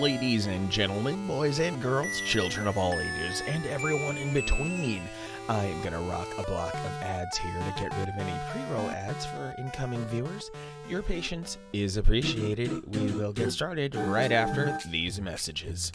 Ladies and gentlemen, boys and girls, children of all ages, and everyone in between, I am going to rock a block of ads here to get rid of any pre-roll ads for incoming viewers. Your patience is appreciated. We will get started right after these messages.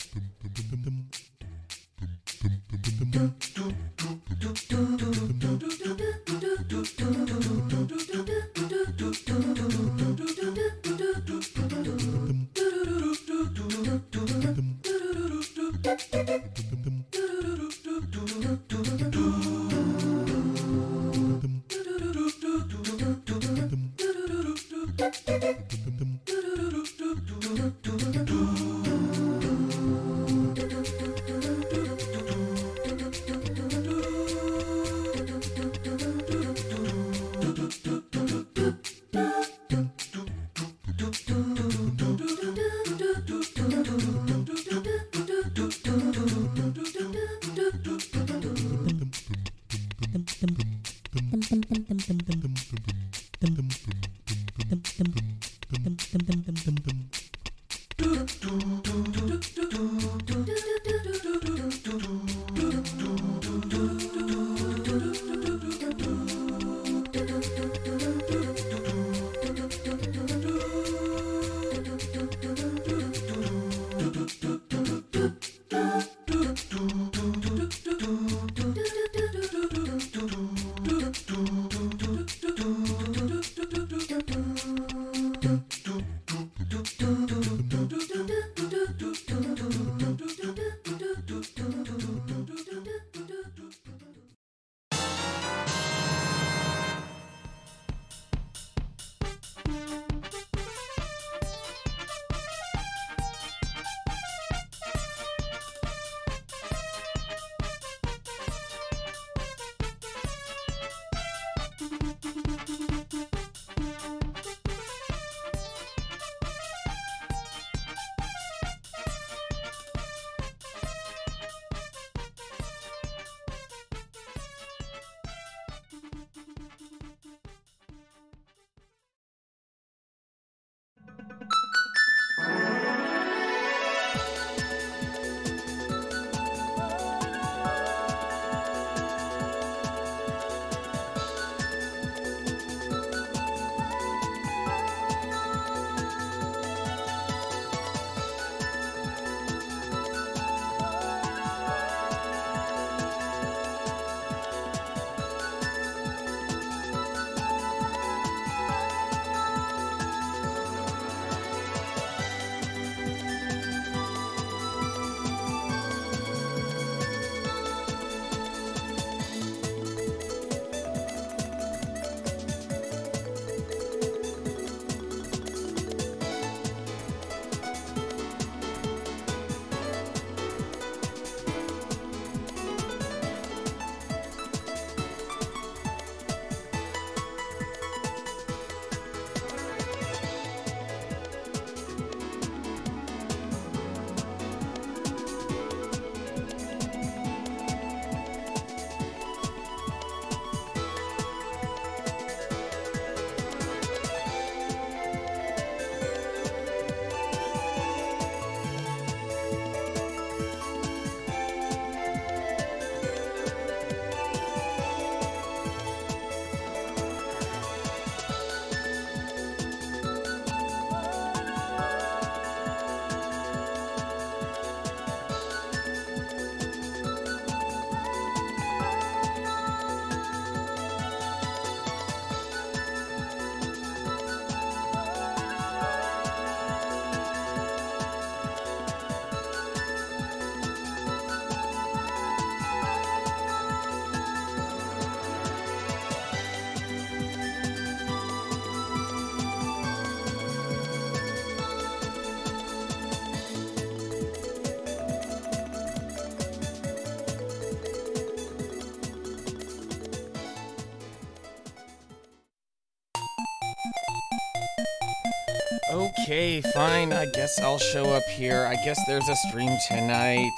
Okay, fine. I guess I'll show up here. I guess there's a stream tonight.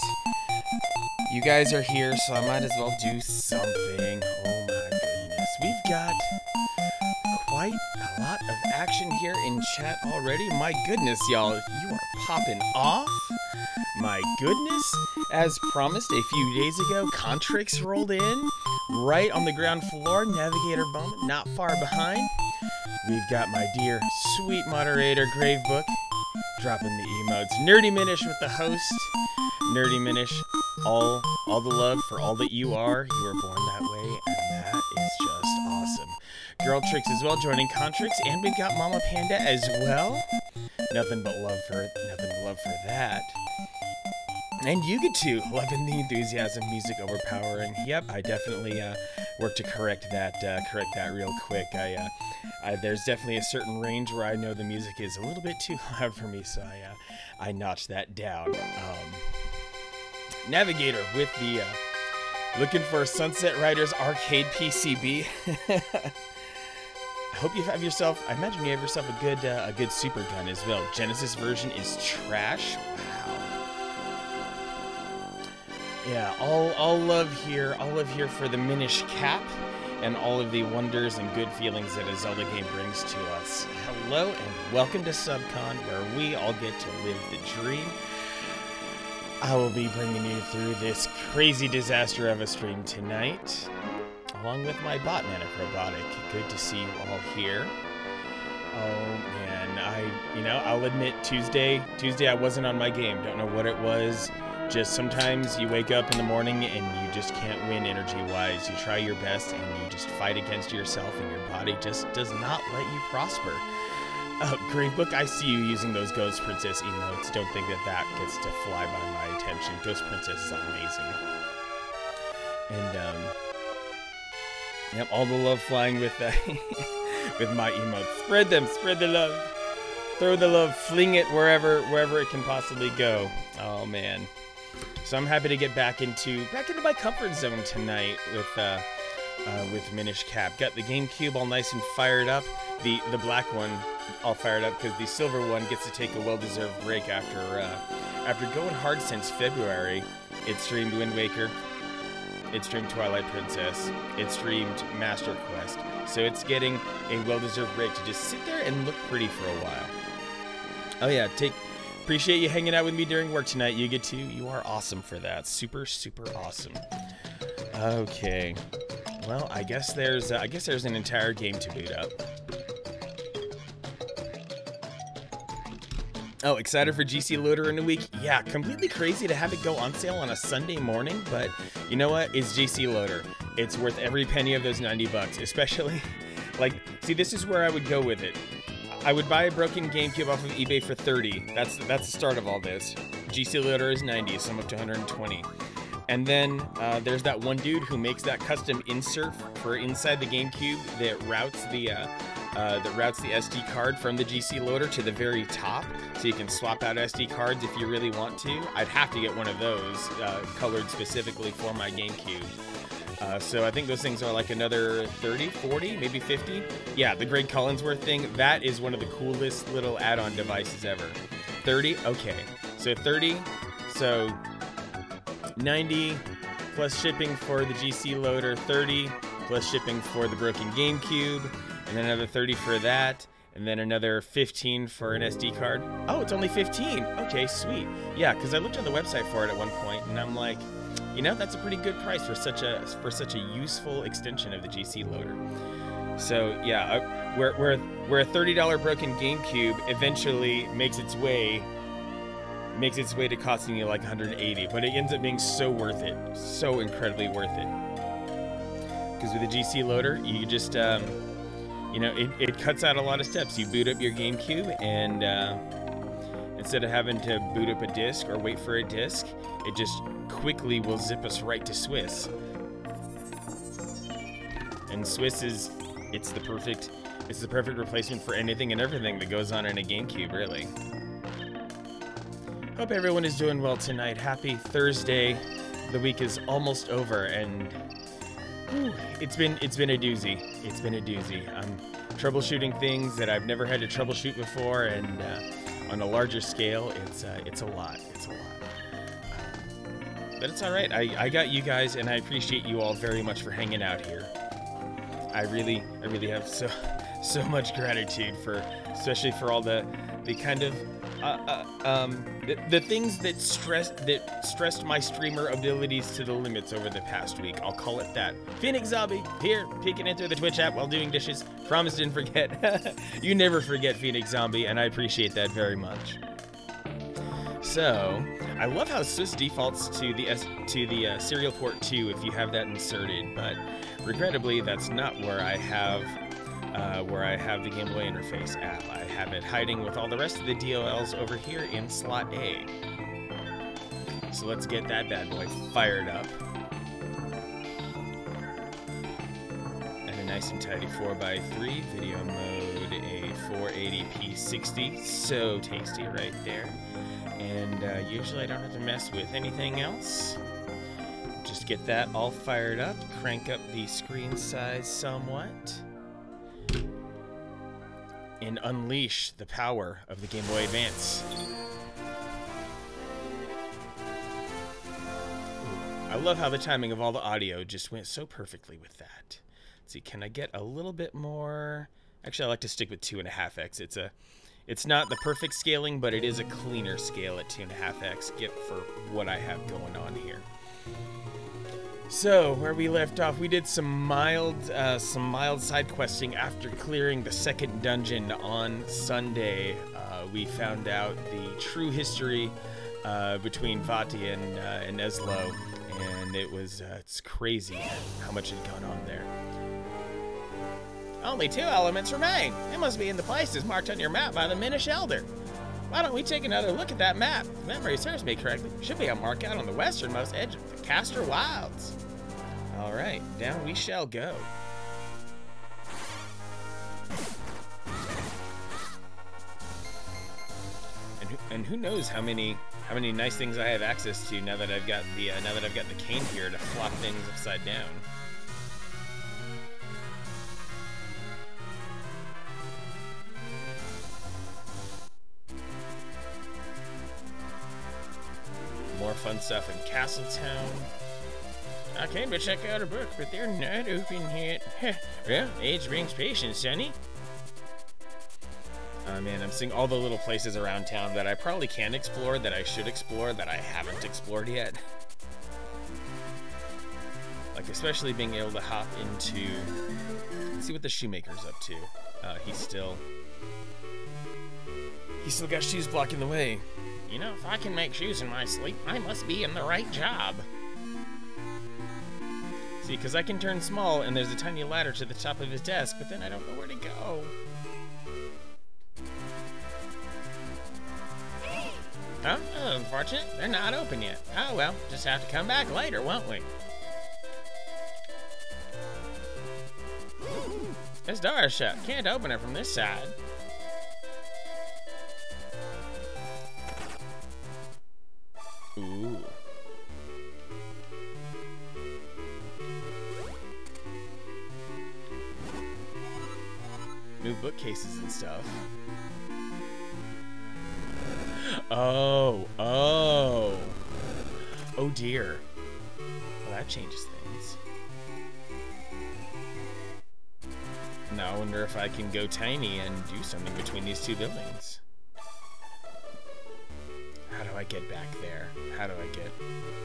You guys are here, so I might as well do something. Oh my goodness. We've got quite a lot of action here in chat already. My goodness, y'all. You are popping off. My goodness. As promised a few days ago, Contrix rolled in right on the ground floor. Navigator Bowman not far behind. We've got my dear, sweet moderator, Gravebook, dropping the emotes. Nerdy Minish with the host. Nerdy Minish, all the love for all that you are. You were born that way, and that is just awesome. Girl Tricks as well, joining Contrix, and we've got Mama Panda as well. Nothing but love for that. And you get to loving the enthusiasm, music overpowering. Yep, I definitely work to correct that real quick. There's definitely a certain range where I know the music is a little bit too loud for me, so I notched that down. Navigator with the looking for Sunset Riders Arcade PCB. I hope you have yourself. I imagine you have yourself a good super gun as well. Genesis version is trash. Wow. Yeah, all love here. All love here for the Minish cap and all of the wonders and good feelings that a Zelda game brings to us. Hello and welcome to SubCon, where we all get to live the dream. I will be bringing you through this crazy disaster of a stream tonight, along with my botnet of Robotic. Good to see you all here. Oh man, I'll admit Tuesday I wasn't on my game. Don't know what it was. Just sometimes you wake up in the morning and you just can't win energy-wise. You try your best and you just fight against yourself, and your body just does not let you prosper. Gravebook, I see you using those Ghost Princess emotes. Don't think that gets to fly by my attention. Ghost Princess is amazing. And, yep, all the love flying with with my emotes. Spread them, spread the love. Throw the love, fling it wherever it can possibly go. Oh, man. So I'm happy to get back into my comfort zone tonight with Minish Cap. Got the GameCube all nice and fired up. The black one all fired up because the silver one gets to take a well-deserved break after going hard since February. It streamed Wind Waker. It streamed Twilight Princess. It streamed Master Quest. So it's getting a well-deserved break to just sit there and look pretty for a while. Oh yeah, appreciate you hanging out with me during work tonight. You are awesome for that. Super, super awesome. Okay. Well, I guess there's an entire game to boot up. Oh, excited for GC Loader in a week? Yeah, completely crazy to have it go on sale on a Sunday morning, but you know what? It's GC Loader. It's worth every penny of those 90 bucks, especially, see, this is where I would go with it. I would buy a broken GameCube off of eBay for 30. That's the start of all this. GC Loader is 90, so I'm up to 120. And then there's that one dude who makes that custom insert for inside the GameCube that routes the SD card from the GC Loader to the very top, so you can swap out SD cards if you really want to. I'd have to get one of those colored specifically for my GameCube. So I think those things are like another 30, 40, maybe 50. Yeah, the Greg Collinsworth thing, that is one of the coolest little add-on devices ever. 30? Okay. So 30, so 90 plus shipping for the GC Loader, 30 plus shipping for the broken GameCube, and then another 30 for that, and then another 15 for an SD card. Oh, it's only 15. Okay, sweet. Yeah, because I looked on the website for it at one point, and I'm like, that's a pretty good price for such a useful extension of the GC Loader. So yeah, where a $30 broken GameCube eventually makes its way to costing you like 180, but it ends up being so worth it, so incredibly worth it. Because with the GC Loader, you just it cuts out a lot of steps. You boot up your GameCube, and instead of having to boot up a disc or wait for a disc, it just quickly will zip us right to Swiss. And Swiss it's the perfect replacement for anything and everything that goes on in a GameCube, really. Hope everyone is doing well tonight. Happy Thursday. The week is almost over, and it's been a doozy. It's been a doozy. I'm troubleshooting things that I've never had to troubleshoot before, and on a larger scale, it's a lot. It's a lot. But it's all right. I got you guys, and I appreciate you all very much for hanging out here. I really have so much gratitude for, especially for all the kind of the things that stressed my streamer abilities to the limits over the past week. I'll call it that. Phoenix Zombie here, peeking into the Twitch app while doing dishes. Promise didn't forget. You never forget, Phoenix Zombie, and I appreciate that very much. So, I love how Swiss defaults to the serial port 2 if you have that inserted, but regrettably, that's not where I have the Game Boy interface app. I have it hiding with all the rest of the DLLs over here in slot A. So let's get that bad boy fired up. And a nice and tidy 4x3 video mode, a 480p 60, so tasty right there. And usually I don't have to mess with anything else. Just get that all fired up, crank up the screen size somewhat, and unleash the power of the Game Boy Advance. Ooh, I love how the timing of all the audio just went so perfectly with that. Let's see, can I get a little bit more? Actually, I like to stick with 2.5x. It's not the perfect scaling, but it is a cleaner scale at 2.5x for what I have going on here. So, where we left off, we did some mild side questing after clearing the second dungeon on Sunday. We found out the true history between Vati and Eslo, and it's crazy how much had gone on there. Only 2 elements remain. They must be in the places marked on your map by the Minish Elder. Why don't we take another look at that map? If memory serves me correctly, should be a mark out on the westernmost edge of the Castor Wilds. All right, down we shall go. And who knows how many nice things I have access to now that I've got the cane here to flop things upside down. More fun stuff in Castletown. I came to check out a book, but they're not open yet. Well, age brings patience, Sonny. Oh man, I'm seeing all the little places around town that I probably can explore, that I should explore, that I haven't explored yet. Like especially being able to hop into... Let's see what the shoemaker's up to. He's still got shoes blocking the way. You know, if I can make shoes in my sleep, I must be in the right job. See, because I can turn small, and there's a tiny ladder to the top of his desk, but then I don't know where to go. Oh, unfortunate. They're not open yet. Oh, well, just have to come back later, won't we? This door is shut. Can't open it from this side. Ooh. New bookcases and stuff. Oh dear. Well, that changes things. Now I wonder if I can go tiny and do something between these two buildings. How do I get back there? How do I get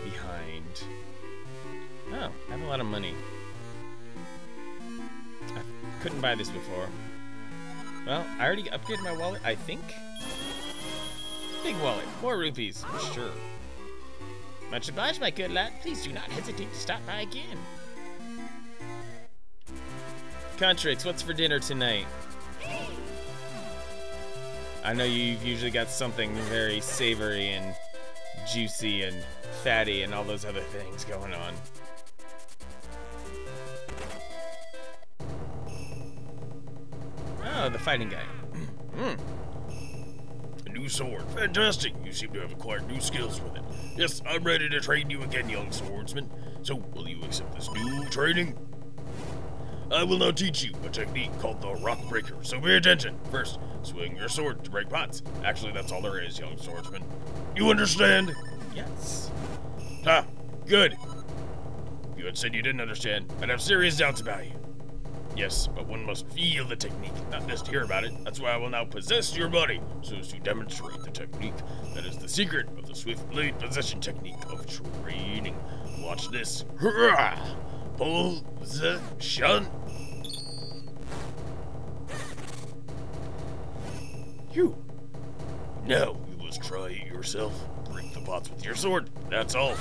behind? Oh, I have a lot of money. I couldn't buy this before. Well, I already upgraded my wallet, I think. Big wallet, more rupees, sure. Much obliged, my good lad. Please do not hesitate to stop by again. Contrix, what's for dinner tonight? I know you've usually got something very savory and juicy and fatty and all those other things going on. Oh, the fighting guy. A new sword. Fantastic. You seem to have acquired new skills with it. Yes, I'm ready to train you again, young swordsman. So, will you accept this new training? I will now teach you a technique called the Rock Breaker. So pay attention. First, swing your sword to break pots. Actually, that's all there is, young swordsman. You understand? Yes. Ha! Good. If you had said you didn't understand, I'd have serious doubts about you. Yes, but one must feel the technique, not just hear about it. That's why I will now possess your body, so as to demonstrate the technique. That is the secret of the Swift Blade Possession technique of training. Watch this. Hurrah! Possession. Phew. Now, you must try it yourself. Break the pots with your sword. That's all.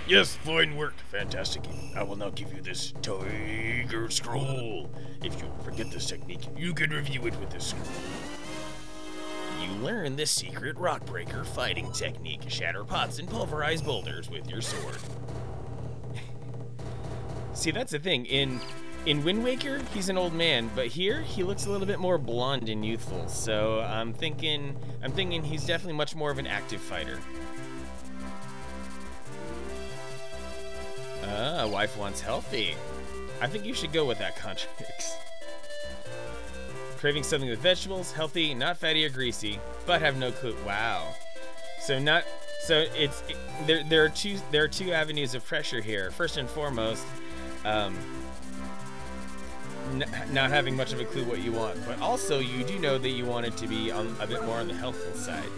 Yes, fine work. Fantastic. I will now give you this Tiger Scroll. If you forget this technique, you can review it with this scroll. You learn the secret rock breaker fighting technique. Shatter pots and pulverize boulders with your sword. See, that's the thing. In Wind Waker, he's an old man, but here he looks a little bit more blonde and youthful. So I'm thinking he's definitely much more of an active fighter. Wife wants healthy. I think you should go with that, Contracts. Craving something with vegetables, healthy, not fatty or greasy, but have no clue. Wow. There are two avenues of pressure here. First and foremost, not having much of a clue what you want, but also you do know that you want it to be a bit more on the healthful side.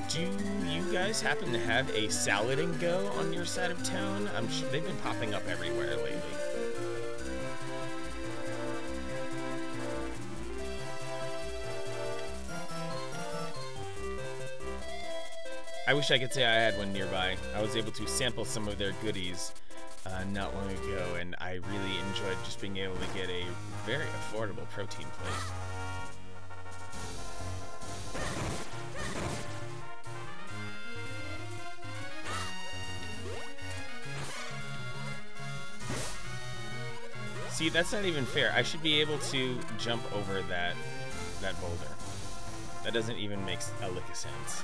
Do you guys happen to have a salad and go on your side of town? I'm sure they've been popping up everywhere lately. I wish I could say I had one nearby. I was able to sample some of their goodies not long ago, and I really enjoyed just being able to get a very affordable protein plate. See, that's not even fair. I should be able to jump over that boulder. That doesn't even make a lick of sense.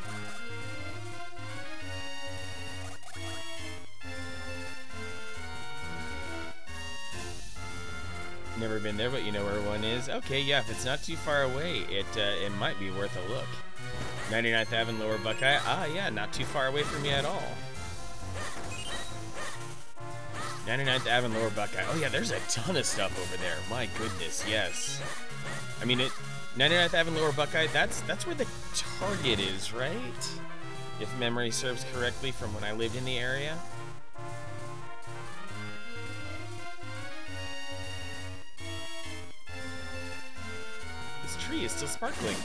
Never been there, but you know where one is. Okay, yeah, if it's not too far away, it might be worth a look. 99th Ave and Lower Buckeye. Ah, yeah, not too far away from me at all. 99th Ave and Lower Buckeye. Oh yeah, there's a ton of stuff over there. My goodness, yes. I mean, 99th Ave and Lower Buckeye, that's where the Target is, right? If memory serves correctly from when I lived in the area. This tree is still sparkling.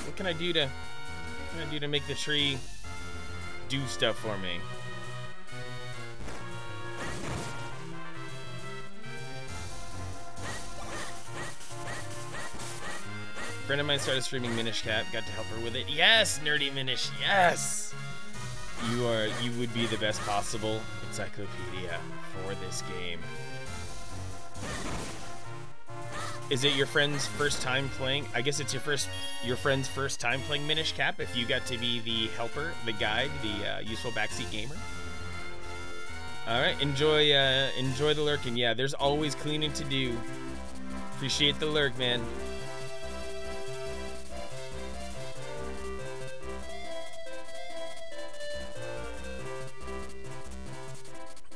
What can I do to make the tree do stuff for me? A friend of mine started streaming Minish Cat, got to help her with it. Yes, nerdy Minish, yes! You would be the best possible encyclopedia for this game. Is it your friend's first time playing? I guess it's your friend's first time playing Minish Cap if you got to be the helper, the guide, the useful backseat gamer. All right, enjoy the lurk, and yeah, there's always cleaning to do. Appreciate the lurk, man.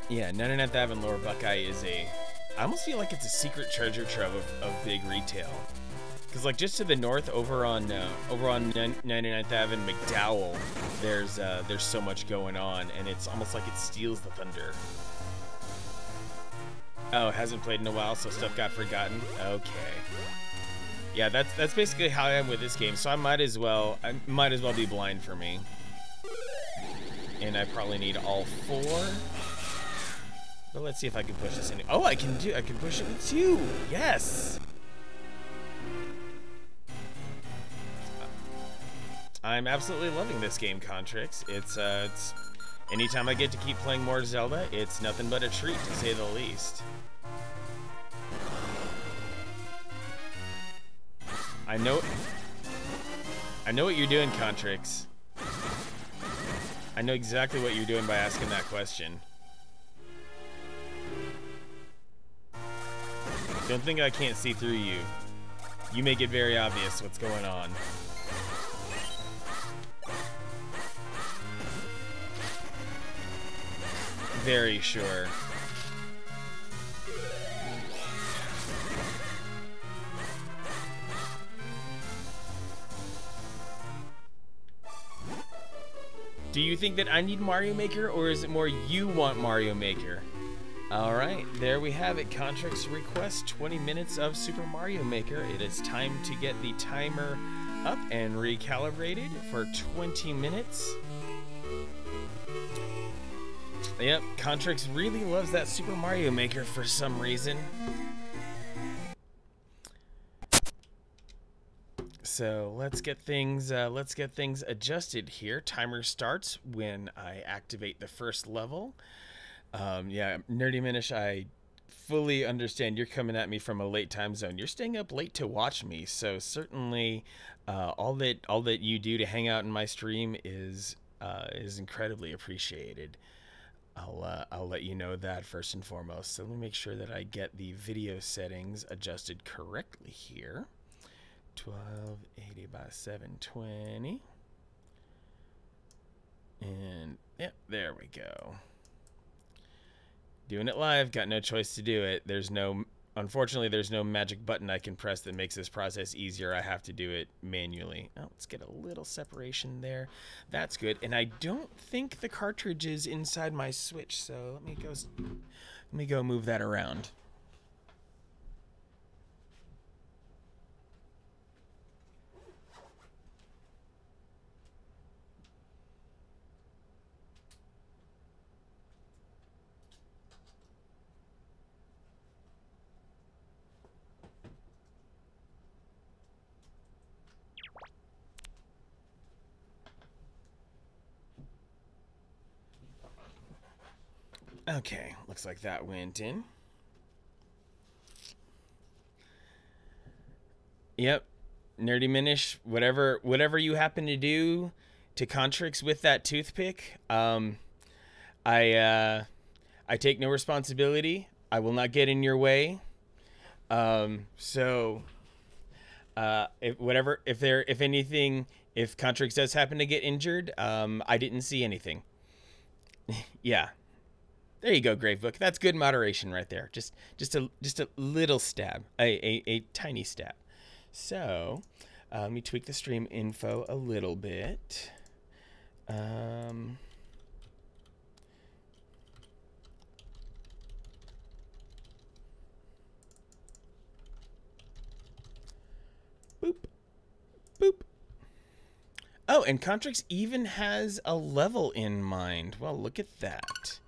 Yeah, 99th Ave and Lower Buckeye is I almost feel like it's a secret treasure trove of big retail. Because like just to the north, over on 99th Ave and McDowell, there's so much going on, and it's almost like it steals the thunder. Oh, hasn't played in a while, so stuff got forgotten. Okay. Yeah, that's basically how I am with this game. So I might as well be blind for me. And I probably need all 4. But let's see if I can push this in. Oh, I can push it with 2. Yes. I'm absolutely loving this game, Contrix. It's anytime I get to keep playing more Zelda, it's nothing but a treat, to say the least. I know what you're doing, Contrix. I know exactly what you're doing by asking that question. Don't think I can't see through you. You make it very obvious what's going on. Very sure. Do you think that I need Mario Maker, or is it more you want Mario Maker? Alright, there we have it. Contract's request, 20 minutes of Super Mario Maker. It is time to get the timer up and recalibrated for 20 minutes. Yep, Contracts really loves that Super Mario Maker for some reason. So let's get things adjusted here. Timer starts when I activate the first level. Yeah, Nerdy Minish, I fully understand you're coming at me from a late time zone. You're staying up late to watch me, so certainly all that you do to hang out in my stream is incredibly appreciated. I'll let you know that first and foremost. So let me make sure that I get the video settings adjusted correctly here. 1280 by 720. And yep, there we go. Doing it live, got no choice to do it. Unfortunately, there's no magic button I can press that makes this process easier. I have to do it manually. Oh, let's get a little separation there. That's good. And I don't think the cartridge is inside my Switch, so let me go move that around. Okay, looks like that went in. Yep, Nerdy Minish, whatever you happen to do to Contrix with that toothpick, I take no responsibility. I will not get in your way. So if Contrix does happen to get injured, I didn't see anything. Yeah. There you go, Gravebook. That's good moderation right there. Just a little stab, a tiny stab. So, let me tweak the stream info a little bit. Boop, boop. Oh, and Contrix even has a level in mind. Well, look at that.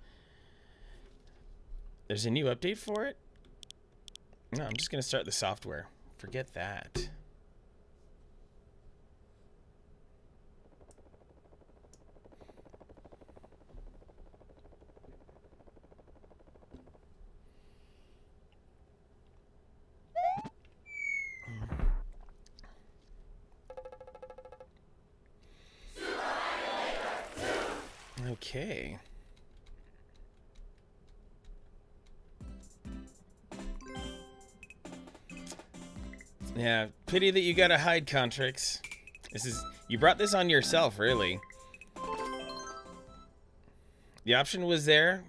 There's a new update for it? No, I'm just going to start the software. Forget that. Okay. Yeah, pity that you gotta hide Contrix. You brought this on yourself, really. The option was there.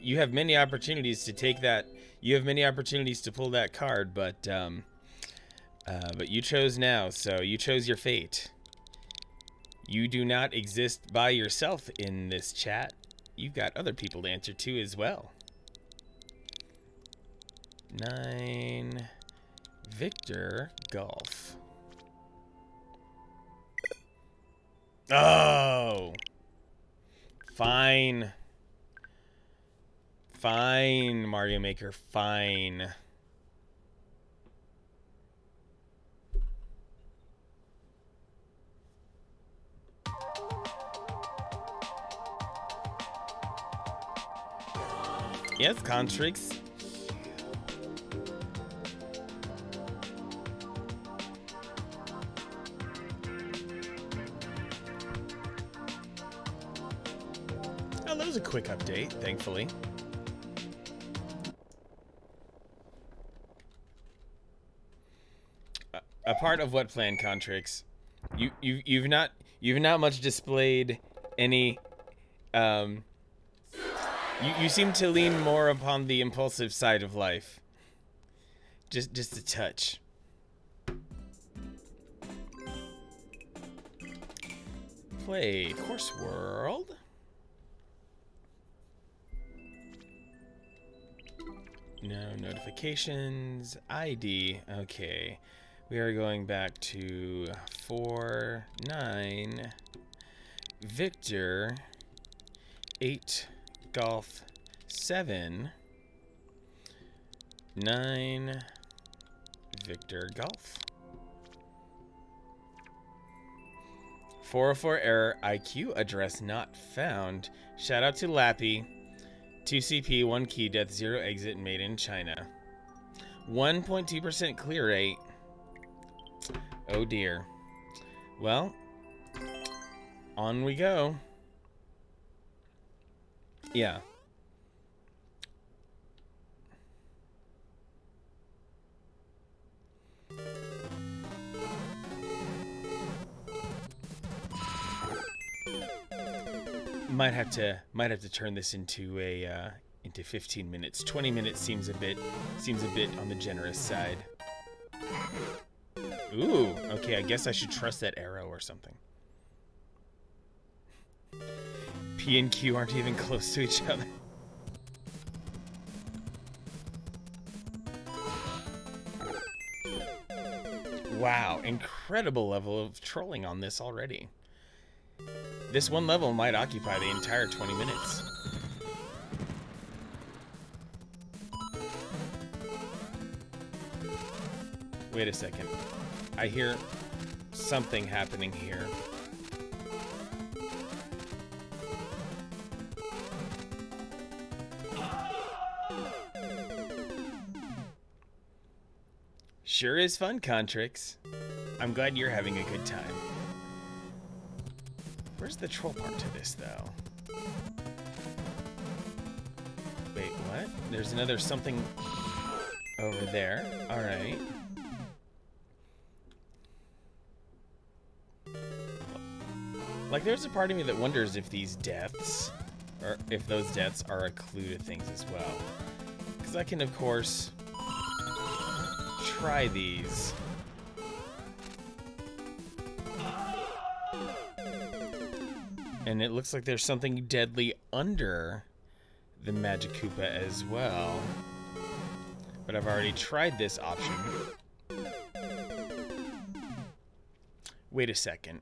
You have many opportunities to take that. You have many opportunities to pull that card, but you chose now, so you chose your fate. You do not exist by yourself in this chat. You've got other people to answer to as well. 9... Victor Golf. Oh! Fine. Fine, Mario Maker, fine. Yes, Contrix. Oh, that was a quick update, thankfully. A part of what plan, Contrix? You've not much displayed any. You seem to lean more upon the impulsive side of life. Just a touch. Play Course World. No notifications. ID. Okay. We are going back to 4-9 Victor 8 Golf 7 9 Victor Golf. 404 error. IQ address not found. Shout out to Lappy. 2 CP, 1 key, death, 0 exit, made in China. 1.2% clear rate. Oh dear. Well, on we go. Yeah. Might have to turn this into a into 15 minutes. 20 minutes seems a bit on the generous side. Ooh, okay, I guess I should trust that arrow or something. P and Q aren't even close to each other. Wow, incredible level of trolling on this already. This one level might occupy the entire 20 minutes. Wait a second. I hear something happening here. Sure is fun, Contrix. I'm glad you're having a good time. Where's the troll part to this, though? Wait, what? There's another something over there. Alright. Like, there's a part of me that wonders if these deaths, or if those deaths are a clue to things as well. Because I can, of course, try these. And it looks like there's something deadly under the Magic Koopa as well. But I've already tried this option. Wait a second.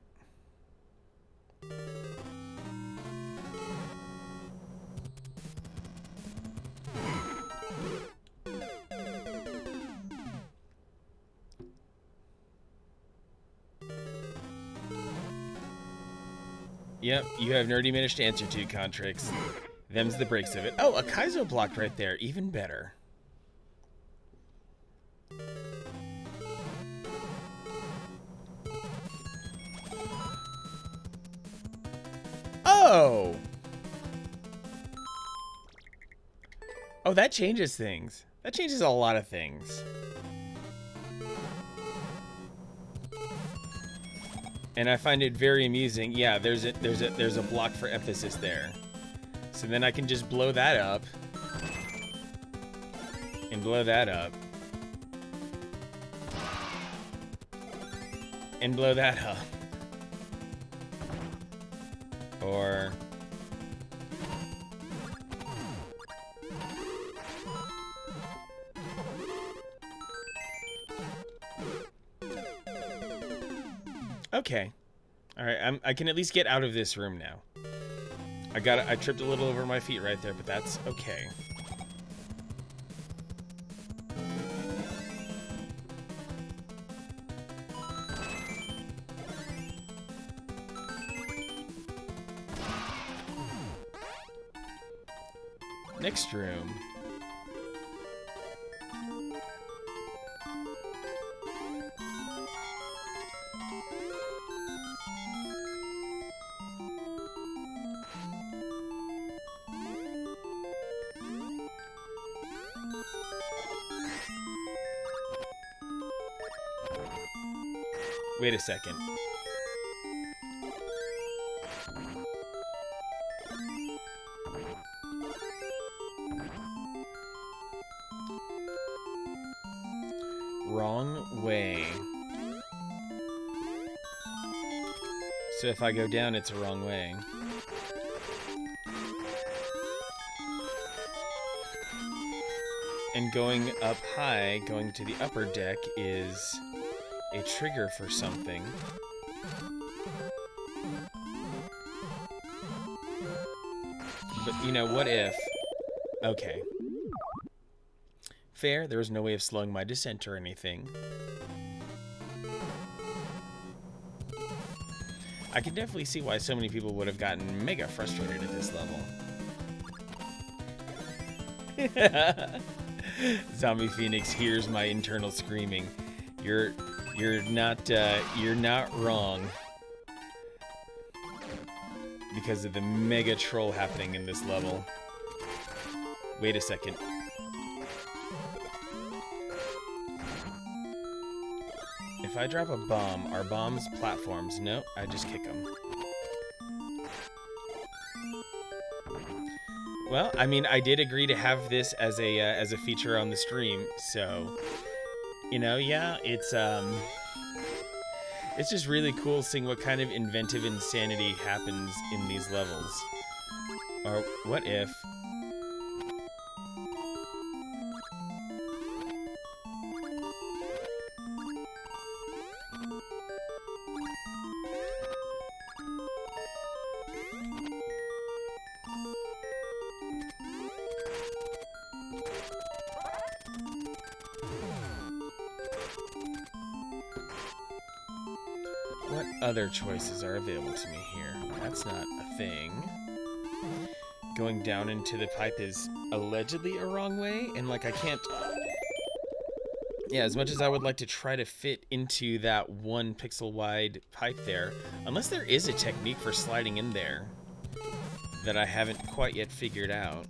Yep, you have Nerdy Minish to answer to, Contrix. Them's the breaks of it. Oh, a Kaizo block right there. Even better. Oh! Oh, that changes things. That changes a lot of things. And I find it very amusing. Yeah, there's a block for emphasis there. So then I can just blow that up. And blow that up. And blow that up. Or... Okay. Alright, I can at least get out of this room now. I tripped a little over my feet right there, but that's okay. Next room. Wait a second. Wrong way. So if I go down, it's a wrong way. And going up high, going to the upper deck, is a trigger for something. But, you know, what if... Okay. Fair, there was no way of slowing my descent or anything. I can definitely see why so many people would have gotten mega frustrated at this level. Zombie Phoenix hears my internal screaming. You're not wrong. Because of the mega troll happening in this level. Wait a second. If I drop a bomb, are bombs platforms? No, I just kick them. Well, I mean, I did agree to have this as a feature on the stream, so you know, yeah, it's just really cool seeing what kind of inventive insanity happens in these levels. Or what if? What other choices are available to me here? That's not a thing. Going down into the pipe is allegedly a wrong way, and like I can't... Yeah, as much as I would like to try to fit into that 1 pixel wide pipe there, unless there is a technique for sliding in there that I haven't quite yet figured out.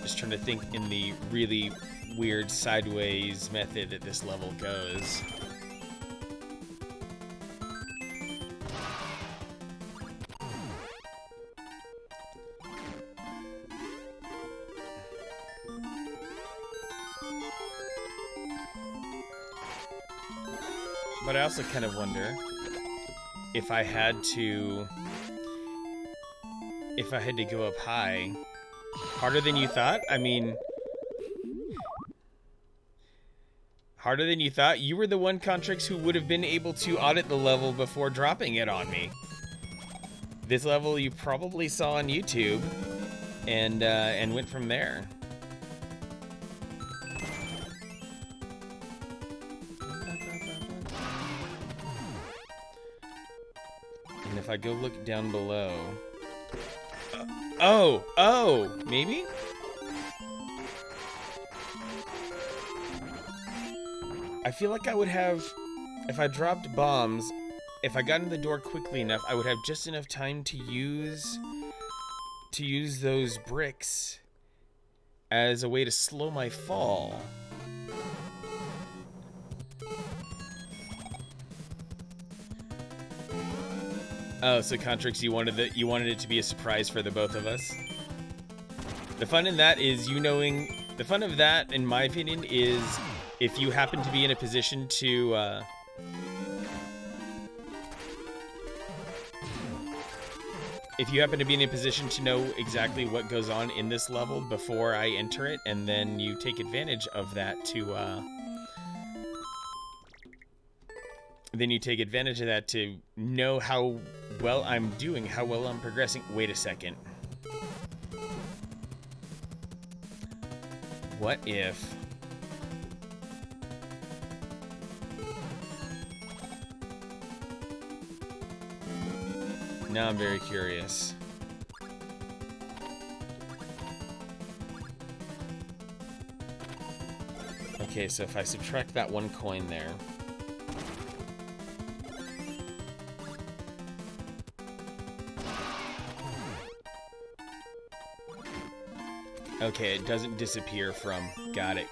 Just trying to think in the really weird sideways method that this level goes. But I also kind of wonder if I had to go up high. Harder than you thought? I mean, harder than you thought? You were the one, Contrix, who would have been able to audit the level before dropping it on me. This level you probably saw on YouTube and went from there. And if I go look down below... Oh, maybe? I feel like I would have, if I dropped bombs, if I got in the door quickly enough, I would have just enough time to use those bricks as a way to slow my fall. Oh, so Contrix, you wanted it to be a surprise for the both of us? The fun in that is the fun of that, in my opinion, is if you happen to be in a position to, if you happen to be in a position to know exactly what goes on in this level before I enter it, and then you take advantage of that to, know how well I'm doing, how well I'm progressing. Wait a second. What if... Now I'm very curious. Okay, so if I subtract that 1 coin there... Okay, it doesn't disappear from... Got it.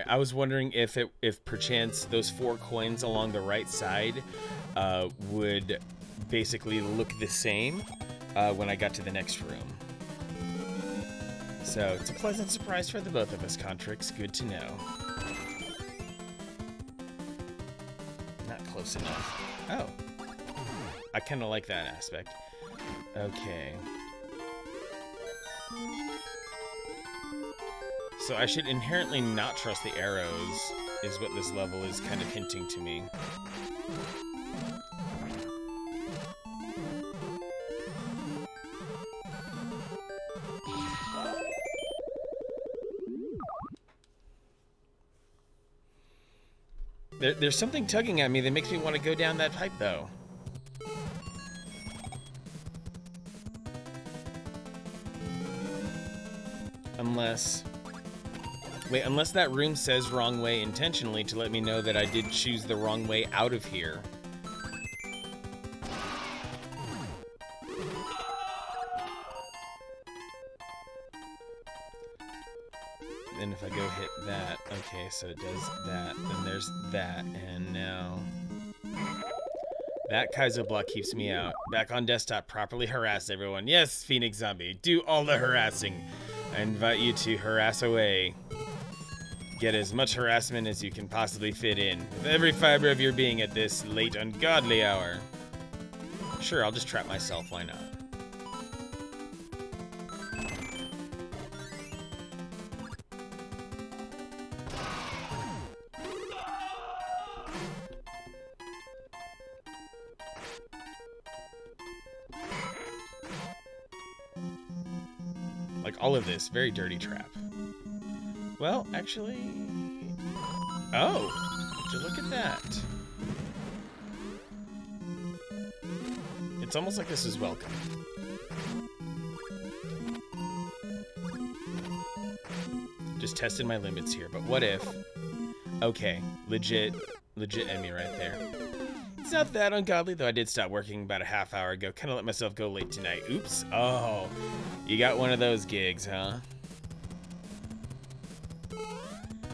I was wondering if perchance those 4 coins along the right side would basically look the same when I got to the next room. So it's a pleasant surprise for the both of us, Contrix. Good to know. Not close enough. Oh. I kind of like that aspect. Okay. So I should inherently not trust the arrows, is what this level is kind of hinting to me. There's something tugging at me that makes me want to go down that pipe, though. Unless... Wait, unless that room says wrong way intentionally to let me know that I did choose the wrong way out of here. And if I go hit that, okay, so it does that, then there's that, and now... That Kaizo block keeps me out. Back on desktop, properly harass everyone. Yes, Phoenix Zombie, do all the harassing. I invite you to harass away. Get as much harassment as you can possibly fit in, with every fiber of your being at this late ungodly hour. Sure, I'll just trap myself, why not? Like all of this, very dirty trap. Well, actually... Oh! Would you look at that? It's almost like this is welcome. Just tested my limits here, but what if... Okay, legit enemy right there. It's not that ungodly, though I did stop working about a half hour ago. Kind of let myself go late tonight. Oops. Oh, you got one of those gigs, huh?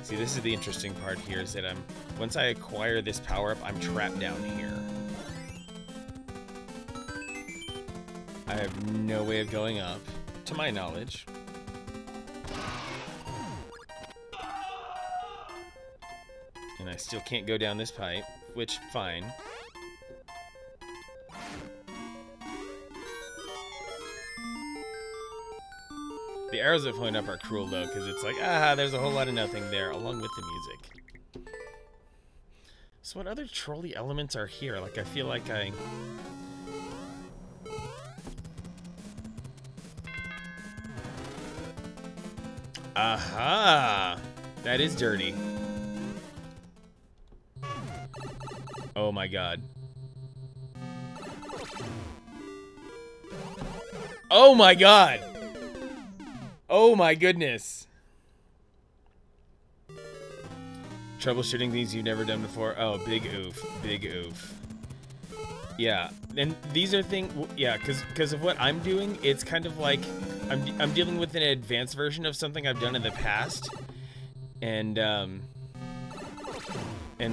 See, this is the interesting part here, is that once I acquire this power-up, I'm trapped down here. I have no way of going up, to my knowledge. And I still can't go down this pipe, which, fine. The arrows that point up are cruel, though, because it's like, there's a whole lot of nothing there, along with the music. So what other trolly elements are here? Like, I feel like I... Aha! That is dirty. Oh my god. Oh my god! Oh my goodness. Troubleshooting things you've never done before. Oh, big oof. Big oof. Yeah, and these are things, yeah, because of what I'm doing, it's kind of like I'm dealing with an advanced version of something I've done in the past, and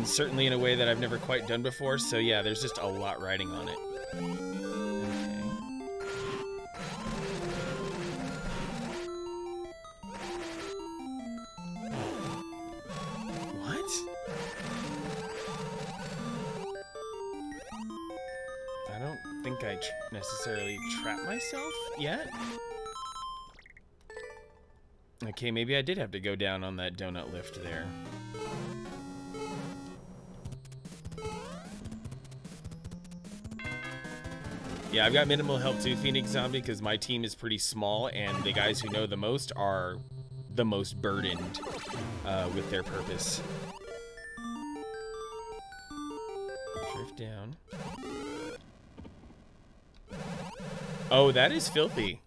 certainly in a way that I've never quite done before, so yeah, there's just a lot riding on it. Necessarily trap myself yet? Okay, maybe I did have to go down on that donut lift there. Yeah, I've got minimal help too, Phoenix Zombie, because my team is pretty small, and the guys who know the most are the most burdened with their purpose. Drift down. Oh, that is filthy.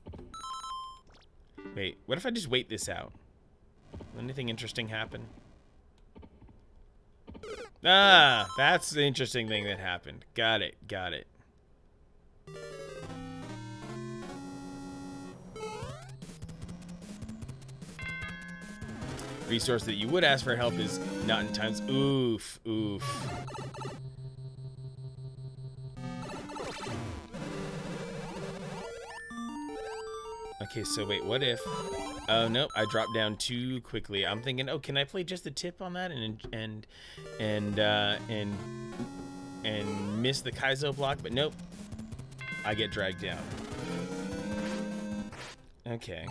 Wait, what if I just wait this out? Will anything interesting happen? Ah, that's the interesting thing that happened. Got it, got it. resource that you would ask for help is not in times. Oof, oof. Okay, so wait, what if... Oh, nope, I dropped down too quickly. I'm thinking, oh, can I play just the tip on that and miss the Kaizo block? But nope, I get dragged down. Okay.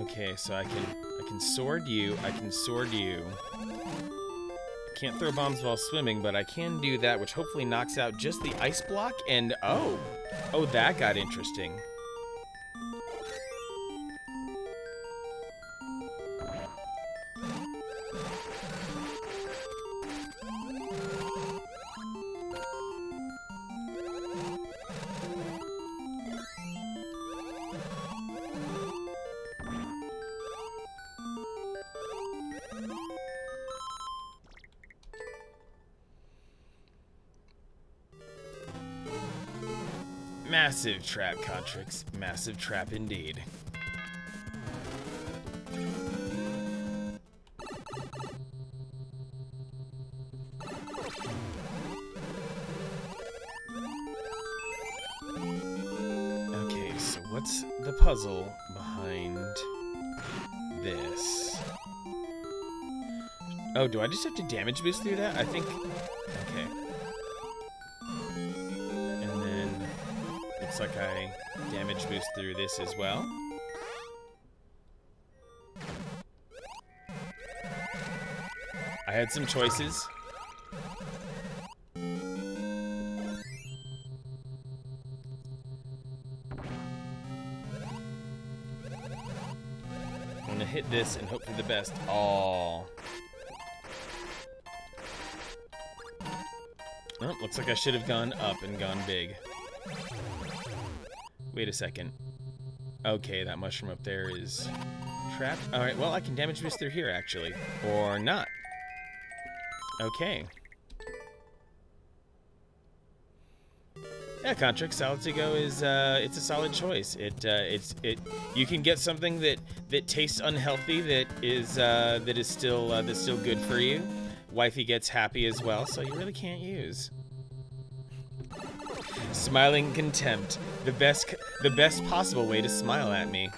Okay, so I can sword you. I can sword you. Can't throw bombs while swimming, but I can do that, which hopefully knocks out just the ice block. And oh, that got interesting. Massive trap, Contrix. Massive trap indeed. Okay, so what's the puzzle behind this? Oh, do I just have to damage boost through that? I think... Okay. Looks like I damage boost through this as well. I had some choices. I'm gonna hit this and hope for the best. Oh, looks like I should have gone up and gone big. Wait a second. Okay, that mushroom up there is trapped. Alright, well, I can damage boost through here, actually. Or not. Okay. Yeah, Contrix, Solid to Go is, it's a solid choice. You can get something that tastes unhealthy that is still good for you. Wifey gets happy as well, so you really can't use. Smiling contempt. The best possible way to smile at me.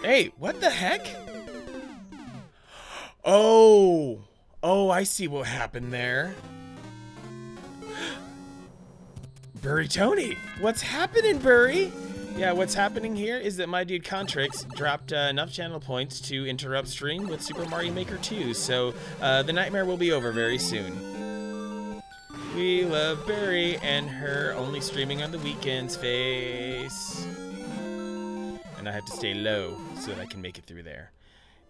Hey, what the heck? Oh, I see what happened there. Burry Tony, what's happening, Burry? Yeah, what's happening here is that my dude Contrix dropped enough channel points to interrupt stream with Super Mario Maker 2, so the nightmare will be over very soon. We love Barry and her only streaming on the weekends face. And I have to stay low so that I can make it through there.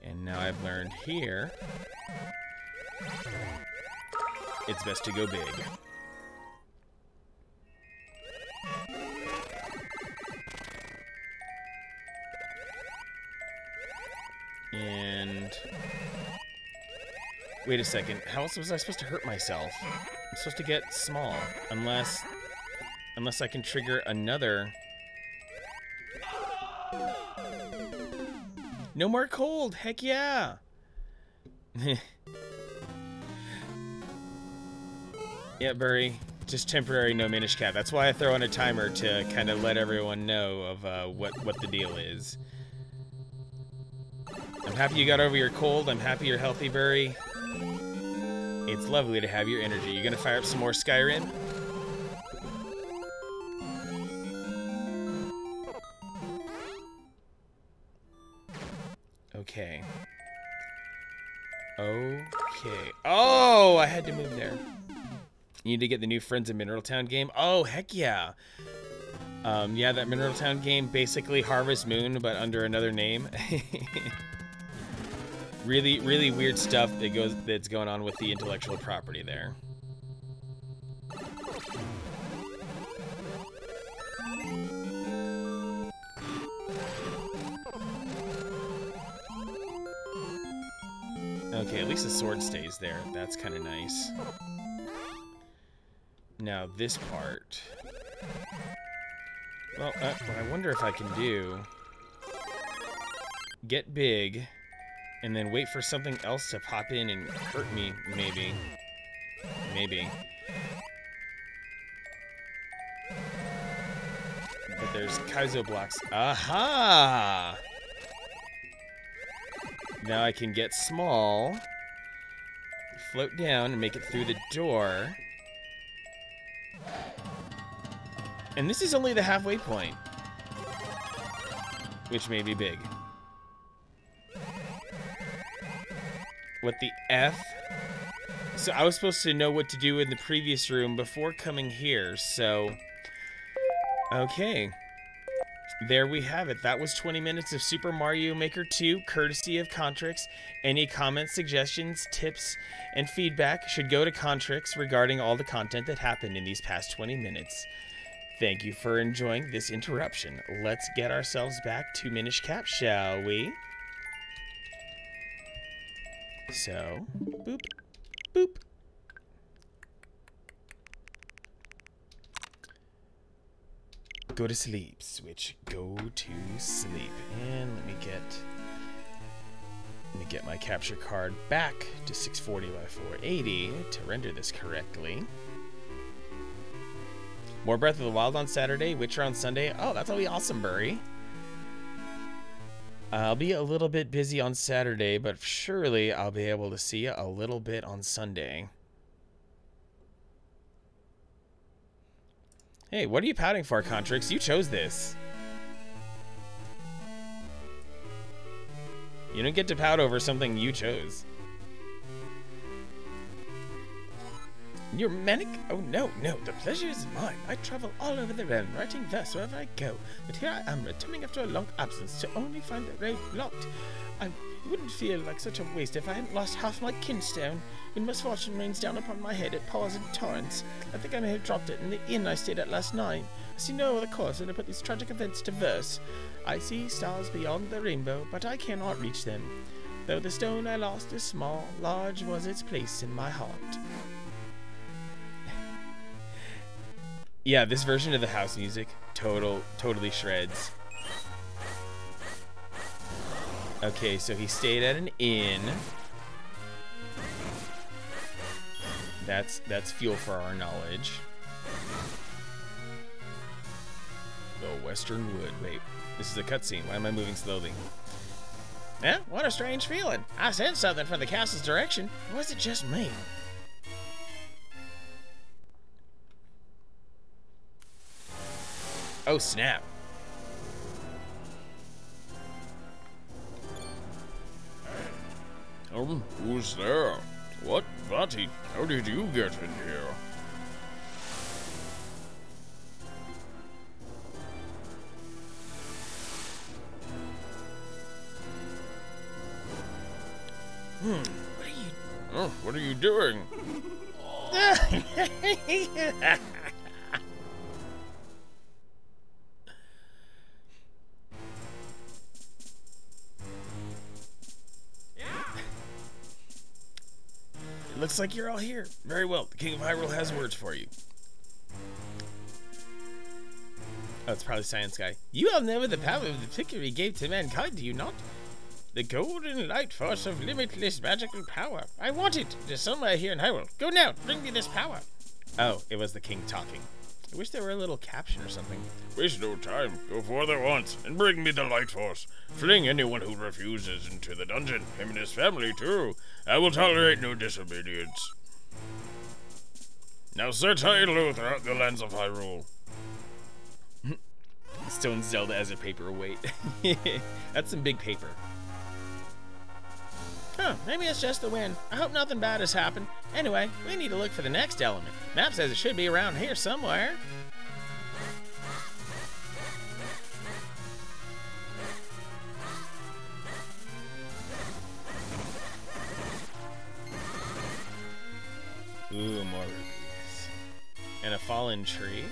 And now I've learned here, it's best to go big. And wait a second, how else was I supposed to hurt myself? I'm supposed to get small, unless I can trigger another. No more cold, heck yeah! Yeah, Burry, just temporary no Minish Cat. That's why I throw in a timer to kind of let everyone know of what the deal is. I'm happy you got over your cold. I'm happy you're healthy, Burry. It's lovely to have your energy. You gonna fire up some more Skyrim? Okay. Okay. Oh, I had to move there. You need to get the new Friends of Mineral Town game. Oh, heck yeah. Yeah, that Mineral Town game, basically Harvest Moon, but under another name. Really weird stuff that's going on with the intellectual property there. Okay, at least the sword stays there. That's kind of nice. Now, this part. Well, what I wonder if I can do... Get big, and then wait for something else to pop in and hurt me, maybe. Maybe. But there's Kaizo blocks. Aha! Now I can get small, float down, and make it through the door. And this is only the halfway point, which may be big. What the F? So I was supposed to know what to do in the previous room before coming here, so... Okay. There we have it. That was 20 minutes of Super Mario Maker 2, courtesy of Contrix. Any comments, suggestions, tips, and feedback should go to Contrix regarding all the content that happened in these past 20 minutes. Thank you for enjoying this interruption. Let's get ourselves back to Minish Cap, shall we? So, boop, boop. Go to sleep, switch. Go to sleep. And let me get my capture card back to 640 by 480 to render this correctly. More Breath of the Wild on Saturday, Witcher on Sunday. Oh, that'll be awesome, Burry. I'll be a little bit busy on Saturday, but surely I'll be able to see you a little bit on Sunday. Hey, what are you pouting for, Contrix? You chose this. You don't get to pout over something you chose. You're manic? Oh, no, no. The pleasure is mine. I travel all over the realm, writing verse wherever I go. But here I am, returning after a long absence to only find the road blocked. I wouldn't feel like such a waste if I hadn't lost half my kinstone. When misfortune rains down upon my head, it pours in torrents. I think I may have dropped it in the inn I stayed at last night. I see no other course than to put these tragic events to verse. I see stars beyond the rainbow, but I cannot reach them. Though the stone I lost is small, large was its place in my heart. Yeah, this version of the house music, totally shreds. Okay, so he stayed at an inn. That's fuel for our knowledge. The Western Wood. Wait, this is a cutscene. Why am I moving slowly? Eh? What a strange feeling. I said something from the castle's direction. Or was it just me? Oh, snap. Who's there? What, Vati? How did you get in here? What are you... Oh, what are you doing? It looks like you're all here. Very well. The King of Hyrule has words for you. Oh, it's probably Science Guy. You all know the power of the flicker he gave to mankind, do you not? The golden light force of limitless magical power. I want it. It is somewhere here in Hyrule. Go now. Bring me this power. Oh, it was the king talking. I wish there were a little caption or something. Waste no time. Go forth at once and bring me the light force. Fling anyone who refuses into the dungeon. Him and his family, too. I will tolerate no disobedience. Now set Hyrule throughout the lands of Hyrule. Stone Zelda as a paperweight. That's some big paper. Huh, maybe it's just the wind. I hope nothing bad has happened. Anyway, we need to look for the next element. Map says it should be around here somewhere. Ooh, more rubies. And a fallen tree.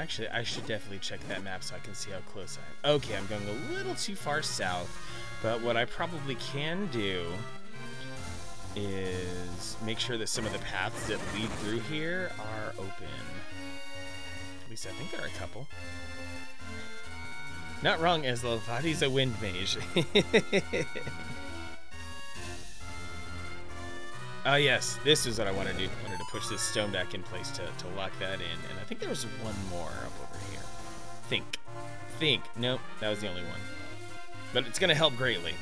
Actually, I should definitely check that map so I can see how close I am. Okay, I'm going a little too far south, but what I probably can do is make sure that some of the paths that lead through here are open. At least I think there are a couple. Not wrong, Eslo. Vadi's a wind mage. Oh yes, this is what I want to do. I wanted to push this stone back in place to lock that in. And I think there was one more up over here. Think. Nope, that was the only one. But it's going to help greatly.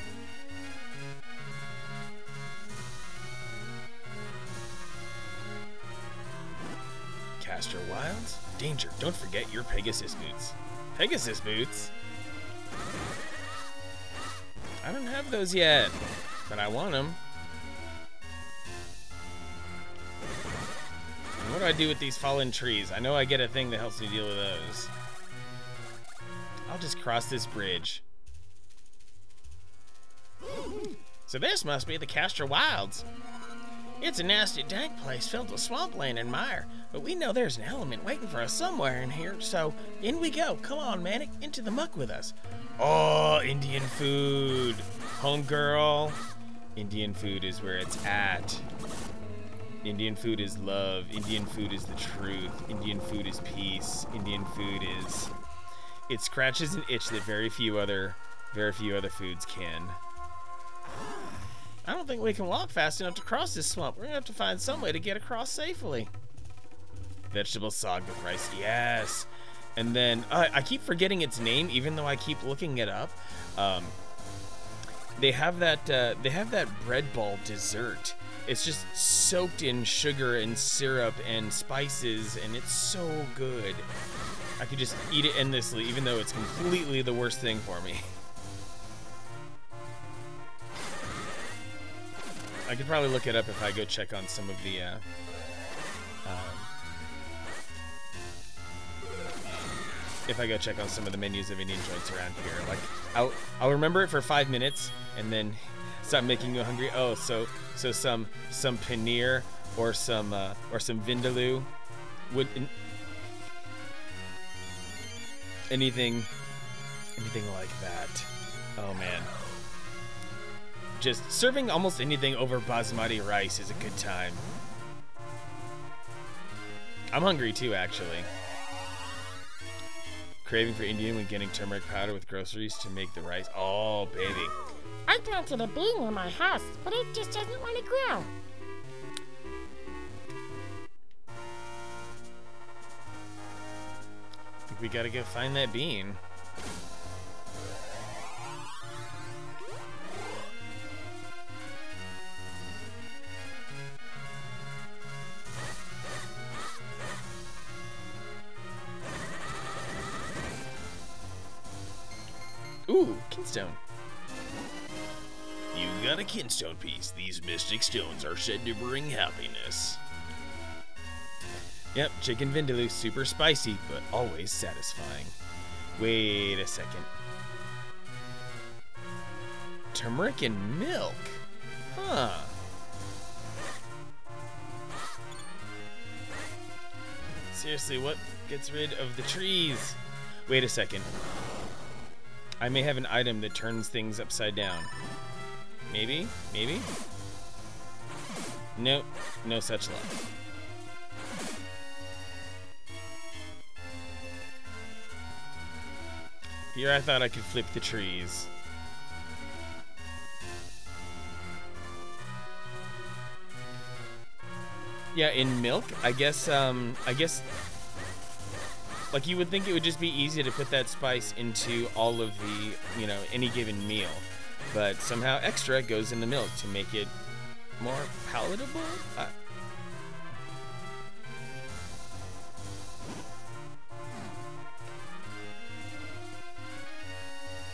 Caster Wilds? Danger, don't forget your Pegasus boots. Pegasus boots? I don't have those yet, but I want them. What do I do with these fallen trees? I know I get a thing that helps me deal with those. I'll just cross this bridge. So this must be the Castor Wilds. It's a nasty, dank place filled with swampland and mire, but we know there's an element waiting for us somewhere in here, so in we go. Come on, Manic, into the muck with us. Oh, Indian food. Homegirl. Indian food is where it's at. Indian food is love. Indian food is the truth. Indian food is peace. Indian food is... It scratches an itch that very few other foods can. I don't think we can walk fast enough to cross this swamp. We're gonna have to find some way to get across safely. Vegetable sog with rice, yes. And then I keep forgetting its name, even though I keep looking it up. They have that bread ball dessert. It's just soaked in sugar and syrup and spices, and it's so good. I could just eat it endlessly, even though it's completely the worst thing for me. I could probably look it up if I go check on some of the menus of Indian joints around here. Like I'll remember it for 5 minutes and then stop making you hungry. Oh, so some paneer or some vindaloo would anything like that. Oh man. Just serving almost anything over basmati rice is a good time. I'm hungry too, actually. Craving for Indian when getting turmeric powder with groceries to make the rice. Oh, baby. I planted a bean in my house, but it just doesn't want to grow. I think we gotta go find that bean. Ooh, kinstone. You got a kinstone piece. These mystic stones are said to bring happiness. Yep, chicken vindaloo, super spicy, but always satisfying. Wait a second. Turmeric and milk? Huh. Seriously, what gets rid of the trees? Wait a second. I may have an item that turns things upside down. Maybe? Maybe? Nope, no such luck. Here I thought I could flip the trees. Yeah, in milk, I guess, like you would think it would just be easy to put that spice into all of the, you know, any given meal. But somehow extra goes in the milk to make it more palatable?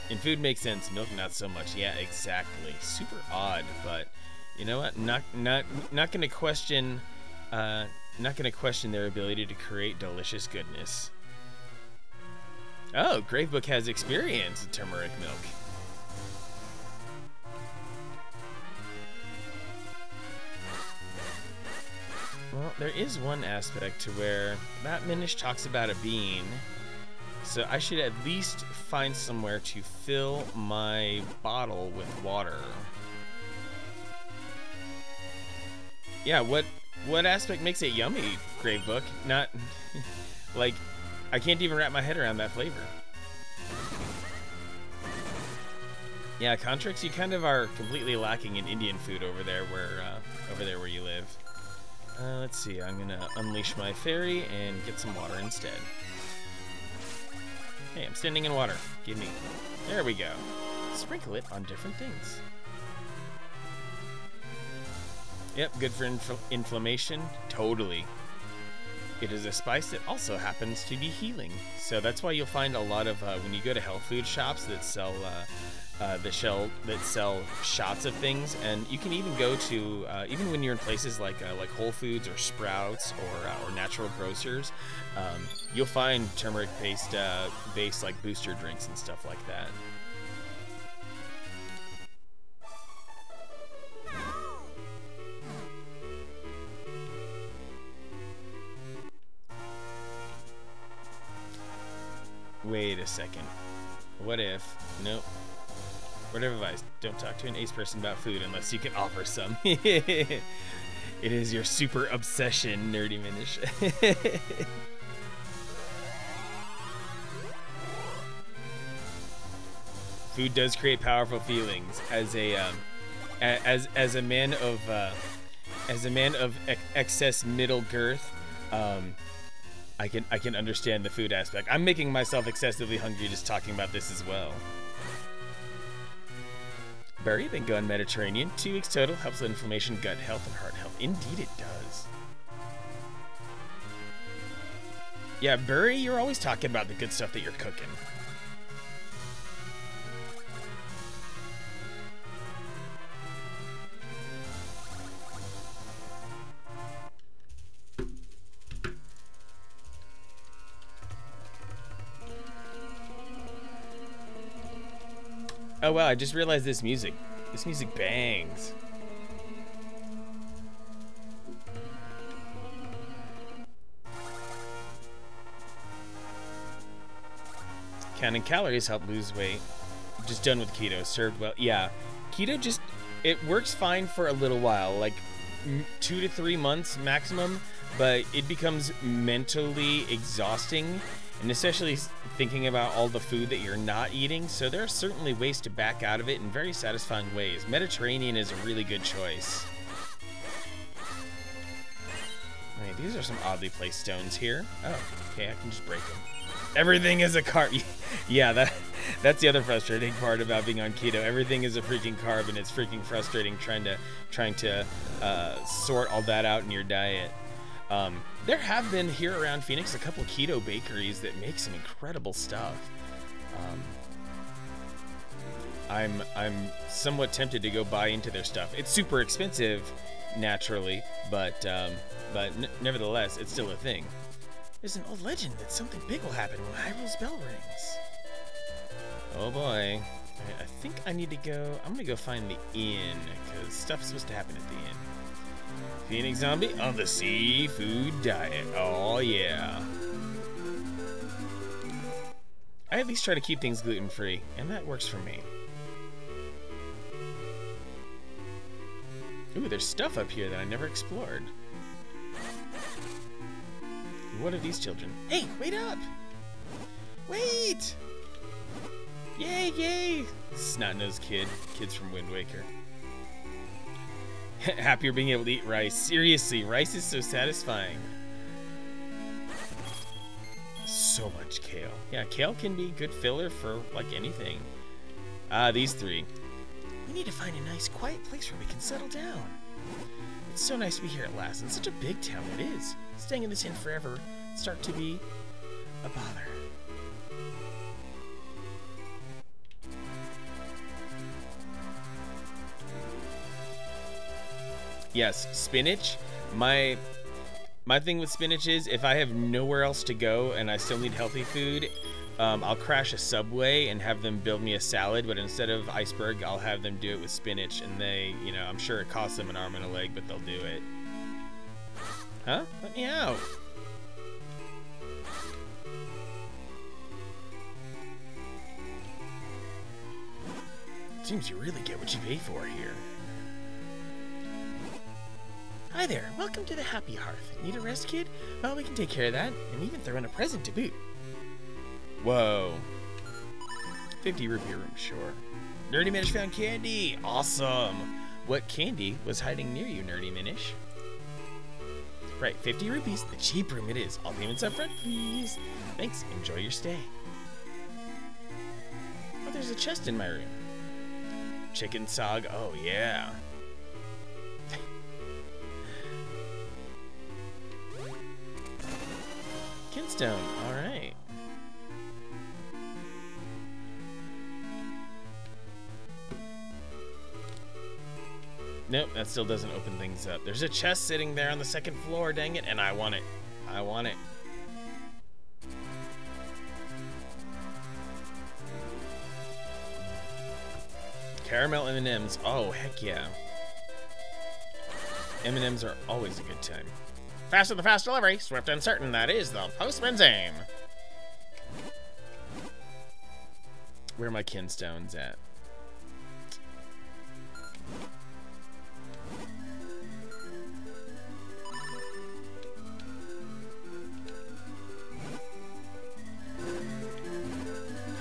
In food makes sense, milk not so much. Yeah, exactly. Super odd, but you know what? Not gonna question their ability to create delicious goodness. Oh, Gravebook has experience with turmeric milk. Well, there is one aspect to where that Minish talks about a bean. So I should at least find somewhere to fill my bottle with water. Yeah, what aspect makes it yummy, Gravebook? Not like I can't even wrap my head around that flavor. Yeah, Contrix, you kind of are completely lacking in Indian food over there where you live. Let's see, I'm gonna unleash my fairy and get some water instead. Hey, I'm standing in water. Give me. There we go. Sprinkle it on different things. Yep, good for inflammation. Totally. It is a spice that also happens to be healing. So that's why you'll find a lot of, when you go to health food shops that sell shots of things, and you can even go to even when you're in places like Whole Foods or Sprouts or natural grocers, you'll find turmeric based like booster drinks and stuff like that. Wait a second. What if? Nope. Word of advice, don't talk to an ace person about food unless you can offer some. It is your super obsession, Nerdy Minish. Food does create powerful feelings. As a man of excess middle girth, I can understand the food aspect. I'm making myself excessively hungry just talking about this as well. Berry, Bingo, and Mediterranean. 2 weeks total. Helps with inflammation, gut health, and heart health. Indeed it does. Yeah, Berry, you're always talking about the good stuff that you're cooking. Oh wow, I just realized this music. This music bangs. Counting calories help lose weight. Just done with keto. Served well. Yeah, keto just, it works fine for a little while, like 2 to 3 months maximum, but it becomes mentally exhausting. And especially thinking about all the food that you're not eating, so there are certainly ways to back out of it in very satisfying ways. Mediterranean is a really good choice. Alright, these are some oddly placed stones here. Oh, okay, I can just break them. Everything is a carb. Yeah, that's the other frustrating part about being on keto. Everything is a freaking carb, and it's freaking frustrating trying to sort all that out in your diet. There have been here around Phoenix a couple keto bakeries that make some incredible stuff. I'm somewhat tempted to go buy into their stuff. It's super expensive, naturally, but nevertheless, it's still a thing. There's an old legend that something big will happen when Hyrule's bell rings. Oh boy. I think I need to go. I'm gonna go find the inn because stuff's supposed to happen at the inn. Phoenix Zombie on the seafood diet. Oh yeah. I at least try to keep things gluten-free, and that works for me. Ooh, there's stuff up here that I never explored. What are these children? Hey, wait up! Wait! Yay, yay! Snot-nosed kids from Wind Waker. Happier being able to eat rice. Seriously, rice is so satisfying. So much kale. Yeah, kale can be good filler for like anything. These 3. We need to find a nice, quiet place where we can settle down. It's so nice to be here at last, and such a big town it is. Staying in this inn forever start to be a bother. Yes, spinach. My thing with spinach is if I have nowhere else to go and I still need healthy food, I'll crash a Subway and have them build me a salad, but instead of iceberg, I'll have them do it with spinach, and they, you know, I'm sure it costs them an arm and a leg, but they'll do it. Huh? Let me out. Seems you really get what you pay for here. Hi there, welcome to the Happy Hearth. Need a rest, kid? Well, we can take care of that, and even throw in a present to boot. Whoa. 50 rupee room, sure. Nerdy Minish found candy! Awesome! What candy was hiding near you, Nerdy Minish? Right, 50 rupees, the cheap room it is. All payments up front, please. Thanks, enjoy your stay. Oh, there's a chest in my room. Chicken sog, oh yeah. Kinstone, alright. Nope, that still doesn't open things up. There's a chest sitting there on the second floor, dang it, and I want it. I want it. Caramel M&Ms, oh heck yeah. M&Ms are always a good time. Faster the fast delivery, swift and certain, that is the postman's aim. Where are my kinstones at?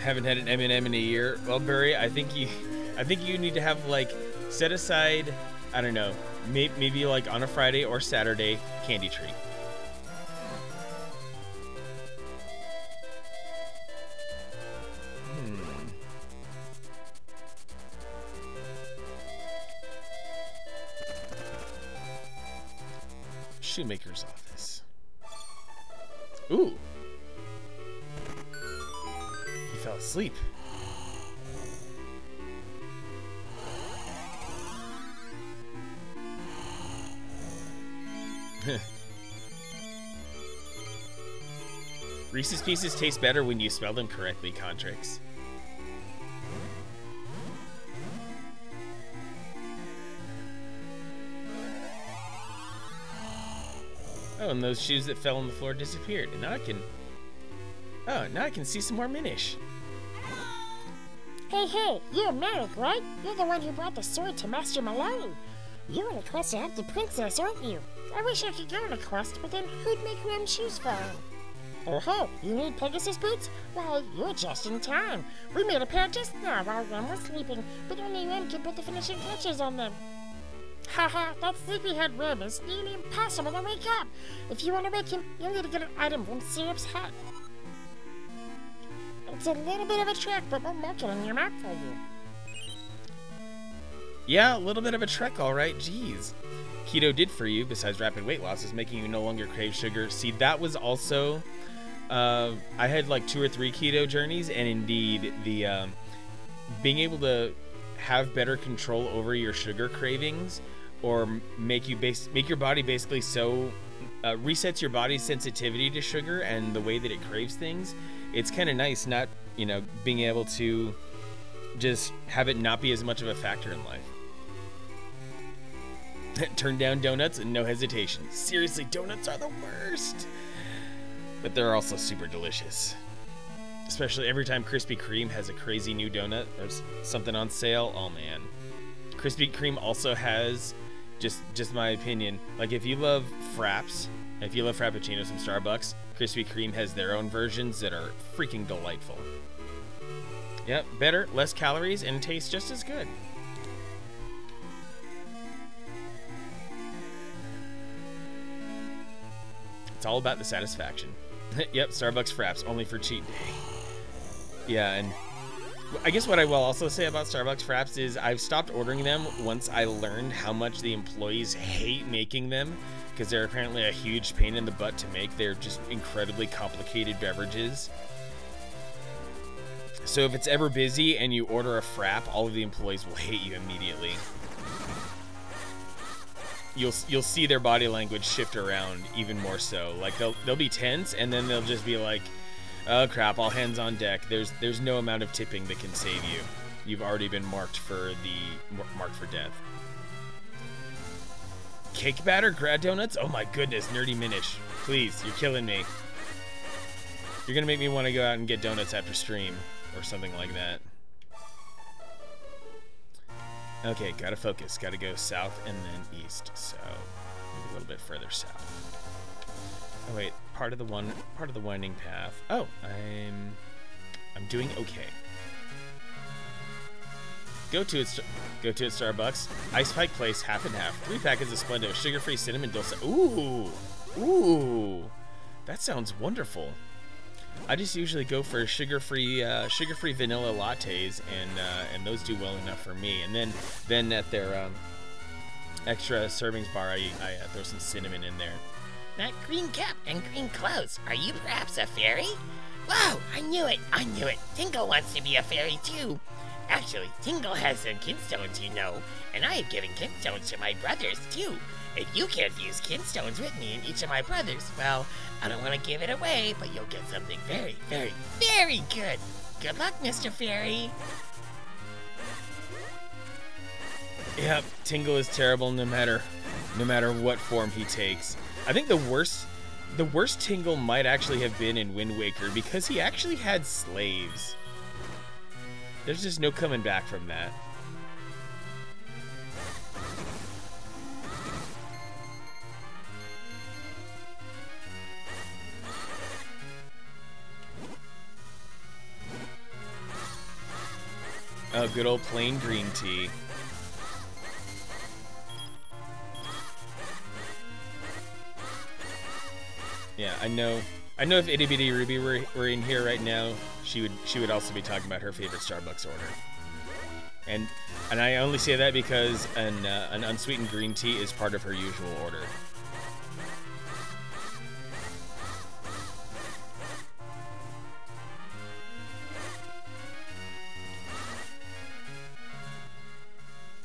Haven't had an M&M in a year. Well, Burry, I think you need to have, like, set aside, I don't know, maybe like on a Friday or Saturday candy treat. Shoemaker's office. Ooh. He fell asleep. Reese's Pieces taste better when you spell them correctly, Contrix. Oh, and those shoes that fell on the floor disappeared. And now I can... Oh, now I can see some more Minish. Hey, you're Merrick, right? You're the one who brought the sword to Master Malone. You're on a quest to help the princess, aren't you? I wish I could go on a quest, but then who'd make Rem shoes for him? Oh, hey, you need Pegasus boots? Why, you're just in time. We made a pair just now while Rem was sleeping, but only Rem can put the finishing touches on them. Haha, that sleepyhead Rem is nearly impossible to wake up. If you want to wake him, you'll need to get an item from Syrup's hut. It's a little bit of a trek, but we'll mark it on your map for you. Yeah, a little bit of a trek, all right. Jeez. Keto did for you, besides rapid weight loss, is making you no longer crave sugar. See, that was also... I had like 2 or 3 keto journeys, and indeed, the being able to have better control over your sugar cravings, or make your body basically so... resets your body's sensitivity to sugar and the way that it craves things. It's kind of nice not, being able to just have it not be as much of a factor in life. Turn down donuts and no hesitation. Seriously, donuts are the worst. But they're also super delicious. Especially every time Krispy Kreme has a crazy new donut or something on sale. Oh man. Krispy Kreme also has, just my opinion, like if you love fraps, if you love frappuccinos from Starbucks, Krispy Kreme has their own versions that are freaking delightful. Yep, better, less calories, and taste just as good. It's all about the satisfaction. Yep, Starbucks fraps, only for cheat day. Yeah, and I guess what I will also say about Starbucks fraps is I've stopped ordering them once I learned how much the employees hate making them, because they're apparently a huge pain in the butt to make. They're just incredibly complicated beverages. So if it's ever busy and you order a frap, all of the employees will hate you immediately. You'll see their body language shift around even more so. Like they'll be tense, and then they'll just be like, "Oh crap! All hands on deck." There's no amount of tipping that can save you. You've already been marked for death. cake batter, grad donuts? Oh my goodness, nerdy Minish. Please, you're killing me. You're gonna make me want to go out and get donuts after stream, or something like that. Okay, gotta focus. Gotta go south and then east. So, maybe a little bit further south. Oh wait, part of the winding path. Oh, I'm doing okay. Go to it, Starbucks. Ice Pike Place, half and half. 3 packets of Splendo, sugar-free cinnamon dulce. Ooh, ooh, that sounds wonderful. I just usually go for sugar-free vanilla lattes, and those do well enough for me. And then at their extra servings bar, I throw some cinnamon in there. That green cap and green clothes. Are you perhaps a fairy? Wow, I knew it. Tingle wants to be a fairy too. Actually, Tingle has some kinstones, you know, and I have given kinstones to my brothers too. If you can't use kinstones with me and each of my brothers, well, I don't want to give it away, but you'll get something very, very, very good. Good luck, Mr. Fairy. Yep, Tingle is terrible no matter what form he takes. I think the worst Tingle might actually have been in Wind Waker because he actually had slaves. There's just no coming back from that. Oh, good old plain green tea. Yeah, I know if Itty Bitty Ruby were in here right now, she would also be talking about her favorite Starbucks order. And I only say that because an unsweetened green tea is part of her usual order.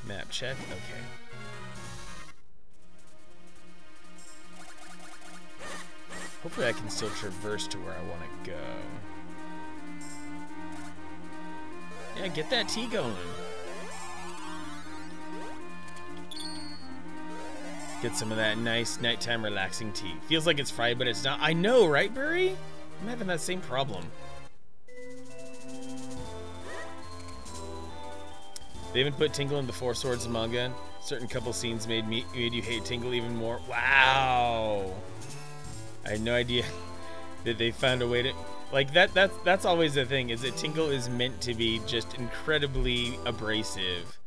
Map check. Okay. Hopefully I can still traverse to where I want to go. Yeah, get that tea going. Get some of that nice nighttime relaxing tea. Feels like it's fried, but it's not. I know, right, Burry? I'm having that same problem. They even put Tingle in the Four Swords manga. Certain couple scenes made you hate Tingle even more. Wow. I had no idea that they found a way to, like, that's always the thing, is that Tingle is meant to be just incredibly abrasive.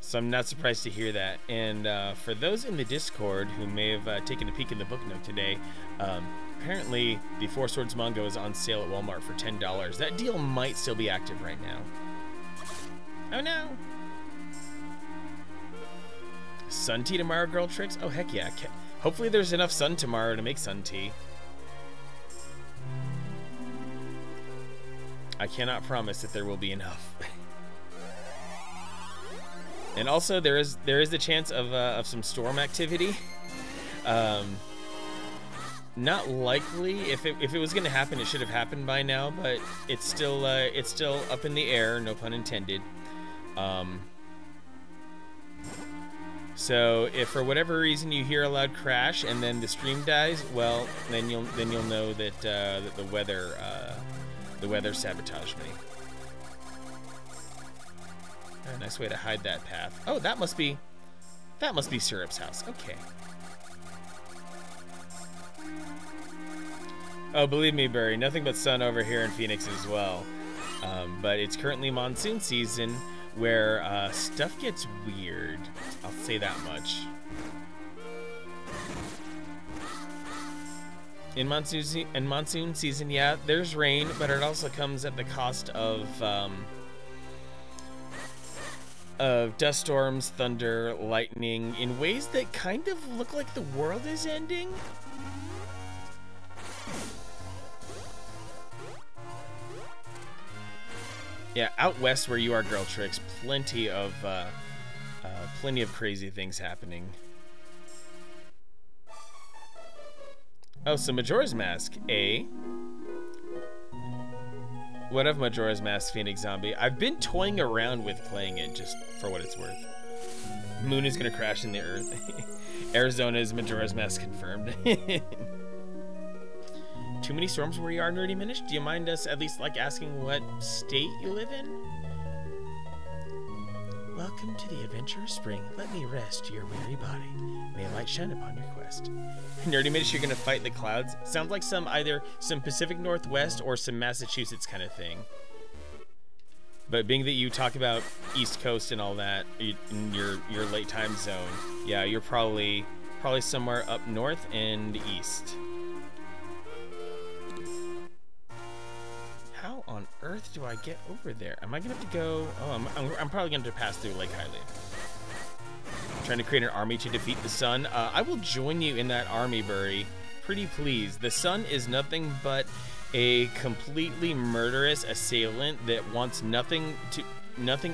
So I'm not surprised to hear that. And for those in the Discord who may have taken a peek in the book note today, apparently the Four Swords manga is on sale at Walmart for $10. That deal might still be active right now. Oh no! Sun tea tomorrow, girl tricks? Oh heck yeah. Hopefully there's enough sun tomorrow to make sun tea. I cannot promise that there will be enough. And also there is the chance of some storm activity. Not likely. If it was going to happen, it should have happened by now. But it's still up in the air. No pun intended. So if for whatever reason you hear a loud crash and then the stream dies, well, then you'll know that that the weather sabotaged me. Oh, nice way to hide that path. Oh, that must be Syrup's house. Okay. Oh, believe me, Burry, nothing but sun over here in Phoenix as well. But it's currently monsoon season, where stuff gets weird. I'll say that much. In monsoon season, yeah, there's rain, but it also comes at the cost of dust storms, thunder, lightning, in ways that kind of look like the world is ending. Yeah, out west where you are, girl tricks, plenty of crazy things happening. Oh, so Majora's Mask, eh? What of Majora's Mask, Phoenix Zombie? I've been toying around with playing it just for what it's worth. Moon is gonna crash in the earth. Arizona is Majora's Mask confirmed. Too many storms where you are, Nerdy Minish? Do you mind us at least like asking what state you live in? Welcome to the adventure of spring. Let me rest your weary body. May light shine upon your quest. Nerdy Minish, you're gonna fight the clouds? Sounds like either some Pacific Northwest or some Massachusetts kind of thing. But being that you talk about East Coast and all that in your late time zone, yeah, you're probably somewhere up north and east. How on earth do I get over there? Am I gonna have to go? Oh, I'm probably gonna have to pass through Lake Hylia. Trying to create an army to defeat the sun. I will join you in that army, Burry. Pretty please. The sun is nothing but a completely murderous assailant that wants nothing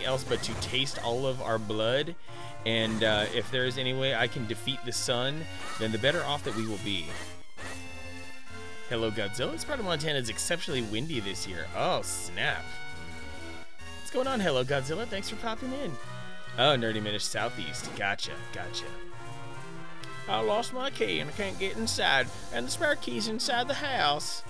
else but to taste all of our blood. And if there is any way I can defeat the sun, then the better off that we will be. Hello, Godzilla. This part of Montana is exceptionally windy this year. Oh, snap. What's going on, Hello, Godzilla? Thanks for popping in. Oh, Nerdy Minish Southeast. Gotcha. I lost my key and I can't get inside, and the spare key's inside the house.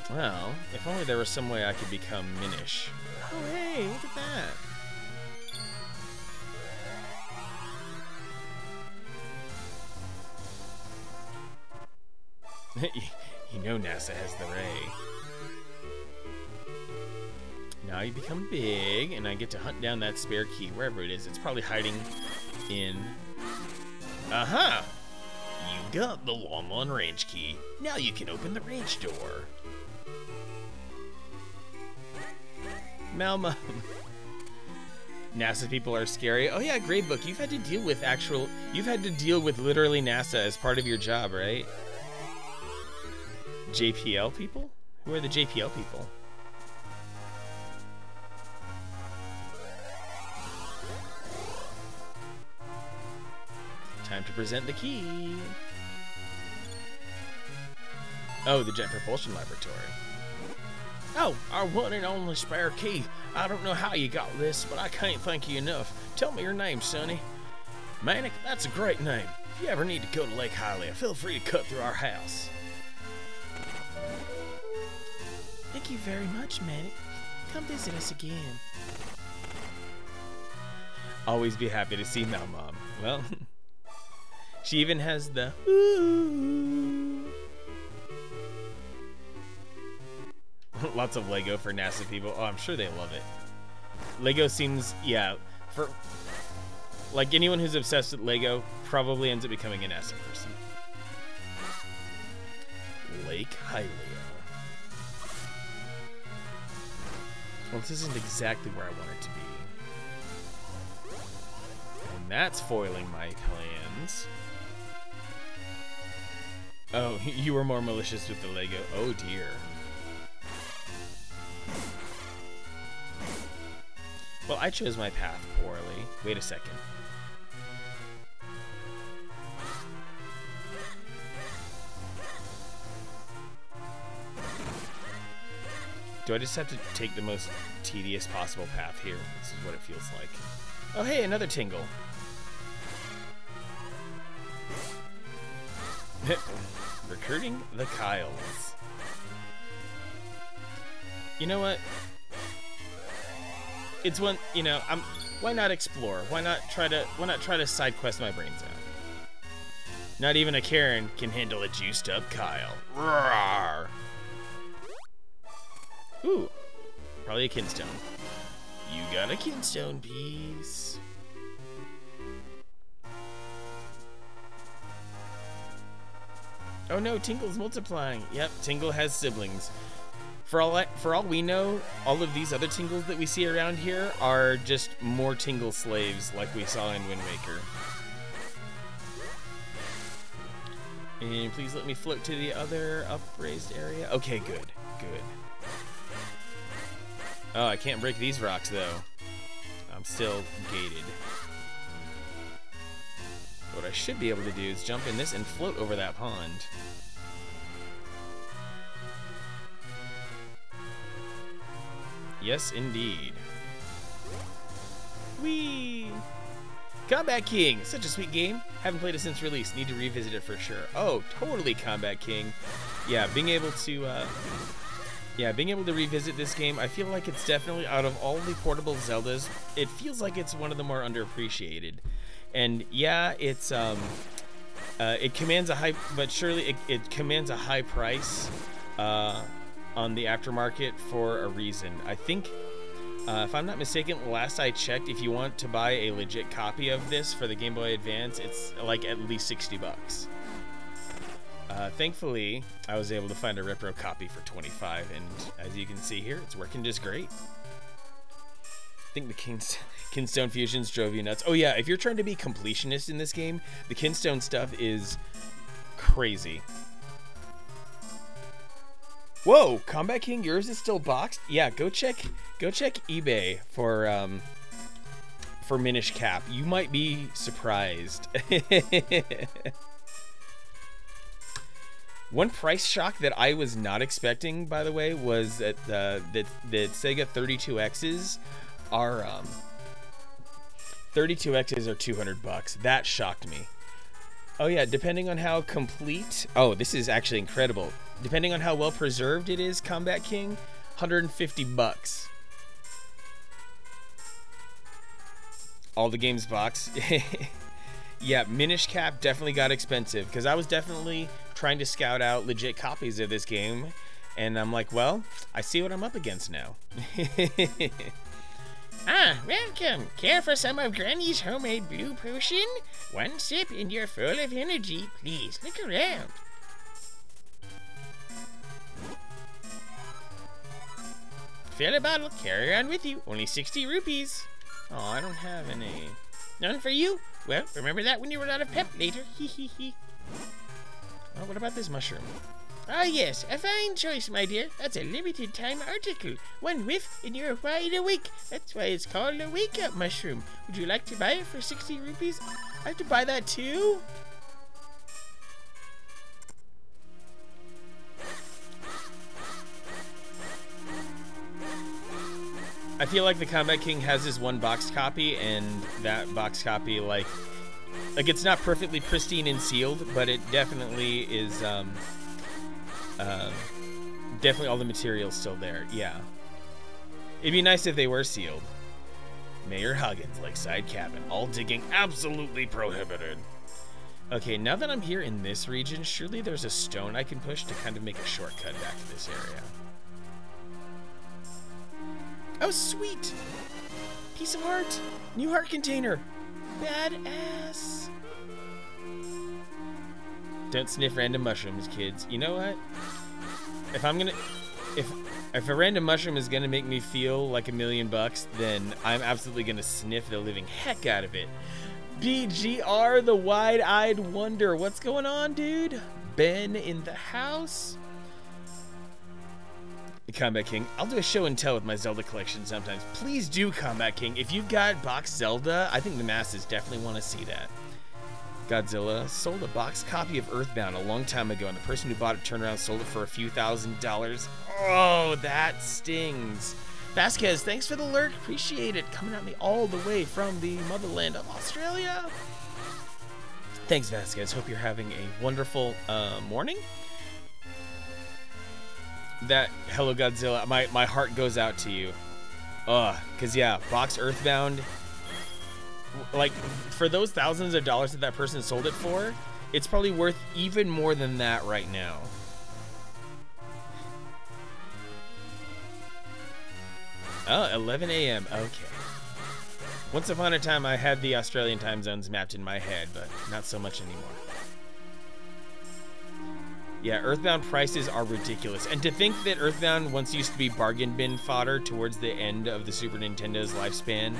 Well, if only there was some way I could become Minish. Oh, hey, look at that. You know NASA has the ray. Now you become big, and I get to hunt down that spare key, wherever it is. It's probably hiding in... Aha! You got the Lon range key. Now you can open the range door. Malma. NASA people are scary. Oh yeah, Gradebook. You've had to deal with literally NASA as part of your job, right? JPL people? Who are the JPL people? Time to present the key. Oh, the Jet Propulsion Laboratory. Oh, our one and only spare key. I don't know how you got this, but I can't thank you enough. Tell me your name, Sonny. Manic, that's a great name. If you ever need to go to Lake Hylia, feel free to cut through our house. Thank you very much, Manic. Come visit us again. Always be happy to see Mal Mom. Well, she even has the ooh. Lots of Lego for NASA people. Oh, I'm sure they love it. Lego seems, yeah, for like anyone who's obsessed with Lego probably ends up becoming a NASA person. Lake Hylia. Well, this isn't exactly where I want it to be. And that's foiling my plans. Oh, you were more malicious with the Lego. Oh dear. Well, I chose my path poorly. Wait a second. Do I just have to take the most tedious possible path here? This is what it feels like. Oh, hey, another tingle. Recruiting the Kyles. You know what? It's one, you know, why not explore? Why not try to side quest my brains out? Not even a Karen can handle a juiced up Kyle. Roar. Ooh, probably a kinstone. You got a kinstone piece. Oh no, Tingle's multiplying. Yep, Tingle has siblings. For all we know, all of these other Tingles that we see around here are just more Tingle slaves like we saw in Wind Waker. And please let me float to the other upraised area. Okay, good. Oh, I can't break these rocks, though. I'm still gated. What I should be able to do is jump in this and float over that pond. Yes, indeed. Whee! Combat King, such a sweet game. Haven't played it since release. Need to revisit it for sure. Oh, totally Combat King. Yeah, being able to revisit this game, I feel like it's definitely, out of all the portable Zeldas, it feels like it's one of the more underappreciated. And yeah, it's it commands a high, but surely it commands a high price on the aftermarket for a reason. I think, if I'm not mistaken, last I checked, if you want to buy a legit copy of this for the Game Boy Advance, it's like at least 60 bucks. Thankfully, I was able to find a Repro copy for 25, and as you can see here, it's working just great. I think the Kinstone fusions drove you nuts. Oh yeah, if you're trying to be completionist in this game, the Kinstone stuff is crazy. Whoa, Combat King, yours is still boxed? Yeah, go check eBay for Minish Cap. You might be surprised. One price shock that I was not expecting, by the way, was that that Sega 32Xs are 32Xs are 200 bucks. That shocked me. Oh yeah, depending on how complete. Oh, this is actually incredible. Depending on how well preserved it is, Combat King, 150 bucks. All the games box. Yeah, Minish Cap definitely got expensive because I was definitely trying to scout out legit copies of this game, and I'm like, well, I see what I'm up against now. Ah, welcome. Care for some of Granny's homemade blue potion? One sip and you're full of energy. Please, look around. Fill a bottle, carry on with you. Only 60 rupees. Oh, I don't have any. None for you? Well, remember that when you run out of pep later. Hee hee hee. Oh, what about this mushroom? Ah yes, a fine choice, my dear. That's a limited time article. One whiff and you're wide awake. That's why it's called a wake-up mushroom. Would you like to buy it for 60 rupees? I have to buy that too? I feel like the Combat King has this one box copy, and that box copy, like it's not perfectly pristine and sealed, but it definitely is, definitely all the material's still there. Yeah. It'd be nice if they were sealed. Mayor Huggins, Lakeside Cabin, all digging absolutely prohibited. Okay, now that I'm here in this region, surely there's a stone I can push to kind of make a shortcut back to this area. Oh, sweet! Piece of heart! New heart container! Badass! Don't sniff random mushrooms, kids. You know what? If I'm gonna... If a random mushroom is gonna make me feel like $1 million bucks, then I'm absolutely gonna sniff the living heck out of it. BGR, the wide-eyed wonder. What's going on, dude? Ben in the house? Combat King. I'll do a show and tell with my Zelda collection sometimes. Please do, Combat King. If you've got box Zelda, I think the masses definitely want to see that. Godzilla sold a box copy of Earthbound a long time ago, and the person who bought it turned around and sold it for a few $1,000s. Oh, that stings. Vasquez, thanks for the lurk. Appreciate it. Coming at me all the way from the motherland of Australia. Thanks, Vasquez. Hope you're having a wonderful morning. That Hello Godzilla, my heart goes out to you. Cause yeah, box Earthbound, like for those thousands of dollars that person sold it for, it's probably worth even more than that right now. Oh, 11 a.m. Okay. Once upon a time, I had the Australian time zones mapped in my head, but not so much anymore. Yeah, Earthbound prices are ridiculous. And to think that Earthbound once used to be bargain bin fodder towards the end of the Super Nintendo's lifespan.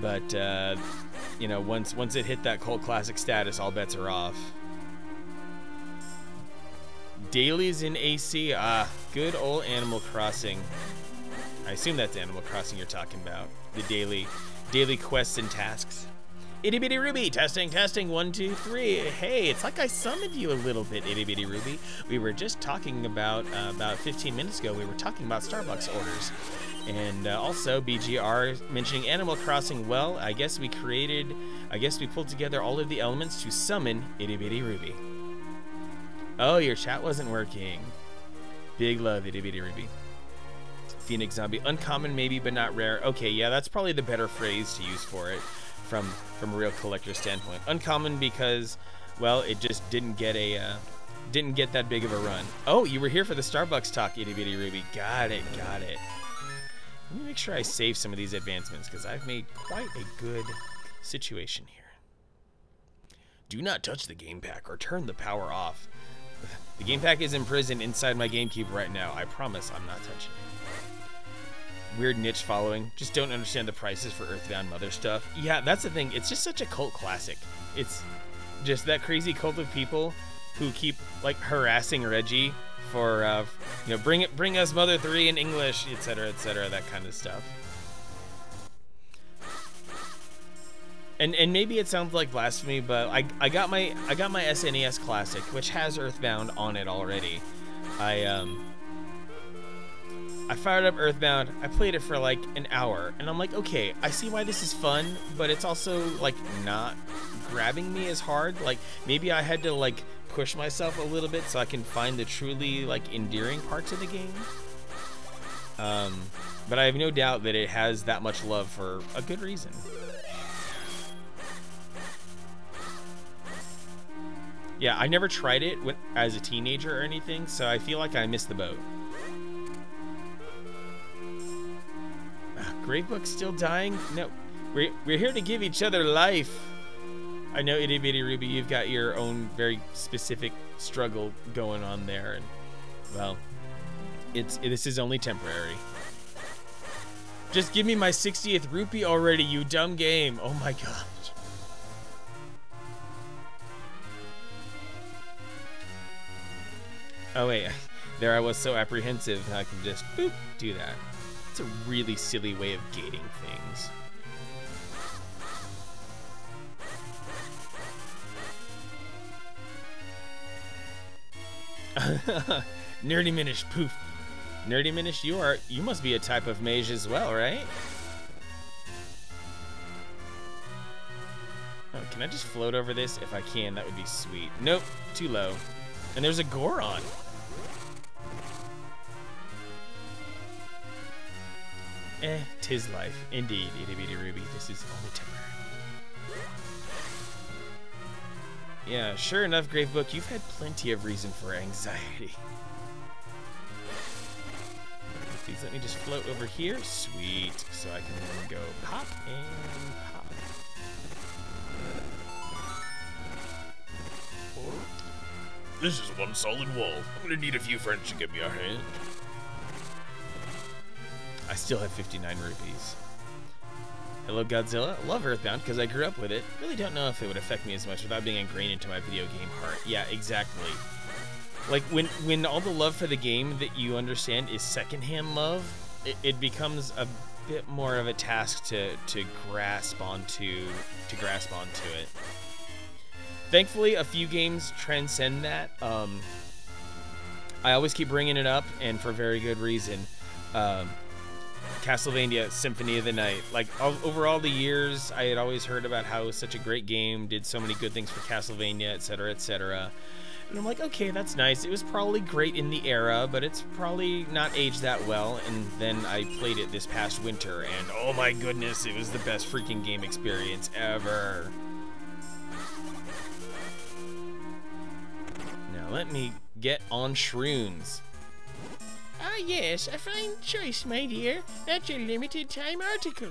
But, you know, once it hit that cult classic status, all bets are off. Dailies in AC. Ah, good old Animal Crossing. I assume that's Animal Crossing you're talking about. The daily quests and tasks. Itty Bitty Ruby, testing, 1, 2, 3. Hey, it's like I summoned you a little bit, Itty Bitty Ruby. We were just talking about 15 minutes ago, we were talking about Starbucks orders. And also BGR mentioning Animal Crossing. Well, I guess we pulled together all of the elements to summon Itty Bitty Ruby. Oh, your chat wasn't working. Big love, Itty Bitty Ruby. Phoenix Zombie, uncommon maybe, but not rare. Okay, yeah, that's probably the better phrase to use for it from a real collector standpoint. Uncommon because, well, it just didn't get that big of a run. Oh, you were here for the Starbucks talk, Itty Bitty Ruby. Got it. Let me make sure I save some of these advancements because I've made quite a good situation here. Do not touch the game pack or turn the power off. The game pack is imprisoned inside my GameCube right now. I promise I'm not touching it. Weird niche following. Just don't understand the prices for Earthbound Mother stuff. Yeah, that's the thing. It's just such a cult classic. It's just that crazy cult of people who keep like harassing Reggie for you know, bring us Mother 3 in English, etc., that kind of stuff. And maybe it sounds like blasphemy, but I got my SNES Classic, which has Earthbound on it already. I fired up Earthbound, I played it for like an hour, and I'm like, okay, I see why this is fun, but it's also like not grabbing me as hard. Like maybe I had to like push myself a little bit so I can find the truly like endearing parts of the game. But I have no doubt that it has that much love for a good reason. Yeah, I never tried it as a teenager or anything, so I feel like I missed the boat. Gravebook's still dying? No, we're here to give each other life. I know, Itty Bitty Ruby, you've got your own very specific struggle going on there, and well, this is only temporary. Just give me my 60th rupee already, you dumb game. Oh my gosh. Oh wait, there I was so apprehensive I can just boop, do that. It's a really silly way of gating things. Nerdy Minish, poof. Nerdy Minish, you must be a type of mage as well, right? Oh, can I just float over this? If I can, that would be sweet. Nope, too low. And there's a Goron. Tis life. Indeed, Itty Bitty Ruby. This is only temporary. Yeah, sure enough, Gravebook, you've had plenty of reason for anxiety. Please let me just float over here. Sweet. So I can then go pop and pop. This is one solid wall. I'm gonna need a few friends to give me a hand. I still have 59 rupees. Hello, Godzilla. Love Earthbound because I grew up with it. Really don't know if it would affect me as much without being ingrained into my video game heart. Yeah, exactly. Like when all the love for the game that you understand is secondhand love, it becomes a bit more of a task to grasp onto it. Thankfully, a few games transcend that. I always keep bringing it up, and for very good reason. Castlevania Symphony of the Night. Like, over all the years, I had always heard about how it was such a great game, did so many good things for Castlevania, etc., etc. And I'm like, okay, that's nice. It was probably great in the era, but it's probably not aged that well. And then I played it this past winter, and oh my goodness, it was the best freaking game experience ever. Now let me get on shrooms. Ah yes, a fine choice, my dear. That's a limited time article.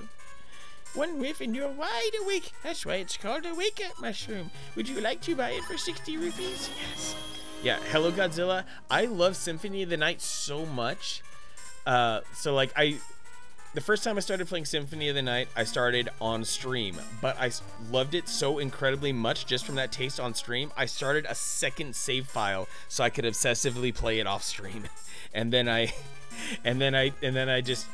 One whiff and you're wide awake. That's why it's called a wake-up mushroom. Would you like to buy it for 60 rupees? Yes. Yeah, hello Godzilla. I love Symphony of the Night so much. So like the first time I started playing Symphony of the Night, I started on stream, but I loved it so incredibly much just from that taste on stream. I started a second save file so I could obsessively play it off stream. And then I just,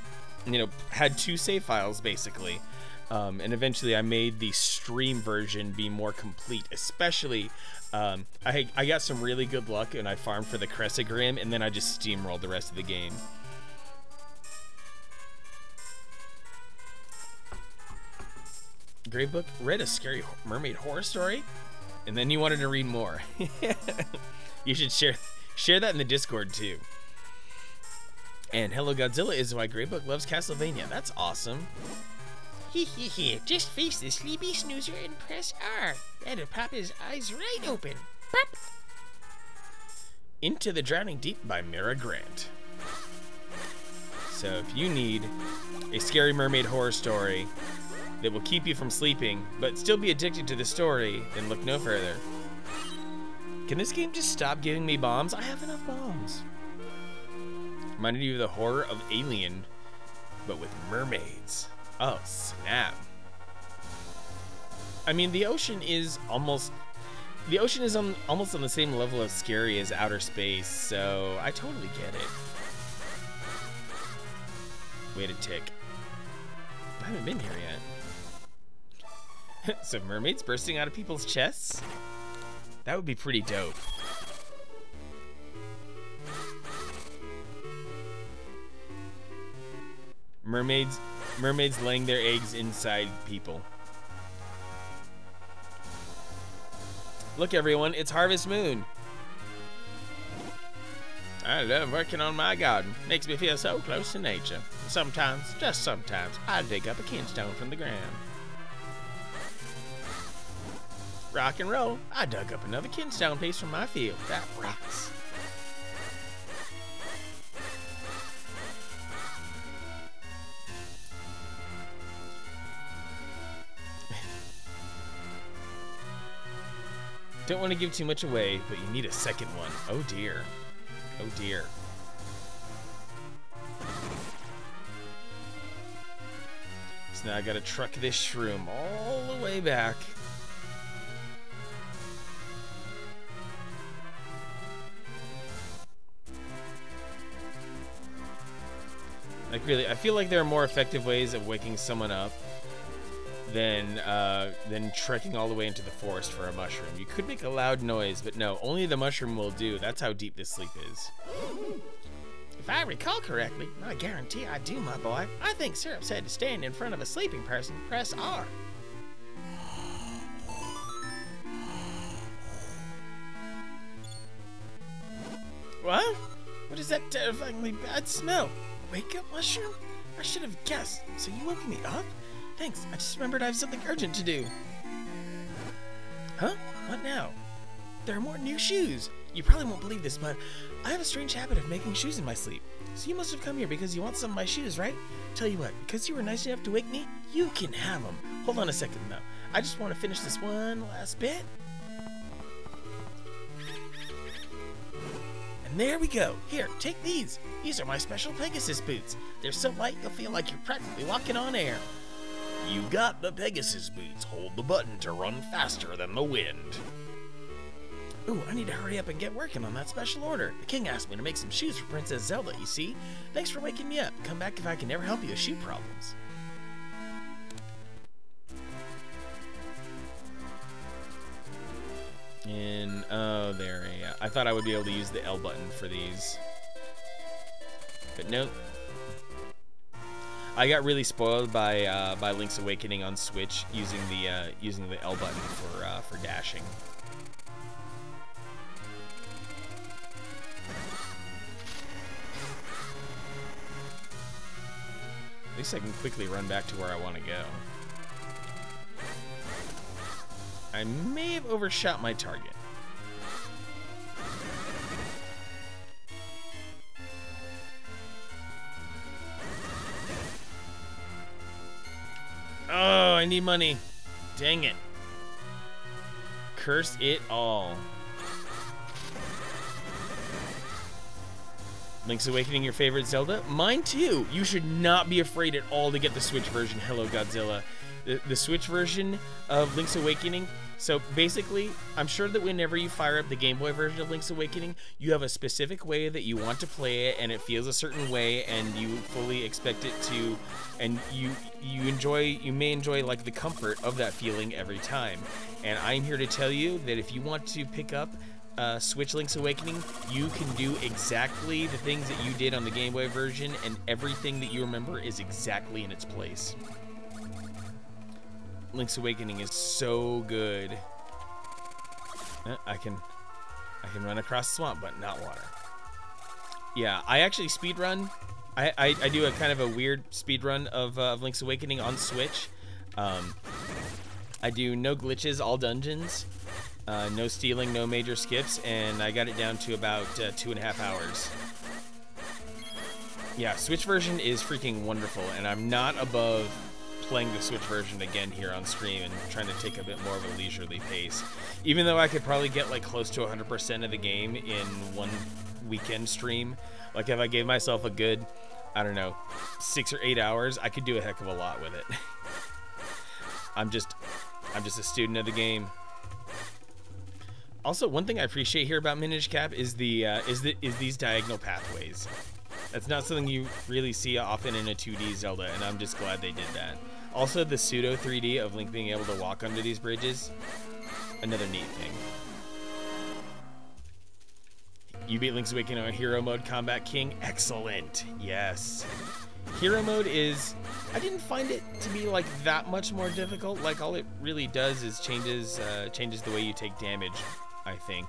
you know, had two save files basically. And eventually I made the stream version be more complete, especially I got some really good luck and I farmed for the Cressagrim and then I just steamrolled the rest of the game. Gray Book read a scary mermaid horror story, and then you wanted to read more. You should share that in the Discord too. And Hello Godzilla is why Gray Book loves Castlevania. That's awesome. Hee. Just face the sleepy snoozer and press R. That'll pop his eyes right open. Pop. Into the Drowning Deep by Mira Grant. So if you need a scary mermaid horror story that will keep you from sleeping, but still be addicted to the story, then look no further. Can this game just stop giving me bombs? I have enough bombs. Reminded you of the horror of Alien, but with mermaids. Oh, snap. I mean, the ocean is almost on the same level of scary as outer space, so I totally get it. Wait a tick. I haven't been here yet. So mermaids bursting out of people's chests? That would be pretty dope. Mermaids laying their eggs inside people. Look everyone, it's Harvest Moon. I love working on my garden. Makes me feel so close to nature. Sometimes, just sometimes, I dig up a kinstone from the ground. Rock and roll. I dug up another kinstone piece from my field. That rocks. Don't want to give too much away, but you need a second one. Oh dear. Oh dear. So now I gotta truck this shroom all the way back. Like really, I feel like there are more effective ways of waking someone up than trekking all the way into the forest for a mushroom. You could make a loud noise, but no, only the mushroom will do. That's how deep this sleep is. If I recall correctly, I guarantee I do, my boy. I think Syrup said to stand in front of a sleeping person, press R. What? What is that terrifyingly bad smell? Wake up, mushroom? I should have guessed. So you woke me up? Thanks, I just remembered I have something urgent to do. Huh? What now? There are more new shoes. You probably won't believe this, but I have a strange habit of making shoes in my sleep. So you must have come here because you want some of my shoes, right? Tell you what, because you were nice enough to wake me, you can have them. Hold on a second, though. I just want to finish this one last bit. And there we go. Here, take these. These are my special Pegasus boots. They're so light you'll feel like you're practically walking on air. You got the Pegasus boots. Hold the button to run faster than the wind. Ooh, I need to hurry up and get working on that special order. The king asked me to make some shoes for Princess Zelda, you see? Thanks for waking me up. Come back if I can ever help you with shoe problems. And, oh, there, yeah. I thought I would be able to use the L button for these. But nope. I got really spoiled by Link's Awakening on Switch using the L button for dashing. At least I can quickly run back to where I want to go. I may have overshot my target. Oh, I need money. Dang it. Curse it all. Link's Awakening your favorite Zelda? Mine too. You should not be afraid at all to get the Switch version, Hello Godzilla. The Switch version of Link's Awakening. So basically, I'm sure that whenever you fire up the Game Boy version of Link's Awakening, you have a specific way that you want to play it, and it feels a certain way, and you fully expect it to, and you may enjoy like the comfort of that feeling every time. And I'm here to tell you that if you want to pick up Switch Link's Awakening, you can do exactly the things that you did on the Game Boy version, and everything that you remember is exactly in its place. Link's Awakening is so good. I can run across the swamp, but not water. Yeah, I actually speedrun. I do a kind of a weird speedrun of Link's Awakening on Switch. I do no glitches, all dungeons, no stealing, no major skips, and I got it down to about 2.5 hours. Yeah, Switch version is freaking wonderful, and I'm not above playing the Switch version again here on stream and trying to take a bit more of a leisurely pace. Even though I could probably get like close to 100% of the game in one weekend stream, like if I gave myself a good, I don't know, 6 or 8 hours, I could do a heck of a lot with it. I'm just a student of the game. Also, one thing I appreciate here about Minish Cap is these diagonal pathways. That's not something you really see often in a 2D Zelda, and I'm just glad they did that. Also, the pseudo 3D of Link being able to walk under these bridges, another neat thing. You beat Link's Awakening on Hero Mode, Combat King. Excellent. Yes. Hero Mode is... I didn't find it to be like that much more difficult. Like all it really does is changes the way you take damage, I think.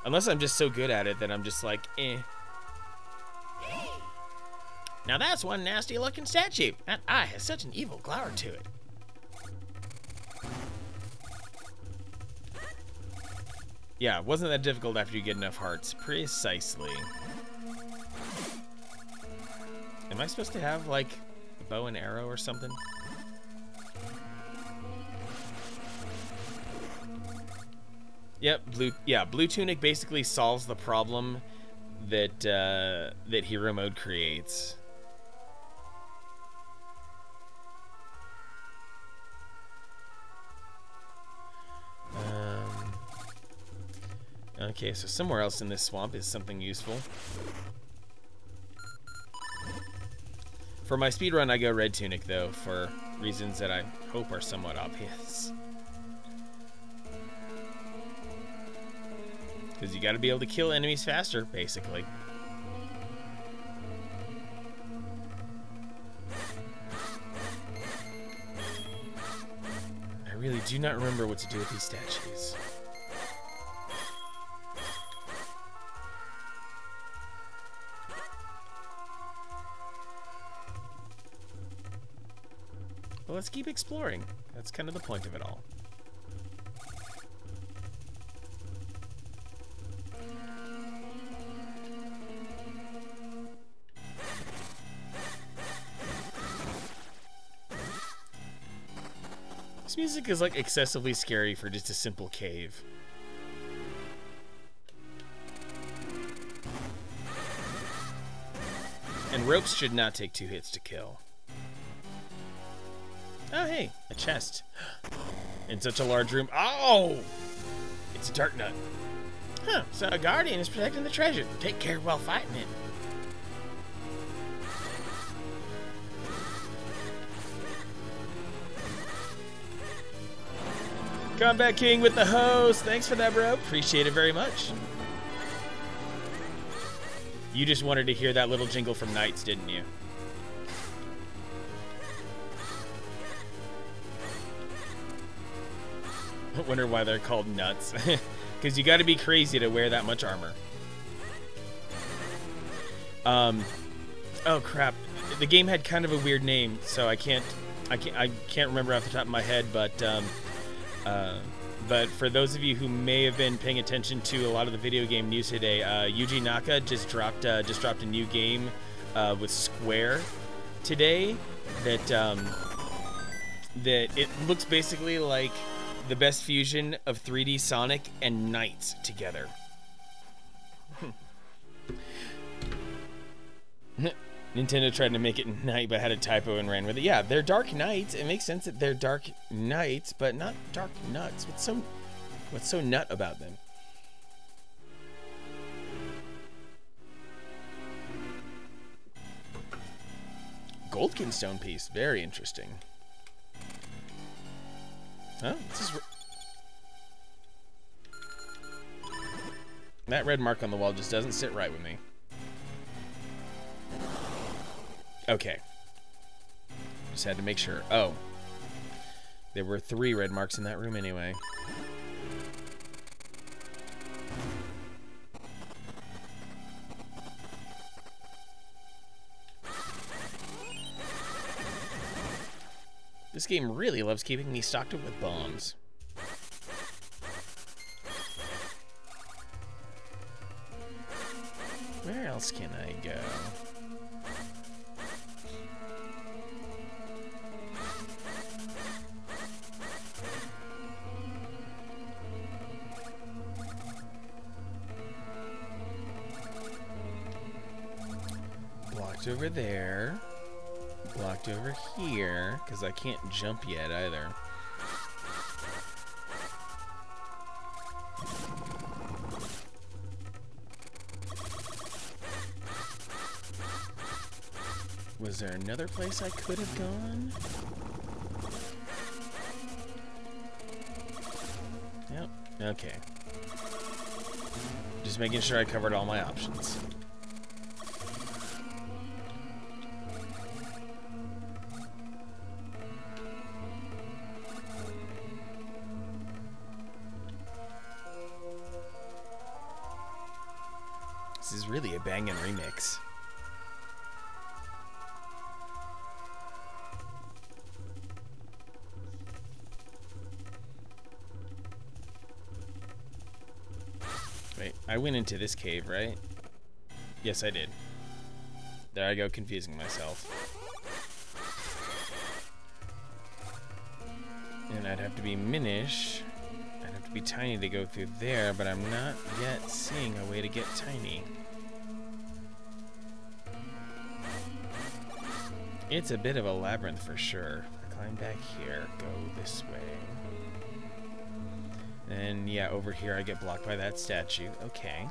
Unless I'm just so good at it that I'm just like, eh. Now that's one nasty looking statue. That eye has such an evil glower to it. Yeah, it wasn't that difficult after you get enough hearts. Precisely. Am I supposed to have, like, a bow and arrow or something? Yep, Blue Tunic basically solves the problem that, that Hero Mode creates. Okay, so somewhere else in this swamp is something useful. For my speedrun, I go Red Tunic, though, for reasons that I hope are somewhat obvious. Because you gotta be able to kill enemies faster, basically. I really do not remember what to do with these statues. Well, let's keep exploring. That's kind of the point of it all. This music is like excessively scary for just a simple cave. And ropes should not take 2 hits to kill. Oh, hey, a chest. In such a large room. Oh! It's a dark nut. Huh, so a guardian is protecting the treasure. Take care while fighting it. Combat King with the host. Thanks for that, bro. Appreciate it very much. You just wanted to hear that little jingle from Knights, didn't you? I wonder why they're called nuts. Because you got to be crazy to wear that much armor. Oh crap! The game had kind of a weird name, so I can't remember off the top of my head. But for those of you who may have been paying attention to a lot of the video game news today, Yuji Naka just dropped a new game with Square today that it looks basically like the best fusion of 3D Sonic and Knights together. Nintendo tried to make it Knight but had a typo and ran with it. Yeah, they're Dark Knights. It makes sense that they're Dark Knights, but not Dark Nuts. What's so nut about them? Goldkin stone piece. Very interesting. Oh, this is... That red mark on the wall just doesn't sit right with me. Okay. Just had to make sure. Oh. There were 3 red marks in that room anyway. This game really loves keeping me stocked up with bombs. Where else can I go? Blocked over there. Blocked over here, because I can't jump yet either. Was there another place I could have gone? Yep, okay. Just making sure I covered all my options. This is really a bangin' remix. Wait, I went into this cave, right? Yes, I did. There I go, confusing myself. And I'd have to be Minish. I'd have to be tiny to go through there, but I'm not yet seeing a way to get tiny. It's a bit of a labyrinth for sure. Climb back here, go this way. And yeah, over here I get blocked by that statue. Okay.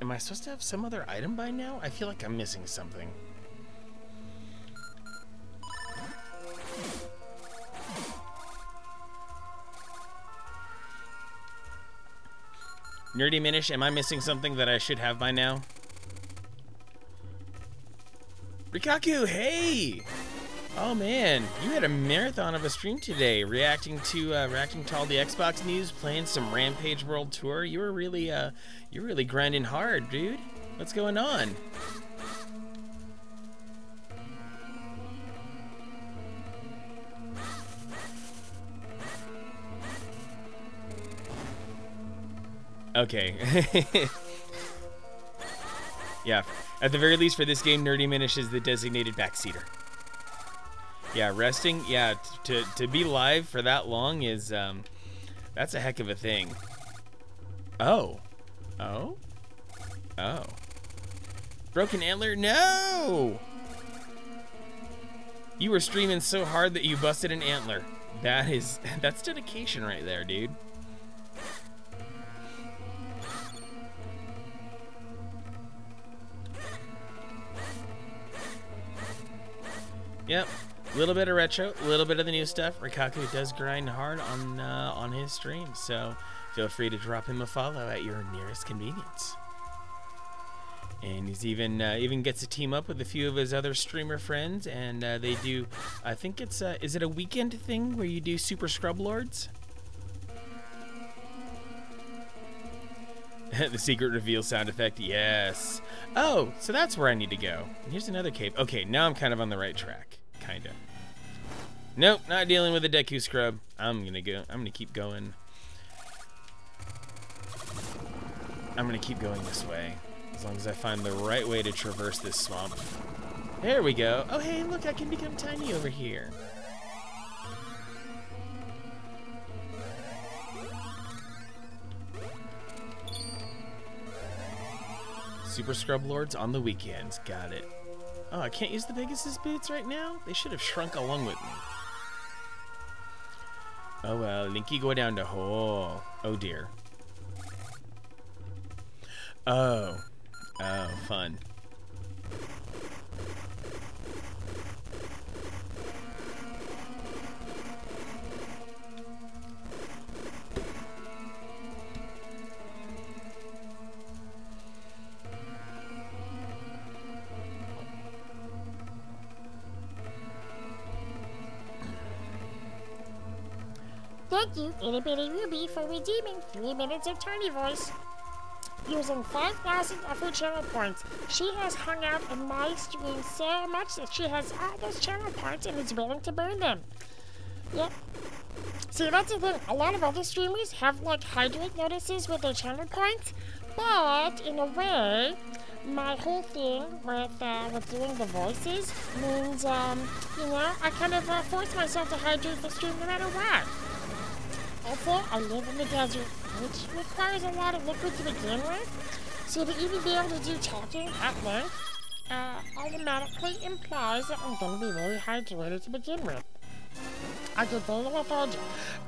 Am I supposed to have some other item by now? I feel like I'm missing something. Nerdy Minish, am I missing something that I should have by now? Rikaku, hey! Oh man, you had a marathon of a stream today, reacting to all the Xbox news, playing some Rampage World Tour. You were really grinding hard, dude. What's going on? Okay. Yeah, at the very least for this game, Nerdy Minish is the designated backseater. Yeah, resting, yeah, to be live for that long is, that's a heck of a thing. Oh. Oh? Oh. Broken antler? No! You were streaming so hard that you busted an antler. That's dedication right there, dude. Yep. A little bit of retro, a little bit of the new stuff. Rikaku does grind hard on his stream, so feel free to drop him a follow at your nearest convenience. And he's even gets to team up with a few of his other streamer friends, and they do. I think it's is it a weekend thing where you do Super Scrub Lords? The secret reveal sound effect, yes. Oh, so that's where I need to go. And here's another cave. Okay, now I'm kind of on the right track. Kinda. Nope, not dealing with a Deku scrub. I'm gonna keep going. I'm gonna keep going this way. As long as I find the right way to traverse this swamp. There we go. Oh hey, look, I can become tiny over here. Super Scrub Lords on the weekends. Got it. Oh, I can't use the Pegasus boots right now? They should have shrunk along with me. Oh well, Linky go down the hole. Oh dear. Oh. Oh, fun. Thank you, Itty Bitty Ruby, for redeeming 3 minutes of Tiny Voice. Using 5,000 of her channel points, she has hung out in my stream so much that she has all those channel points and is willing to burn them. Yep. See, that's the thing. A lot of other streamers have, like, hydrate notices with their channel points, but, in a way, my whole thing with doing the voices means, you know, I kind of force myself to hydrate the stream no matter what. Also, I live in the desert, which requires a lot of liquid to begin with, so to even be able to do talking at length automatically implies that I'm going to be very hydrated to begin with. I get very lethargic.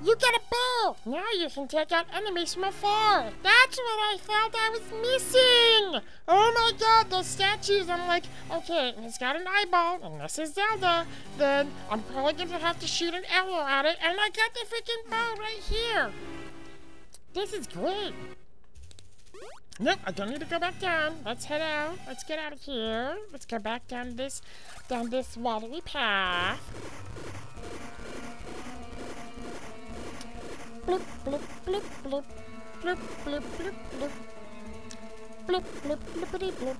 You get a bow! Now you can take out enemies from afar! That's what I felt I was missing! Oh my god, those statues! I'm like, okay, it's got an eyeball, and this is Zelda, then I'm probably going to have to shoot an arrow at it, and I got the freaking bow right here! This is great! Nope, I don't need to go back down. Let's head out. Let's get out of here. Let's go back down this watery path. Bloop, bloop, bloop, bloop. Bloop, bloop, bloop, bloop. Bloop, bloop, bloopity, bloop.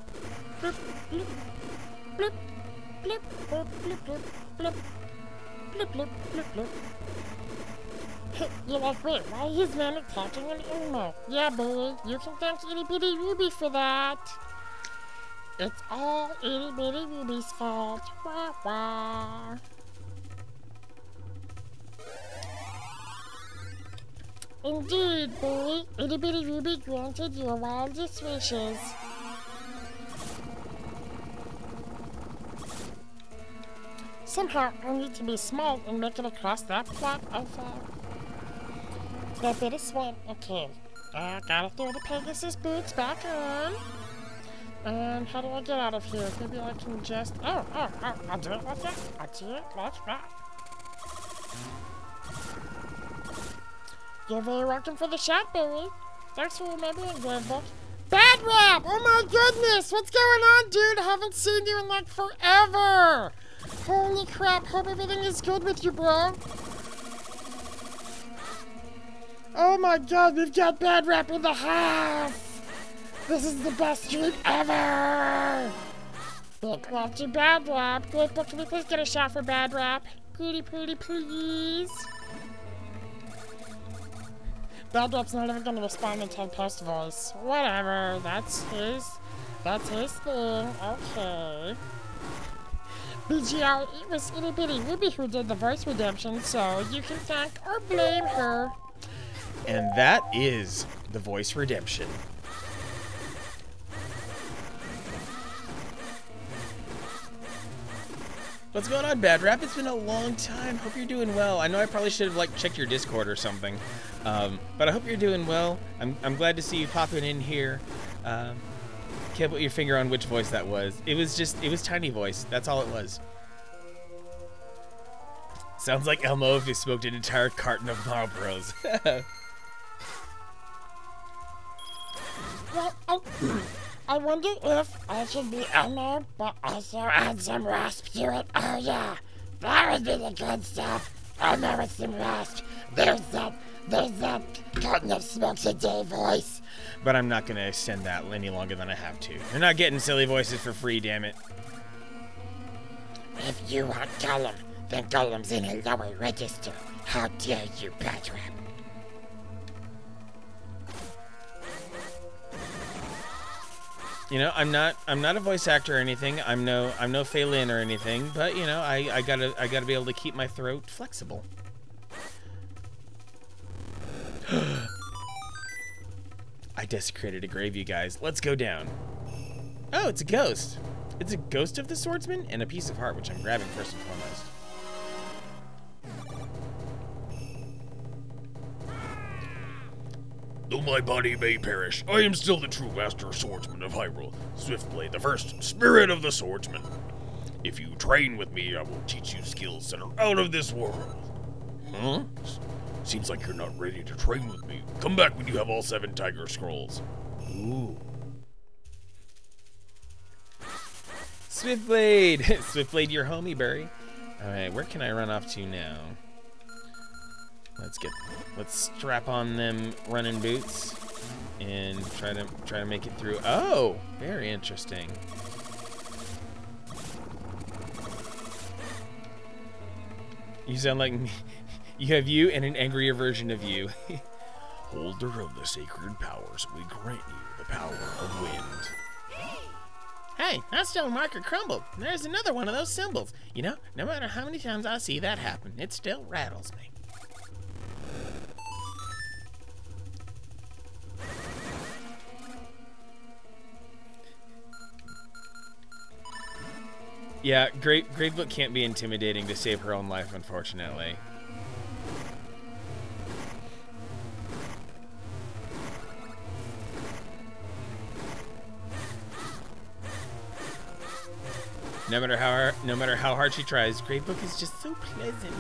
Bloop, bloop. Bloop, bloop, bloop, bloop, bloop. Bloop, bloop, bloop, bloop, bloop. You're like, wait, why is man attacking an animal? Yeah, baby, you can thank Itty Bitty Ruby for that. It's all Itty Bitty Ruby's fault. Wah, wah. Indeed, Billy, Itty Bitty Ruby granted your wildest wishes. Somehow, I need to be smart and make it across that plot of, that bit of swamp. Okay, gotta throw the Pegasus boots back on. And how do I get out of here? Maybe I can just, oh, I'll do it like that. I'll do it like that. You're very welcome for the shot, Barry. Thanks for remembering, Grandbook. Bad Rap! Oh my goodness! What's going on, dude? I haven't seen you in like forever! Holy crap, hope everything is good with you, bro. Oh my god, we've got Bad Rap in the house! This is the best stream ever! Big love to Bad Rap. Grandbook, can we please get a shot for Bad Rap? Pretty, please. Bad Rap's not even gonna respond until post voice. Whatever, that's his thing. Okay. BGL, it was Itty Bitty Ruby who did the voice redemption, so you can thank or blame her. And that is the voice redemption. What's going on, Bad Rap? It's been a long time. Hope you're doing well. I know I probably should have like checked your Discord or something, but I hope you're doing well. I'm glad to see you popping in here. Can't put your finger on which voice that was. It was Tiny Voice. That's all it was. Sounds like Elmo if he smoked an entire carton of Marlboros. Well, I wonder if I should be Elmo, but also add some rasp to it. Oh yeah, that would be the good stuff. Elmo with some rasp. There's that carton of smokes a day voice. But I'm not gonna extend that any longer than I have to. You're not getting silly voices for free, damn it. If you want Gollum, then Gollum's in a lower register. How dare you, Bad Rap? You know, I'm not a voice actor or anything. I'm no Phelan or anything. But you know, I gotta be able to keep my throat flexible. I desecrated a grave, you guys. Let's go down. Oh, it's a ghost. It's a ghost of the swordsman and a piece of heart, which I'm grabbing first and foremost. Though my body may perish, I am still the true master swordsman of Hyrule, Swiftblade, the first spirit of the swordsman. If you train with me, I will teach you skills that are out of this world. Huh? Seems like you're not ready to train with me. Come back when you have all 7 Tiger Scrolls. Ooh. Swiftblade! Swiftblade, your homie, Barry. Alright, where can I run off to now? Let's strap on them running boots and try to make it through. Oh, very interesting. You sound like me. You have you and an angrier version of you. Holder of the sacred powers, we grant you the power of wind. Hey, that stone marker crumbled. There's another one of those symbols. You know, no matter how many times I see that happen, it still rattles me. Yeah, Gravebook can't be intimidating to save her own life, unfortunately. No matter how hard she tries, Gravebook is just so pleasant.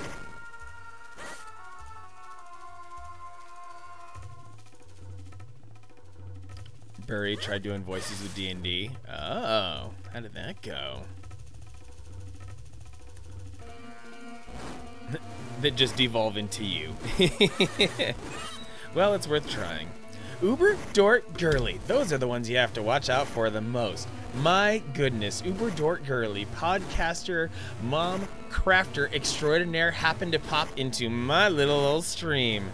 Burry tried doing voices with D&D. Oh, how did that go? That just devolve into you. Well, it's worth trying. Uber, Dort, Girly. Those are the ones you have to watch out for the most. My goodness, Uber, Dort, Girly, podcaster, mom, crafter extraordinaire happened to pop into my little old stream.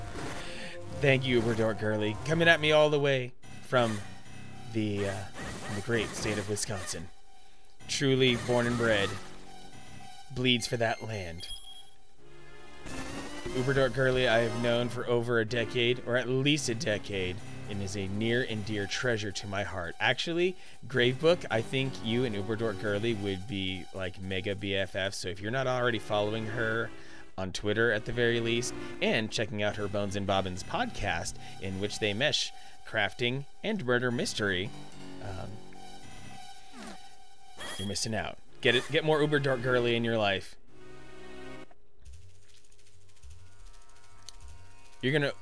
Thank you, Uber, Dort, Girly. Coming at me all the way from the great state of Wisconsin. Truly born and bred. Bleeds for that land. Uber Dort Girly I have known for over a decade, or at least a decade, and is a near and dear treasure to my heart. Actually, Gravebook, I think you and Uber Dort Girly would be like mega BFFs, so if you're not already following her on Twitter at the very least, and checking out her Bones and Bobbins podcast, in which they mesh crafting and murder mystery, you're missing out. Get more Uber Dort Girly in your life. You're gonna,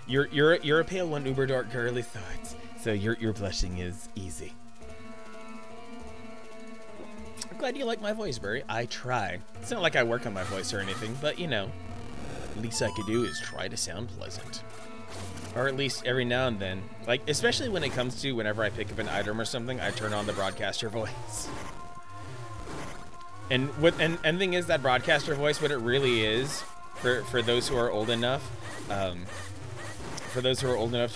you're a pale one, Uber Dort Girly thoughts. So your blushing is easy. I'm glad you like my voice, Burry. I try. It's not like I work on my voice or anything, but you know, least I could do is try to sound pleasant. Or at least every now and then, like especially when it comes to whenever I pick up an item or something, I turn on the broadcaster voice. And the thing is, that broadcaster voice, what it really is. For those who are old enough, to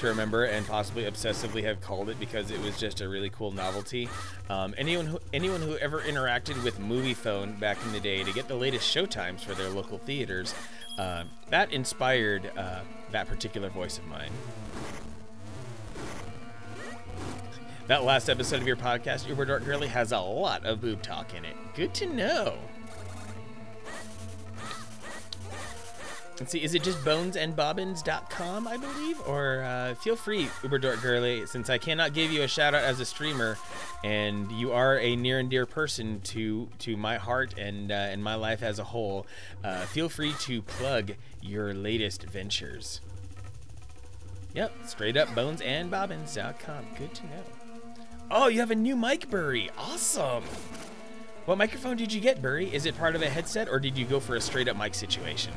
remember and possibly obsessively have called it because it was just a really cool novelty. Anyone who ever interacted with Movie Phone back in the day to get the latest showtimes for their local theaters, that inspired that particular voice of mine. That last episode of your podcast, Uber Dort Girly, has a lot of boob talk in it. Good to know. Let's see, is it just bonesandbobbins.com, I believe? Or feel free, Uber Dort Girly, since I cannot give you a shout out as a streamer, and you are a near and dear person to my heart and my life as a whole, feel free to plug your latest ventures. Yep, straight up bonesandbobbins.com. Good to know. Oh, you have a new mic, Burry. Awesome. What microphone did you get, Burry? Is it part of a headset, or did you go for a straight up mic situation?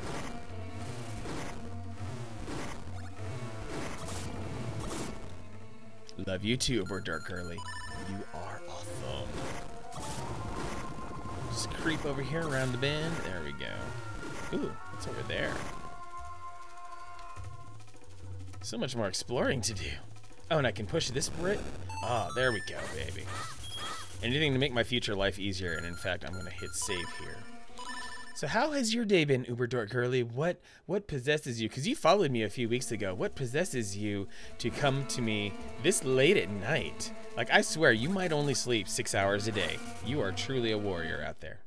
Love you too, Uber Dort Girly. You are awesome. Just creep over here around the bend. There we go. Ooh, what's over there? So much more exploring to do. Oh, and I can push this Brit. Ah, there we go, baby. Anything to make my future life easier, and in fact, I'm gonna hit save here. So how has your day been, Uber Dort Girly? What possesses you? Because you followed me a few weeks ago. What possesses you to come to me this late at night? Like, I swear, you might only sleep 6 hours a day. You are truly a warrior out there.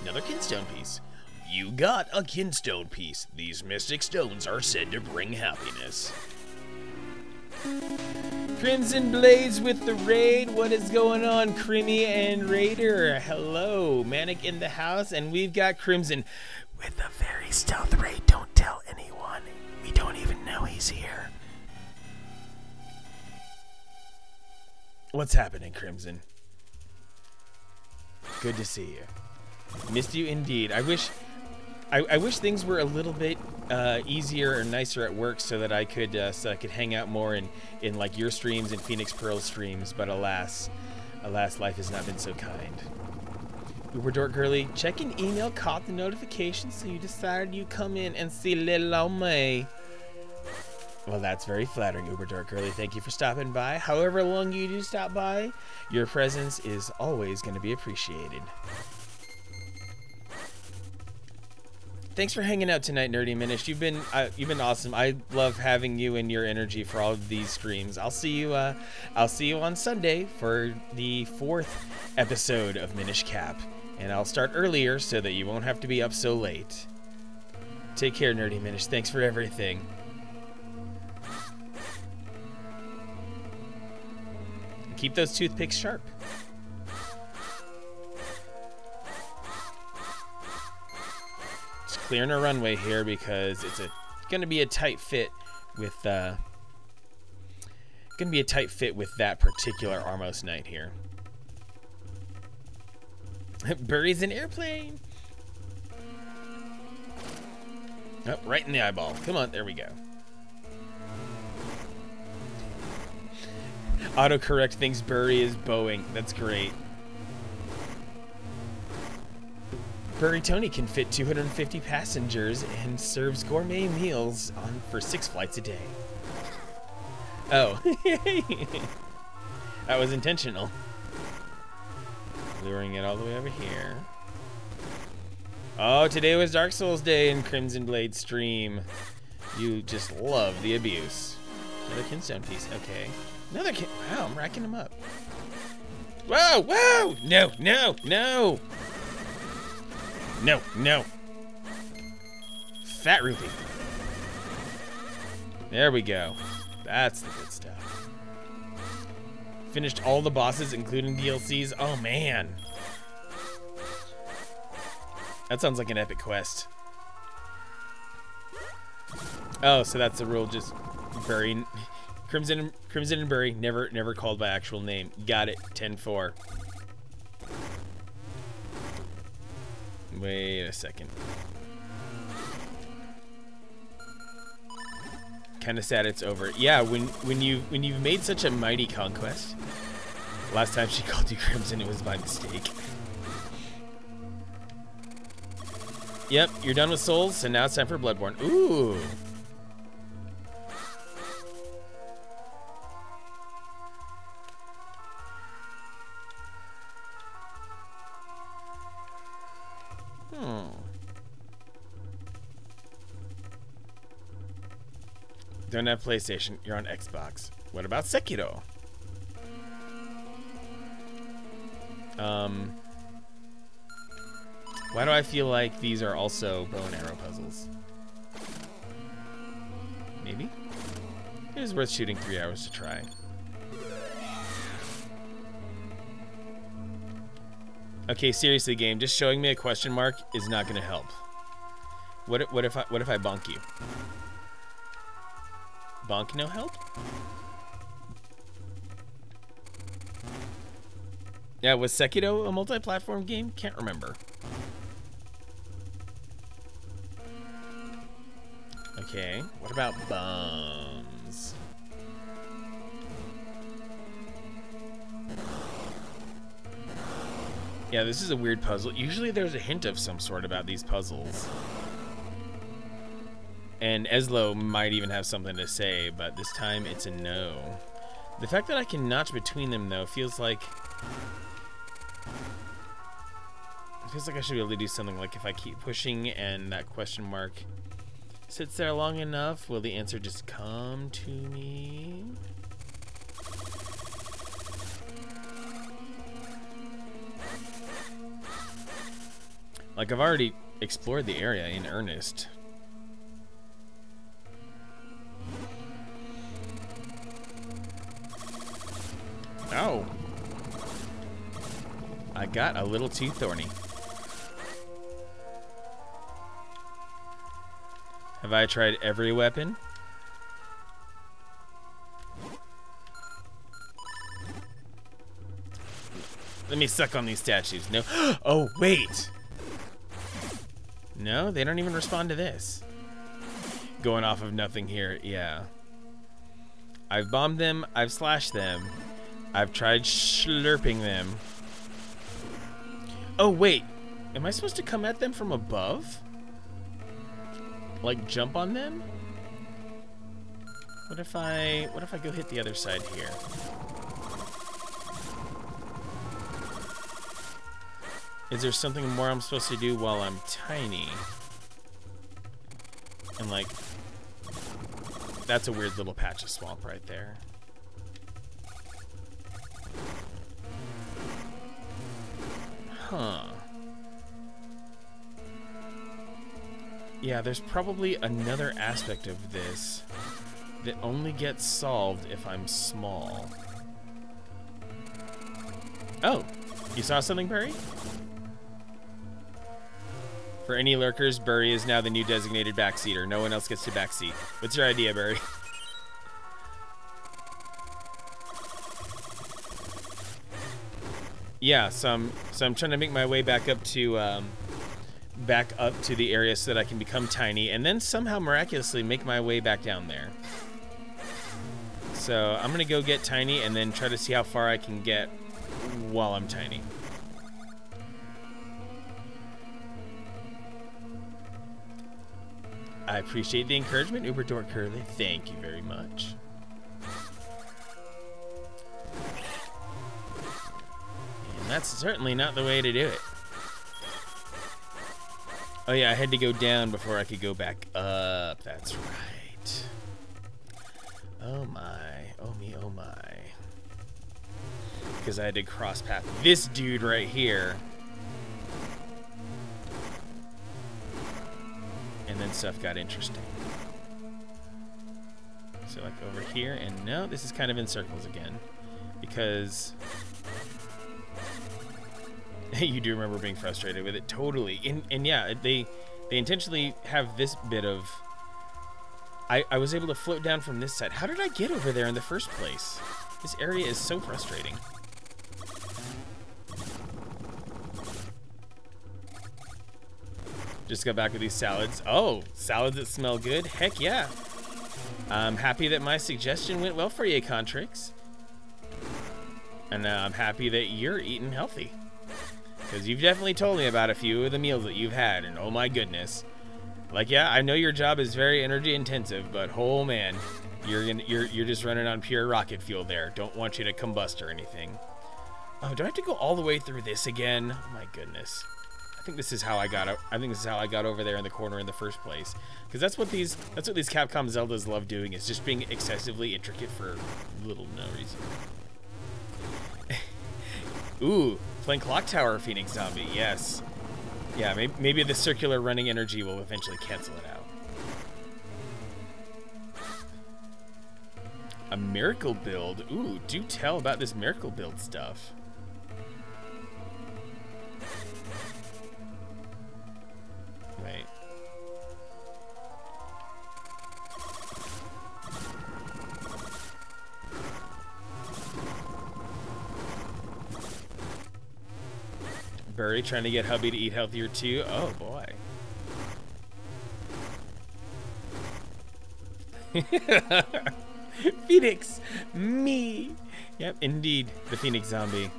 Another kinstone piece. You got a kinstone piece. These mystic stones are said to bring happiness. Crimson Blades with the raid. What is going on, Crimmy and Raider? Hello, Manic in the house, and we've got Crimson with a very stealth raid. Don't tell anyone. We don't even know he's here. What's happening, Crimson? Good to see you. Missed you indeed. I wish things were a little bit easier or nicer at work so that I could hang out more in like your streams and Phoenix Pearl streams. But alas, life has not been so kind. Uber Dork Girly, checking email, caught the notification, so you decided you come in and see little May. Well, that's very flattering, Uber Dork Girly. Thank you for stopping by. However long you do stop by, your presence is always going to be appreciated. Thanks for hanging out tonight, Nerdy Minish. You've been awesome. I love having you and your energy for all of these streams. I'll see you on Sunday for the 4th episode of Minish Cap, and I'll start earlier so that you won't have to be up so late. Take care, Nerdy Minish. Thanks for everything. And keep those toothpicks sharp. Clearing a runway here because it's gonna be a tight fit with that particular Armos Knight here. Buries an airplane. Oh, right in the eyeball. Come on, there we go. Autocorrect thinks Burry is Boeing. That's great. Burry Tony can fit 250 passengers and serves gourmet meals for 6 flights a day. Oh. That was intentional. Luring it all the way over here. Oh, today was Dark Souls Day in Crimson Blade stream. You just love the abuse. Another kinstone piece. Okay. Another wow, I'm racking them up. Whoa, whoa! No, no, no! No, no. Fat Ruby. There we go. That's the good stuff. Finished all the bosses, including DLCs. Oh, man. That sounds like an epic quest. Oh, so that's the rule. Just bury Crimson and Bury, never called by actual name. Got it. 10-4. Wait a second. Kind of sad it's over. Yeah, when you've made such a mighty conquest. Last time she called you Crimson, it was by mistake. Yep, you're done with Souls, so now it's time for Bloodborne. Ooh. Don't have PlayStation, you're on Xbox. What about Sekiro? Why do I feel like these are also bow and arrow puzzles? Maybe? It is worth shooting 3 hours to try. Okay, seriously, game, just showing me a question mark is not gonna help. What if I bonk you? Bonk no help? Yeah, was Sekiro a multi-platform game? Can't remember. Okay, what about bums? Yeah, this is a weird puzzle. Usually there's a hint of some sort about these puzzles. And Eslo might even have something to say, but this time it's a no. The fact that I can notch between them, though, feels like I should be able to do something. Like if I keep pushing and that question mark sits there long enough, will the answer just come to me? Like I've already explored the area in earnest. Oh. I got a little too thorny. Have I tried every weapon? Let me suck on these statues. No. Oh, wait. No, they don't even respond to this. Going off of nothing here. Yeah. I've bombed them. I've slashed them. I've tried slurping them. Oh, wait. Am I supposed to come at them from above? Like jump on them? What if I go hit the other side here? Is there something more I'm supposed to do while I'm tiny? And like, that's a weird little patch of swamp right there. Huh. Yeah, there's probably another aspect of this that only gets solved if I'm small. Oh, you saw something, Burry? For any lurkers, Burry is now the new designated backseater. No one else gets to backseat. What's your idea, Burry? Yeah, so I'm trying to make my way back up to the area so that I can become tiny, and then somehow miraculously make my way back down there. So I'm gonna go get tiny and then try to see how far I can get while I'm tiny. I appreciate the encouragement, Uber Dork Curly. Thank you very much. And that's certainly not the way to do it. Oh yeah, I had to go down before I could go back up. That's right. Oh my. Oh me, oh my. Because I had to cross path this dude right here. And then stuff got interesting. So like over here, and no, this is kind of in circles again. Because you do remember being frustrated with it, totally. And yeah, they intentionally have this bit of... I was able to float down from this side. How did I get over there in the first place? This area is so frustrating. Just got back with these salads. Oh, salads that smell good? Heck yeah. I'm happy that my suggestion went well for you, Contrix. And I'm happy that you're eating healthy. Because you've definitely told me about a few of the meals that you've had, and oh my goodness. Like, yeah, I know your job is very energy intensive, but oh man, you're just running on pure rocket fuel there. Don't want you to combust or anything. Oh, do I have to go all the way through this again? Oh my goodness. I think this is how I got over there in the corner in the first place. Because that's what these Capcom Zeldas love doing, is just being excessively intricate for little no reason. Ooh, playing Clock Tower Phoenix Zombie, yes. Yeah, maybe the circular running energy will eventually cancel it out. A miracle build. Ooh, do tell about this miracle build stuff. Wait. Burry trying to get hubby to eat healthier too. Oh boy. Phoenix, me. Yep, indeed, the Phoenix Zombie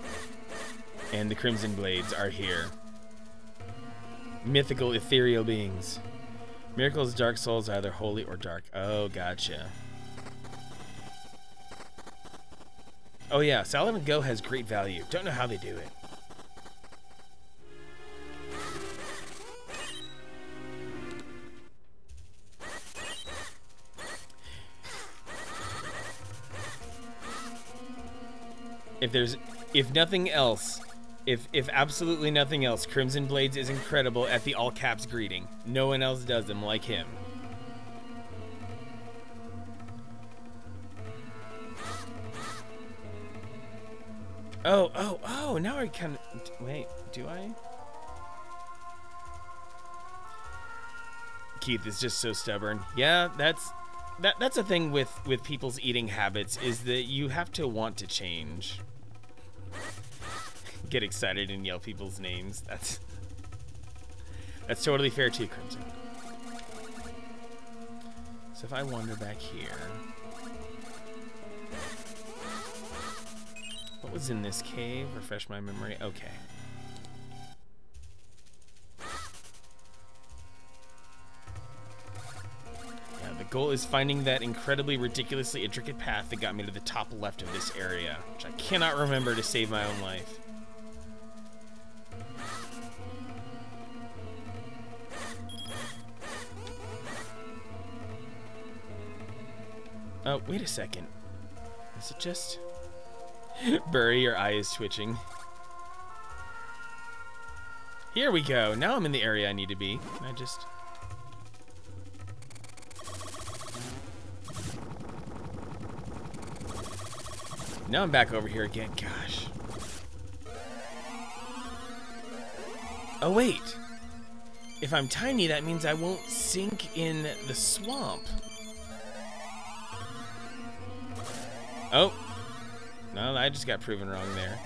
and the Crimson Blades are here. Mythical, ethereal beings. Miracles, Dark Souls, either holy or dark. Oh, gotcha. Oh yeah, Salad and Go has great value. Don't know how they do it. If nothing else, If absolutely nothing else, Crimson Blades is incredible at the all caps greeting. No one else does them like him. Oh, now I kind of... Wait, do I? Keith is just so stubborn. Yeah, that's a thing with people's eating habits, is that you have to want to change. Get excited and yell people's names. That's totally fair too, Crimson. So if I wander back here... What was in this cave? Refresh my memory. Okay. Yeah, the goal is finding that incredibly ridiculously intricate path that got me to the top left of this area, which I cannot remember to save my own life. Oh, wait a second. Is it just... Burry, your eye is twitching. Here we go. Now I'm in the area I need to be. Can I just... Now I'm back over here again. Gosh. Oh, wait. If I'm tiny, that means I won't sink in the swamp. Oh. No, I just got proven wrong there.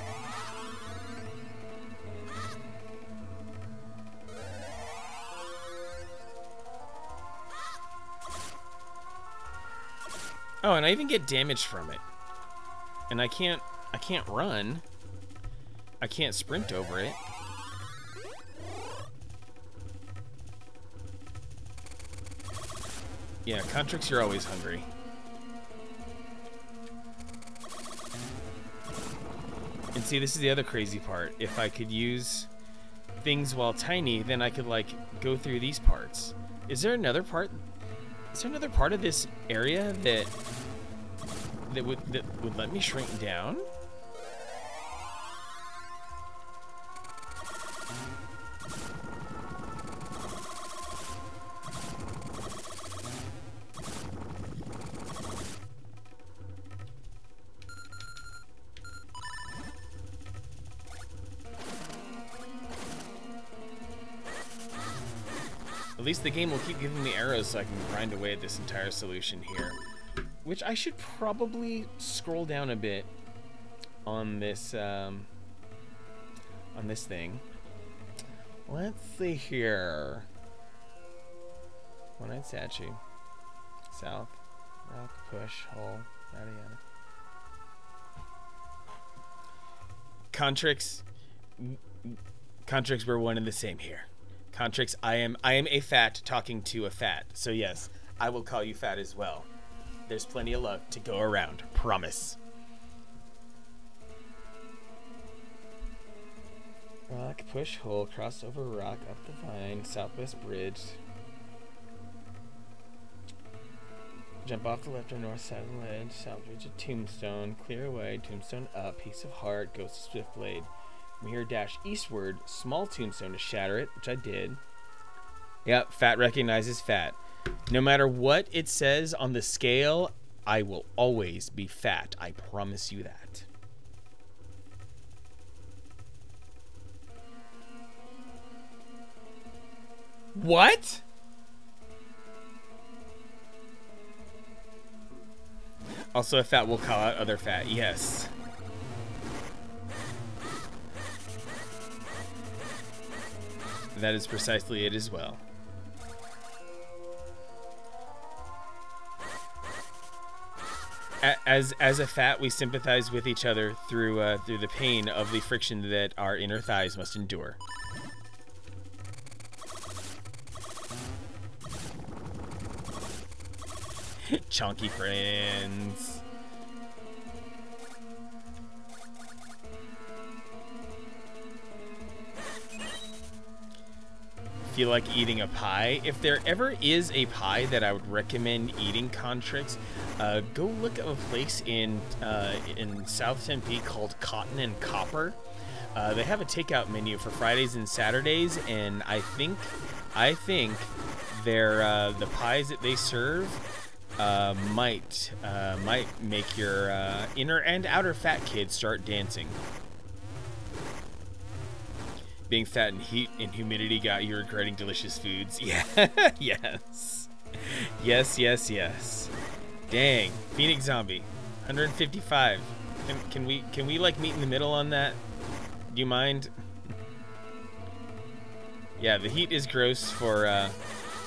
Oh, and I even get damage from it. And I can't run. I can't sprint over it. Yeah, Contrix, you're always hungry. And see, this is the other crazy part. If I could use things while tiny, then I could, like, go through these parts. Is there another part? Is there another part of this area that would let me shrink down? At least the game will keep giving me arrows so I can grind away at this entire solution here. Which I should probably scroll down a bit on this thing. Let's see here. One-eyed statue. South. Rock, push, hole, yada yada. Contrix, we're one and the same here. Contrix, I am a fat talking to a fat. So yes, I will call you fat as well. There's plenty of love to go around. Promise. Rock, push, hole, cross over rock, up the vine, southwest bridge. Jump off the left or north side of the ledge, south ridge of tombstone, clear away, tombstone up, piece of heart, ghost of swift blade. Mirror dash eastward, small tombstone to shatter it, which I did. Yep, fat recognizes fat. No matter what it says on the scale, I will always be fat. I promise you that. What? Also, a fat will call out other fat. Yes. That is precisely it as well. As a fat, we sympathize with each other through the pain of the friction that our inner thighs must endure. Chonky friends. Feel like eating a pie. If there ever is a pie that I would recommend eating, Contrix, go look at a place in South Tempe called Cotton and Copper. They have a takeout menu for Fridays and Saturdays, and I think their the pies that they serve might make your inner and outer fat kids start dancing. Being fat and heat and humidity got you regretting delicious foods. Yeah, yes. Yes. Dang, Phoenix Zombie, 155. Can we like meet in the middle on that? Do you mind? Yeah, the heat is gross for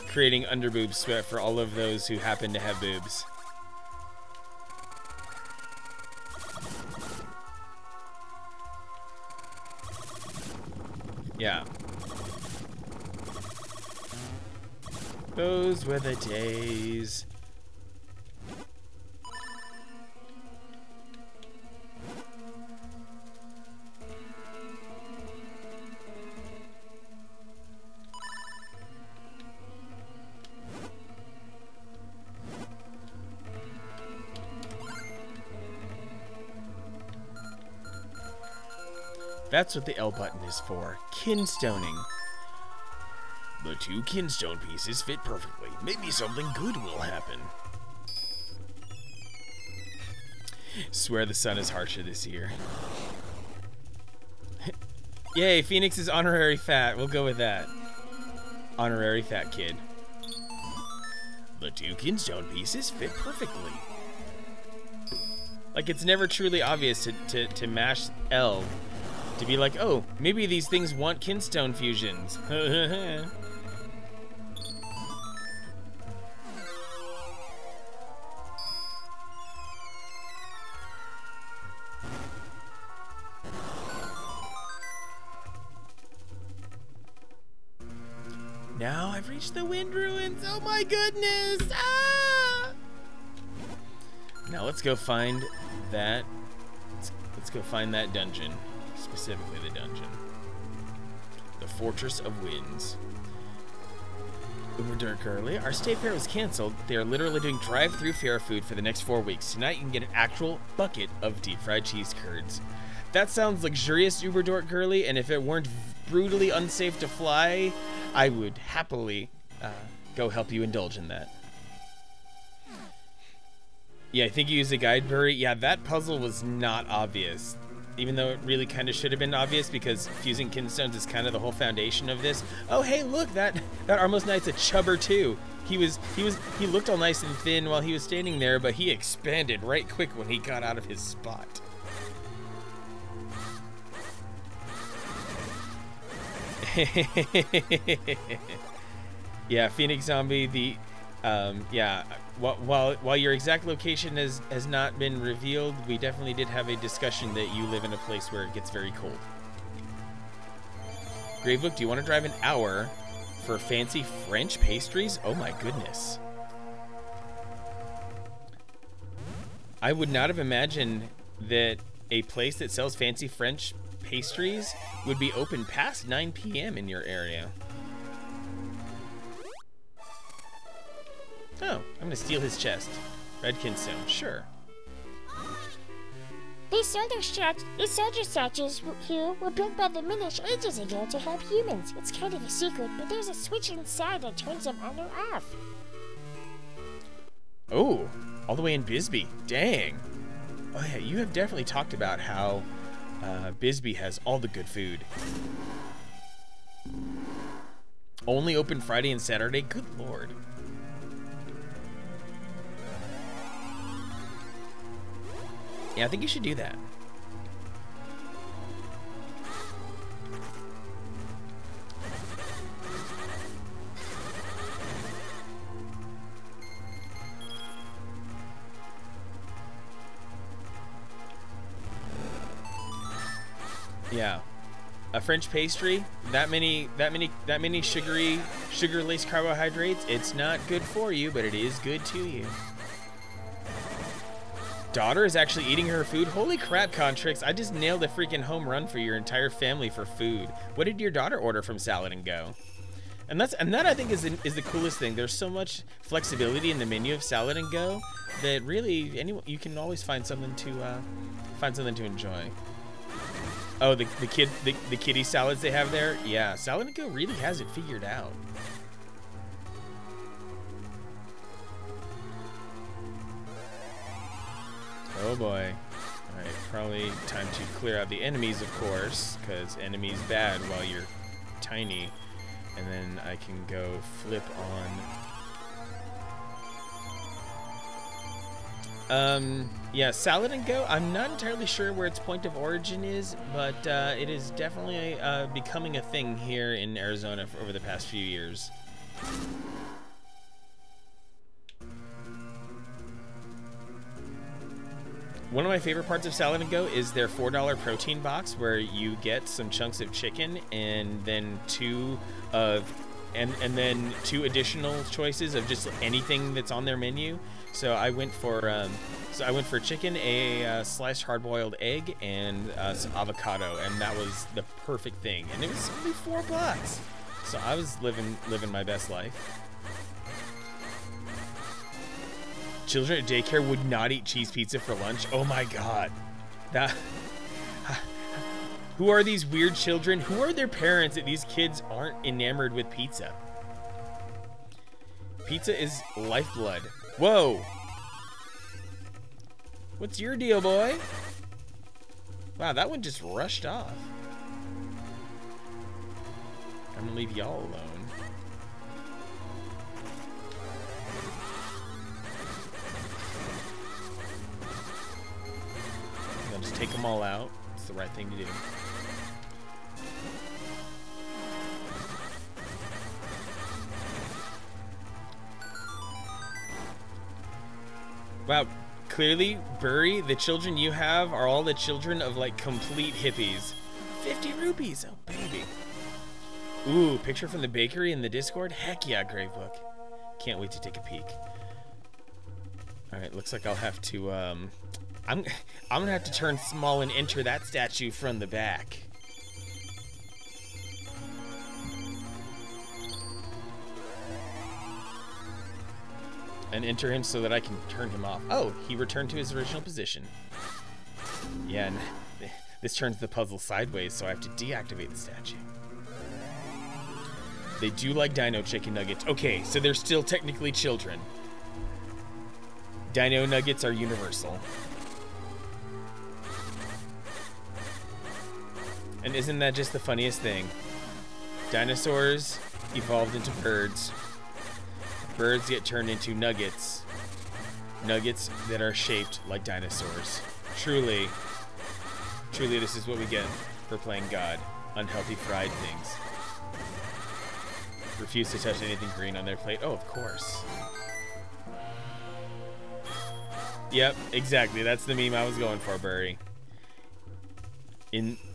creating underboob sweat for all of those who happen to have boobs. Yeah. Those were the days. That's what the L button is for. Kinstoning. The 2 kinstone pieces fit perfectly. Maybe something good will happen. Swear the sun is harsher this year. Yay, Phoenix is honorary fat. We'll go with that. Honorary fat kid. The 2 kinstone pieces fit perfectly. Like, it's never truly obvious to mash L to be like, oh, maybe these things want kinstone fusions. Now I've reached the wind ruins. Oh my goodness! Ah! Now let's go find that. Let's go find that dungeon. Specifically the dungeon. The Fortress of Winds. Uber Dark Early. Our state fair was canceled. They are literally doing drive-through fair food for the next 4 weeks. Tonight you can get an actual bucket of deep-fried cheese curds. That sounds luxurious, Uber Dork Girly, and if it weren't brutally unsafe to fly, I would happily go help you indulge in that. Yeah, I think you used a guide bury. Yeah, that puzzle was not obvious. Even though it really kind of should have been obvious because fusing kinstones is kind of the whole foundation of this. Oh, hey, look, that Armos Knight's a chubber too. He looked all nice and thin while he was standing there, but he expanded right quick when he got out of his spot. Yeah, Phoenix Zombie, the yeah, while your exact location has not been revealed, we definitely did have a discussion that you live in a place where it gets very cold. Gravebook, do you want to drive an hour for fancy French pastries? Oh my goodness. I would not have imagined that a place that sells fancy French pastries would be open past 9 p.m. in your area. Oh, I'm gonna steal his chest. Red Kinstone, sure. These soldier statues here were built by the Minish ages ago to help humans. It's kind of a secret, but there's a switch inside that turns them on or off. Oh, all the way in Bisbee. Dang. Oh yeah, you have definitely talked about how Bisbee has all the good food. Only open Friday and Saturday? Good lord. Yeah, I think you should do that. Yeah. A French pastry, that many sugar-laced carbohydrates, it's not good for you, but it is good to you. Daughter is actually eating her food. Holy crap, Contrix. I just nailed a freaking home run for your entire family for food. What did your daughter order from Salad and Go? And that I think is the coolest thing. There's so much flexibility in the menu of Salad and Go that really you can always find something to enjoy. Oh, the kitty salads they have there? Yeah, Salad and Go really has it figured out. Oh boy. Alright, probably time to clear out the enemies, of course, because enemies bad while you're tiny. And then I can go flip on... yeah, Salad and Go, I'm not entirely sure where its point of origin is, but it is definitely becoming a thing here in Arizona over the past few years. One of my favorite parts of Salad and Go is their $4 protein box, where you get some chunks of chicken and then two additional choices of just anything that's on their menu. So I went for chicken, a sliced hard-boiled egg, and some avocado, and that was the perfect thing. And it was only $4, so I was living my best life. Children at daycare would not eat cheese pizza for lunch. Oh my god. Who are these weird children? Who are their parents that these kids aren't enamored with pizza? Pizza is lifeblood. Whoa. What's your deal, boy? Wow, that one just rushed off. I'm gonna leave y'all alone. Just take them all out. It's the right thing to do. Wow, clearly, Burry, the children you have are all the children of, like, complete hippies. 50 rupees, oh baby. Ooh, picture from the bakery in the Discord? Heck yeah, Gravebook. Can't wait to take a peek. Alright, looks like I'll have to, I'm gonna have to turn small and enter that statue from the back. And enter him so that I can turn him off. Oh, he returned to his original position. Yeah, and this turns the puzzle sideways, so I have to deactivate the statue. They do like Dino Chicken Nuggets. Okay, so they're still technically children. Dino Nuggets are universal. And isn't that just the funniest thing? Dinosaurs evolved into birds. Birds get turned into nuggets. Nuggets that are shaped like dinosaurs. Truly, this is what we get for playing God. Unhealthy fried things. Refuse to touch anything green on their plate. Oh, of course. Yep, exactly. That's the meme I was going for, Burry.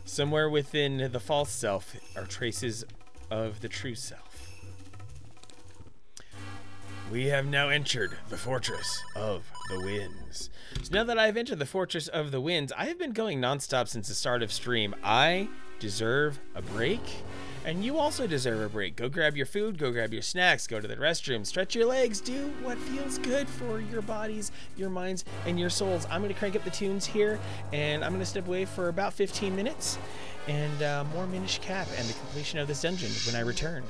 Somewhere within the false self are traces of the true self. We have now entered the Fortress of the Winds. So now that I've entered the Fortress of the Winds, I have been going nonstop since the start of stream. I deserve a break, and you also deserve a break. Go grab your food, go grab your snacks, go to the restroom, stretch your legs, do what feels good for your bodies, your minds, and your souls. I'm going to crank up the tunes here, and I'm going to step away for about 15 minutes, and more Minish Cap and the completion of this dungeon when I return.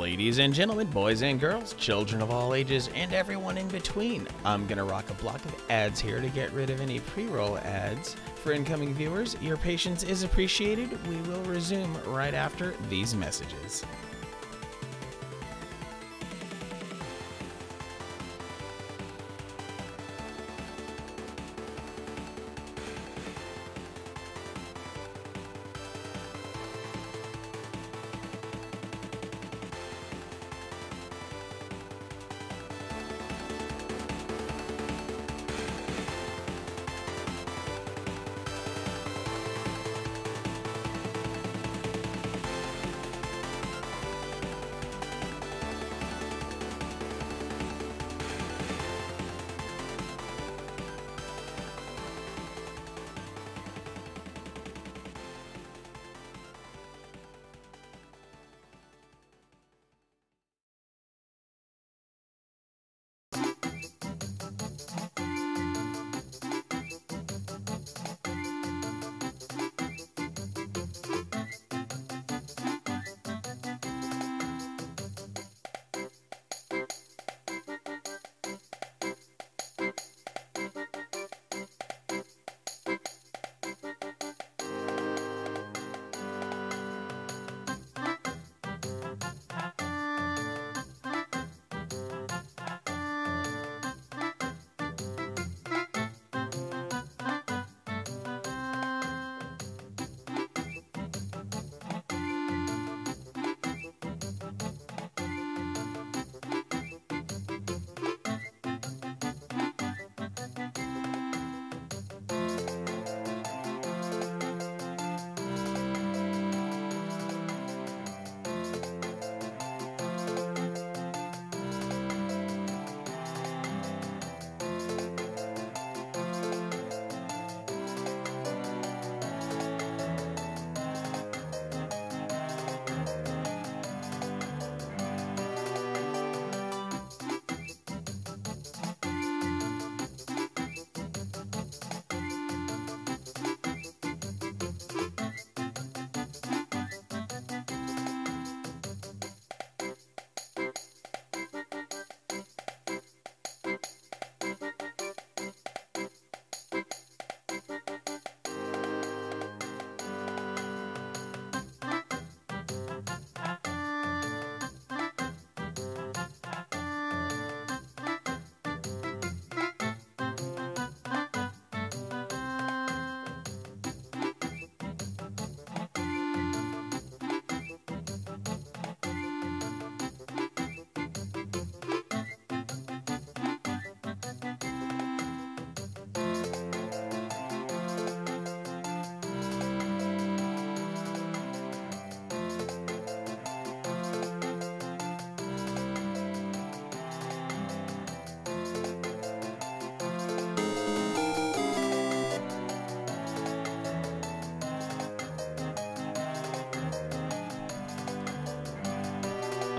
Ladies and gentlemen, boys and girls, children of all ages, and everyone in between, I'm gonna rock a block of ads here to get rid of any pre-roll ads. For incoming viewers, your patience is appreciated. We will resume right after these messages.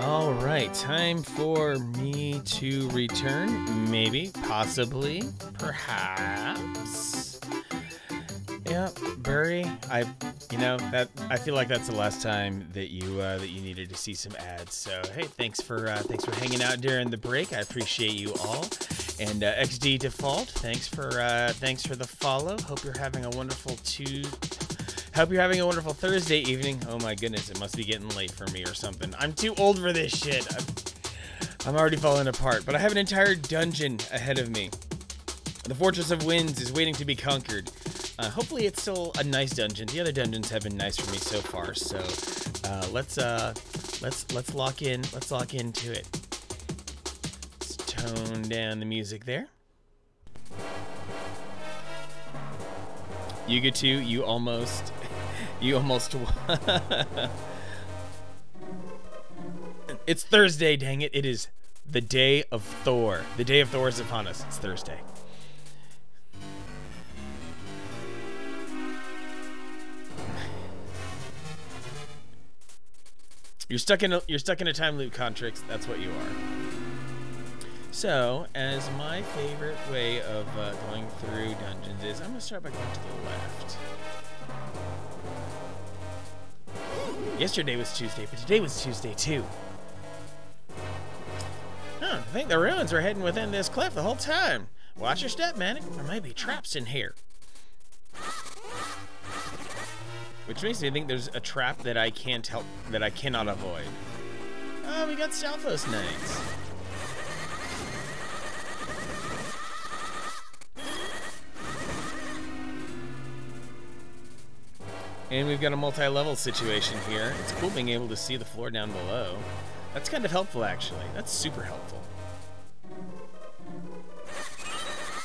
All right, time for me to return. Maybe, possibly, perhaps. Yeah, Burry, I feel like that's the last time that you needed to see some ads. So hey, thanks for hanging out during the break. I appreciate you all. And XD Default, thanks for the follow. Hope you're having a wonderful Thursday evening. Oh my goodness, it must be getting late for me or something. I'm too old for this shit. I'm already falling apart, but I have an entire dungeon ahead of me. The Fortress of Winds is waiting to be conquered. Hopefully it's still a nice dungeon. The other dungeons have been nice for me so far, so let's lock in. Let's lock into it. Let's tone down the music there. You get to, you almost It's Thursday, dang it. It is the day of Thor. The day of Thor is upon us. It's Thursday. You're stuck in a time loop, Contrix. That's what you are. So, as my favorite way of going through dungeons is, I'm gonna start by going to the left. Yesterday was Tuesday, but today was Tuesday too. I think the ruins were hidden within this cliff the whole time. Watch your step, man. There might be traps in here. Which makes me think there's a trap that I cannot avoid. Oh, we got Stalfos Knights. And we've got a multi-level situation here. It's cool being able to see the floor down below. That's kind of helpful, actually. That's super helpful.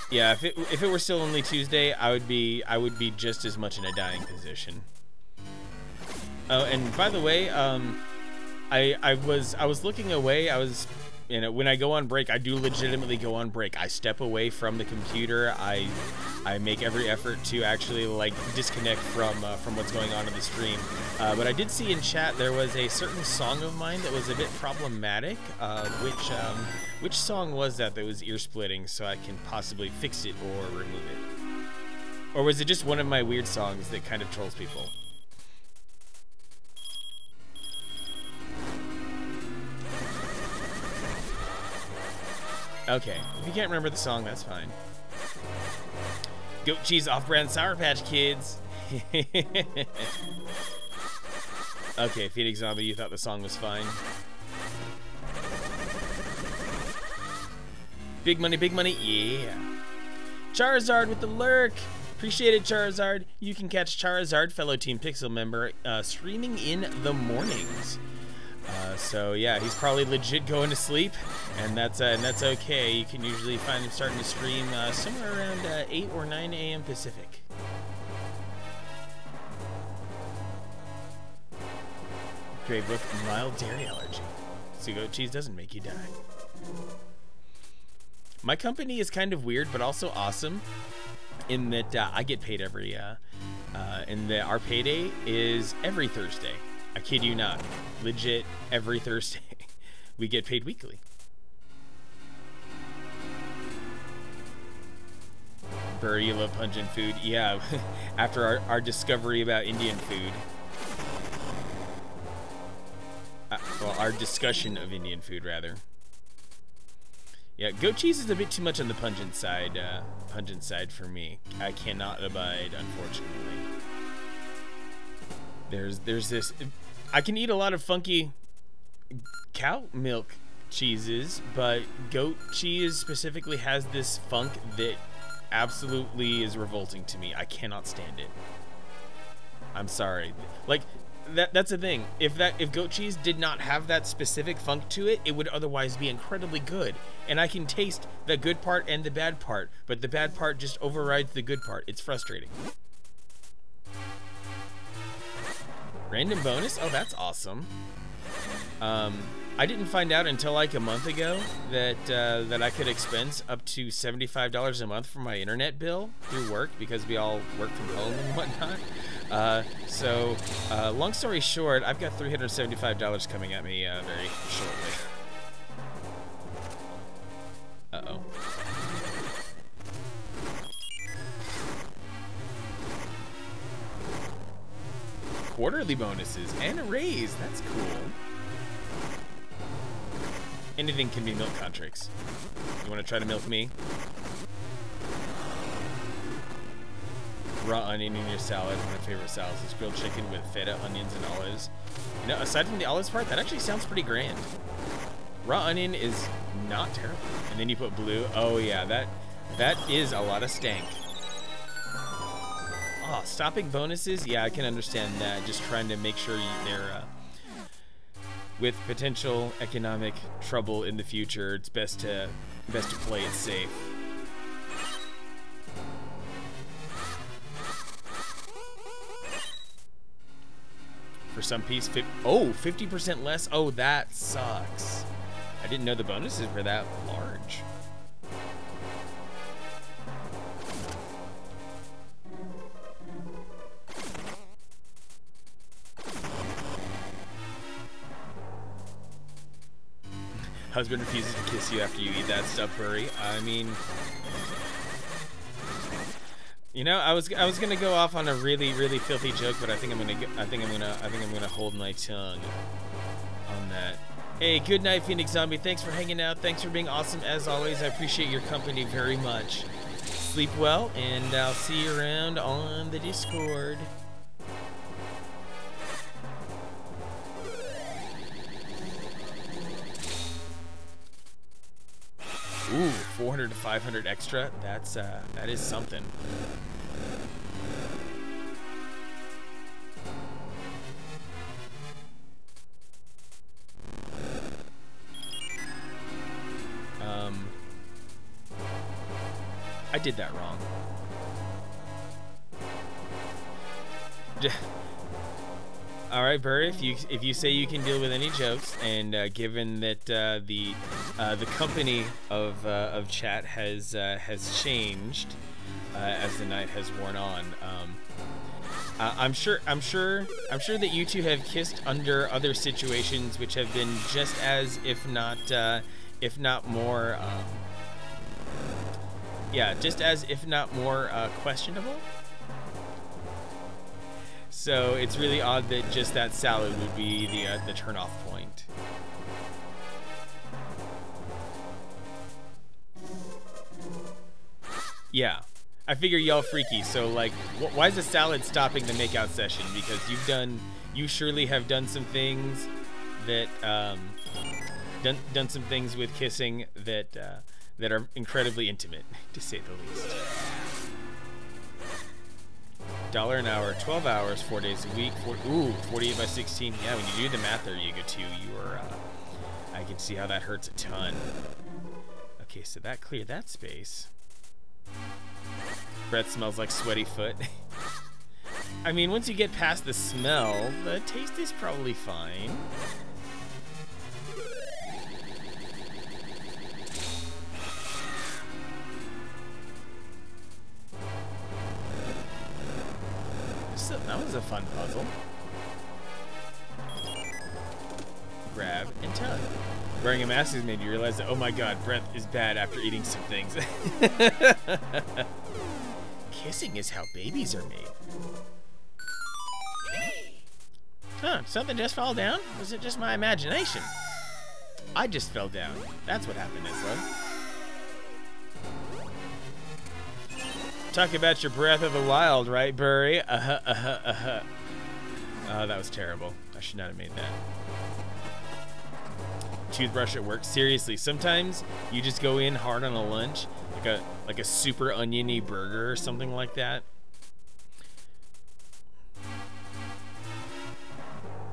Yeah, if it were still only Tuesday, I would be just as much in a dying position. Oh, and by the way, I was looking away. When I go on break, I do legitimately go on break. I step away from the computer. I make every effort to actually like disconnect from what's going on in the stream. But I did see in chat there was a certain song of mine that was a bit problematic. Which song was that was ear splitting? So I can possibly fix it or remove it. Or was it just one of my weird songs that kind of trolls people? Okay, if you can't remember the song, that's fine. Goat cheese off-brand Sour Patch Kids. Okay, Phoenix Zombie, you thought the song was fine. Big money, yeah. Charizard with the lurk. Appreciate it, Charizard. You can catch Charizard, fellow Team Pixel member, streaming in the mornings. So yeah, he's probably legit going to sleep, and that's okay. You can usually find him starting to stream somewhere around 8 or 9 a.m. Pacific. Grave book, mild dairy allergy. So goat cheese doesn't make you die. My company is kind of weird, but also awesome, in that I get paid every, and that our payday is every Thursday. I kid you not. Legit, every Thursday. We get paid weekly. Burr, you love pungent food. Yeah, after our discovery about Indian food. Well, our discussion of Indian food, rather. Yeah, goat cheese is a bit too much on the pungent side for me. I cannot abide, unfortunately. There's this... I can eat a lot of funky cow milk cheeses, but goat cheese specifically has this funk that absolutely is revolting to me. I cannot stand it. I'm sorry. Like, that's the thing. If goat cheese did not have that specific funk to it, it would otherwise be incredibly good. And I can taste the good part and the bad part, but the bad part just overrides the good part. It's frustrating. Random bonus? Oh, that's awesome. I didn't find out until like a month ago that I could expense up to $75 a month for my internet bill through work, because we all work from home and whatnot. So long story short, I've got $375 coming at me very shortly. Uh-oh. Quarterly bonuses and a raise. That's cool. Anything can be milk contracts. You want to try to milk me? Raw onion in your salad. One of my favorite salads is grilled chicken with feta, onions, and olives. You know, aside from the olives part, that actually sounds pretty grand. Raw onion is not terrible. And then you put blue. Oh yeah, that is a lot of stank. Oh, stopping bonuses? Yeah, I can understand that. Just trying to make sure they're with potential economic trouble in the future. It's best to play it safe. For some piece, 50% less. Oh, that sucks. I didn't know the bonuses were that large. Husband refuses to kiss you after you eat that stuff, Furry. I mean, you know, I was gonna go off on a really filthy joke, but I think I'm gonna hold my tongue on that. Hey, good night, Phoenix Zombie. Thanks for hanging out. Thanks for being awesome as always. I appreciate your company very much. Sleep well, and I'll see you around on the Discord. Ooh, 400 to 500 extra. That is something. I did that wrong. All right, Burr. If you say you can deal with any jokes, and given that the company of chat has changed as the night has worn on, I'm sure that you two have kissed under other situations which have been just as, if not more. Yeah, just as, if not more, questionable. So it's really odd that just that salad would be the turn-off point. Yeah, I figure y'all freaky. So like, why is the salad stopping the makeout session? Because you surely have done some things that done some things with kissing that are incredibly intimate, to say the least. $1 an hour, 12 hours, 4 days a week. 48 by 16. Yeah, when you do the math there, you go to, I can see how that hurts a ton. Okay, so that cleared that space. Breath smells like sweaty foot. I mean, once you get past the smell, the taste is probably fine. That was a fun puzzle. Grab and tug. Wearing a mask has made you realize that, oh my god, breath is bad after eating some things. Kissing is how babies are made. Huh, something just fell down? Was it just my imagination? I just fell down. That's what happened, Isla. Talk about your Breath of the Wild, right, Burry? Oh, that was terrible. I should not have made that. Toothbrush at work. Seriously, sometimes you just go in hard on a lunch, like a super oniony burger or something like that.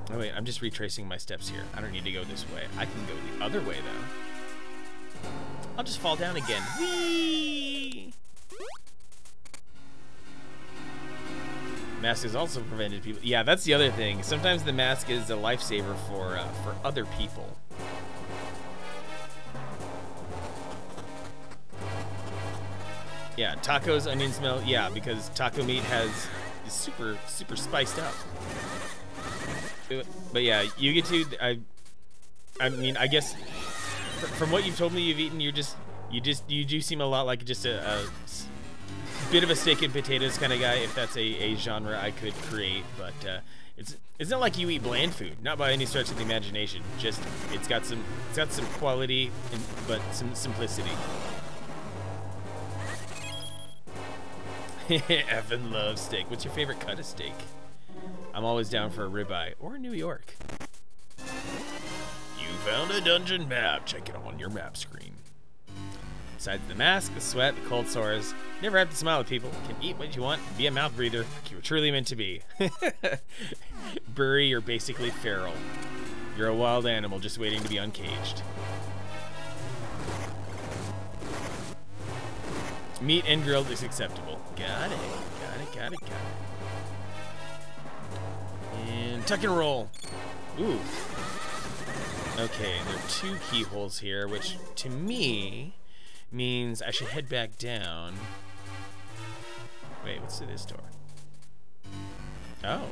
Oh wait, I'm just retracing my steps here. I don't need to go this way. I can go the other way though. I'll just fall down again. Whee! Mask has also prevented people. Yeah, that's the other thing. Sometimes the mask is a lifesaver for other people. Yeah, tacos, onion smell. Yeah, because taco meat is super spiced up. But yeah, you get to. I mean, I guess from what you've told me you've eaten, you do seem a lot like just a bit of a steak and potatoes kind of guy, if that's a genre I could create. But it's not like you eat bland food, not by any stretch of the imagination. Just it's got some quality, but some simplicity. Effing love steak. What's your favorite cut of steak? I'm always down for a ribeye or a New York. You found a dungeon map. Check it on your map screen. Besides the mask, the sweat, the cold sores, never have to smile at people. Can eat what you want, be a mouth breather, like you were truly meant to be. Burry, you're basically feral. You're a wild animal just waiting to be uncaged. Meat and grilled is acceptable. Got it. And tuck and roll. Ooh. Okay, there are 2 keyholes here, which to me means I should head back down. Wait, what's to this door? Oh.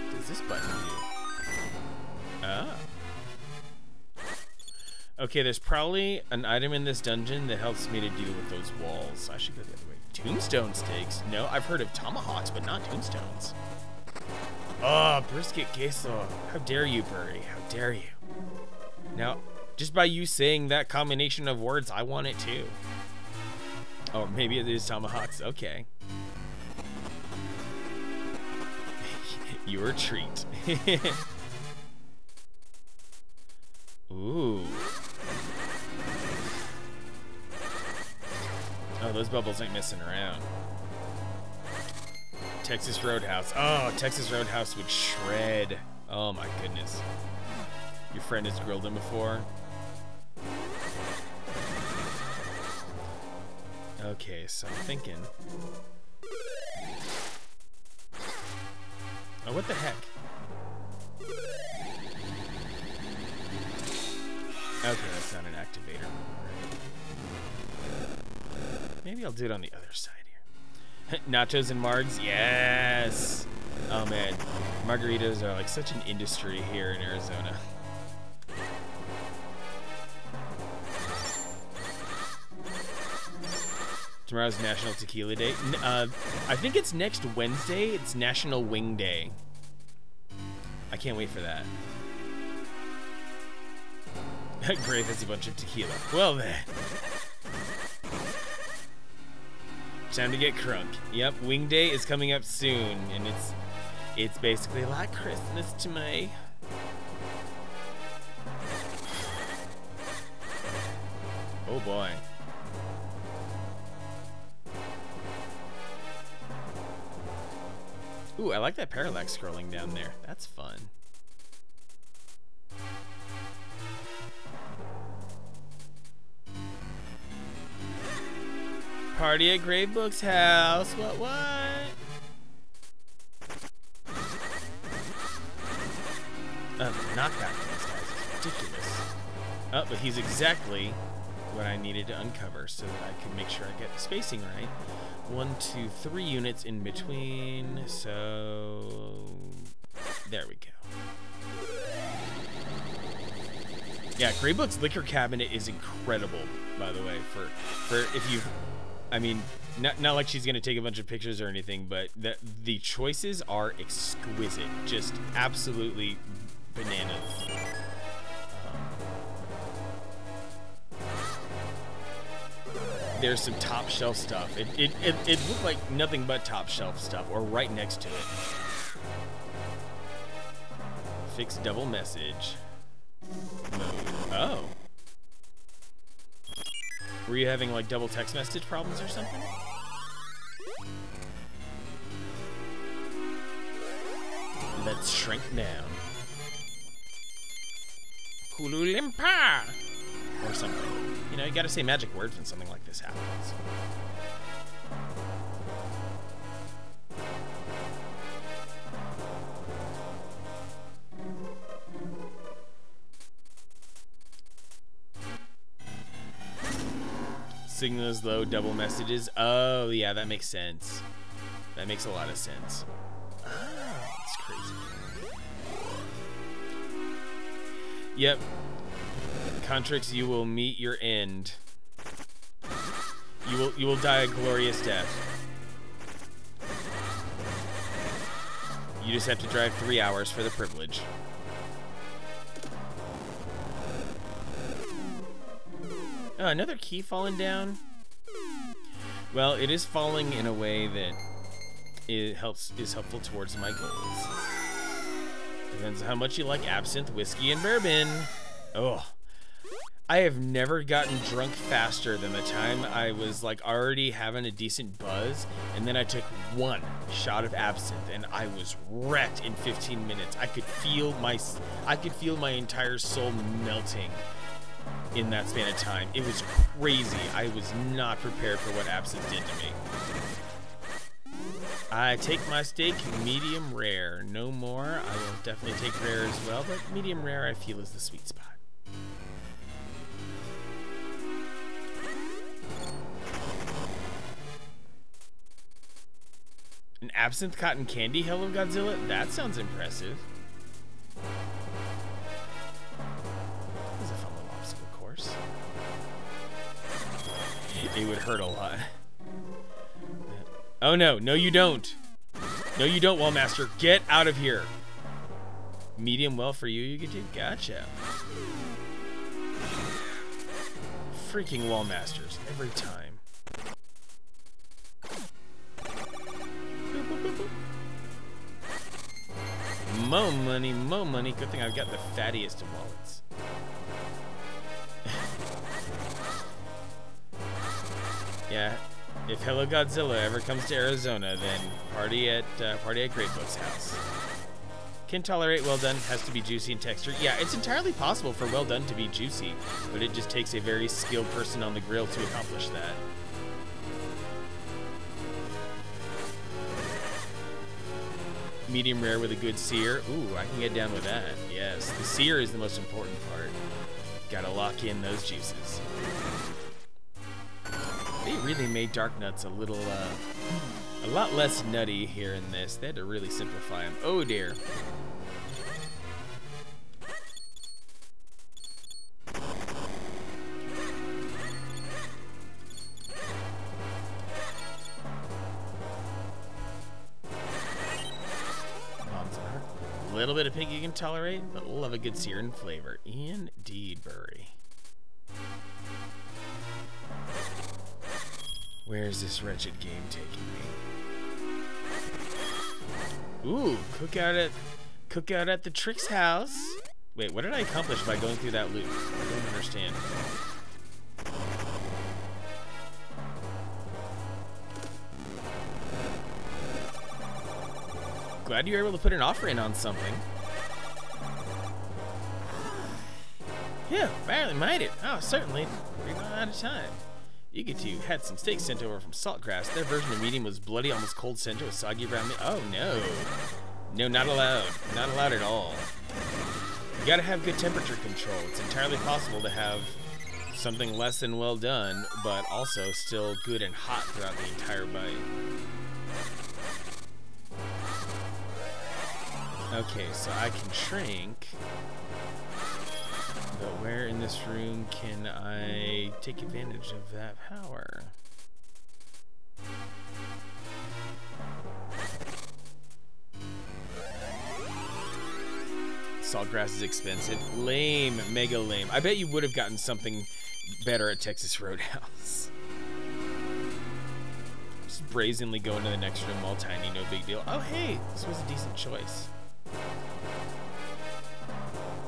What does this button do? Oh. Okay, there's probably an item in this dungeon that helps me to deal with those walls. I should go the other way. Tombstone steaks? No, I've heard of tomahawks, but not tombstones. Oh, brisket queso. How dare you, Burry? How dare you? Now, just by you saying that combination of words, I want it too. Oh, maybe it is tomahawks. Okay. Your treat. Ooh. Oh, those bubbles ain't messing around. Texas Roadhouse. Oh, Texas Roadhouse would shred. Oh my goodness. Your friend has grilled him before. Okay, so I'm thinking. Oh, what the heck? Okay, that's not an activator. Maybe I'll do it on the other side here. Nachos and margs, yes! Oh man, margaritas are like such an industry here in Arizona. Tomorrow's National Tequila Day. I think it's next Wednesday. It's National Wing Day. I can't wait for that. Grave has a bunch of tequila. Well then. Time to get crunk. Yep, Wing Day is coming up soon, and it's basically like Christmas to me. Oh boy. Ooh, I like that parallax scrolling down there. That's fun. Party at Gravebook's house. What? Knockback on this guy is ridiculous. Oh, but he's exactly what I needed to uncover so that I can make sure I get the spacing right. 1, 2, 3 units in between. So there we go. Yeah, Greybook's liquor cabinet is incredible, by the way. For if you, I mean, not like she's gonna take a bunch of pictures or anything, but the choices are exquisite, just absolutely bananas. There's some top shelf stuff. It looked like nothing but top shelf stuff, or right next to it. Fix double message mode. Oh. Were you having like double text message problems or something? Let's shrink down. Kululimpa! Or something. You know, you gotta say magic words when something like this happens. Signal is low, double messages. Oh, yeah, that makes sense. That makes a lot of sense. Oh, it's crazy. Yep. Contrix, you will meet your end. You will die a glorious death. You just have to drive 3 hours for the privilege. Oh, another key falling down. Well, it is falling in a way that is helpful towards my goals. Depends on how much you like absinthe, whiskey, and bourbon. Oh. I have never gotten drunk faster than the time I was like already having a decent buzz, and then I took 1 shot of absinthe and I was wrecked in 15 minutes. I could feel my entire soul melting in that span of time. It was crazy. I was not prepared for what absinthe did to me. I take my steak medium rare, no more. I will definitely take rare as well, but medium rare I feel is the sweet spot. An absinthe cotton candy Hello Godzilla? That sounds impressive. This is a fun little obstacle course. It would hurt a lot. Oh no, no you don't. No you don't, Wallmaster. Get out of here. Medium well for you, you get to. Gotcha. freaking wall masters every time. Mo money, mo money. Good thing I've got the fattiest of wallets. Yeah, if Hello Godzilla ever comes to Arizona, then party at Great Book's house. Can tolerate well done, has to be juicy in texture. Yeah, it's entirely possible for well done to be juicy, but it just takes a very skilled person on the grill to accomplish that. Medium rare with a good sear. Ooh, I can get down with that. Yes, the sear is the most important part. Gotta lock in those juices. They really made Dark Nuts a lot less nutty here in this. They had to really simplify them. Oh dear. A little bit of pink you can tolerate, but love a good sear and flavor. Indeed, Burry. Where's this wretched game taking me? Ooh, cookout at the Trix house. Wait, what did I accomplish by going through that loop? I don't understand. Glad you were able to put an offer in on something. Yeah, barely made it. Oh, certainly. We're running out of time. You get to had some steaks sent over from Saltgrass. Their version of medium was bloody, almost cold center with soggy brown meat. Oh no. No, not allowed. Not allowed at all. You gotta have good temperature control. It's entirely possible to have something less than well done, but also still good and hot throughout the entire bite. Okay, so I can shrink. But where in this room can I take advantage of that power? Saltgrass is expensive. Lame. Mega lame. I bet you would have gotten something better at Texas Roadhouse. Just brazenly go into the next room all tiny, no big deal. Oh, hey, this was a decent choice.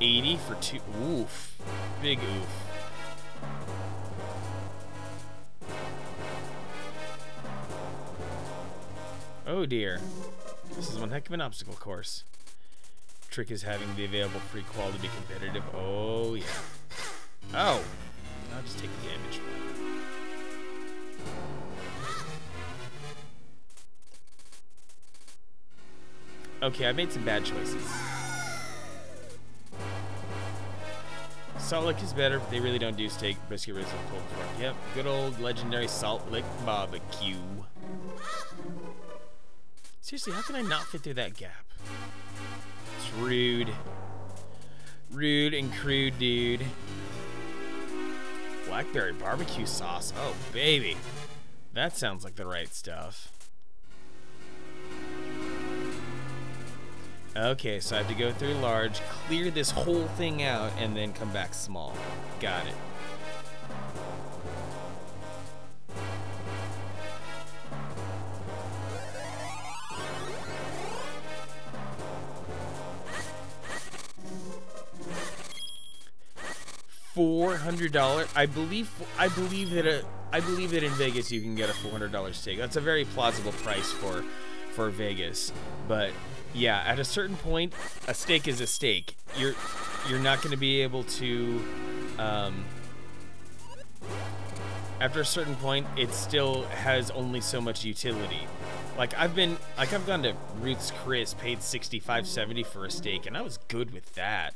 80 for 2. Oof. Big oof. Oh dear. This is one heck of an obstacle course. Trick is having the available free qual to be competitive. Oh yeah. Oh. I'll just take the damage. Okay, I made some bad choices. Salt lick is better, but they really don't do steak, brisket, ribs, and pulled pork. Yep, good old legendary salt lick barbecue. Seriously, how can I not fit through that gap? It's rude. Rude and crude, dude. Blackberry barbecue sauce. Oh, baby. That sounds like the right stuff. Okay, so I have to go through large, clear this whole thing out, and then come back small. Got it. $400. I believe that in Vegas you can get a $400 steak. That's a very plausible price for Vegas, but yeah, at a certain point, a steak is a steak. You're not going to be able to. After a certain point, it still has only so much utility. Like I've gone to Ruth's Chris, paid $65, $70 for a steak, and I was good with that.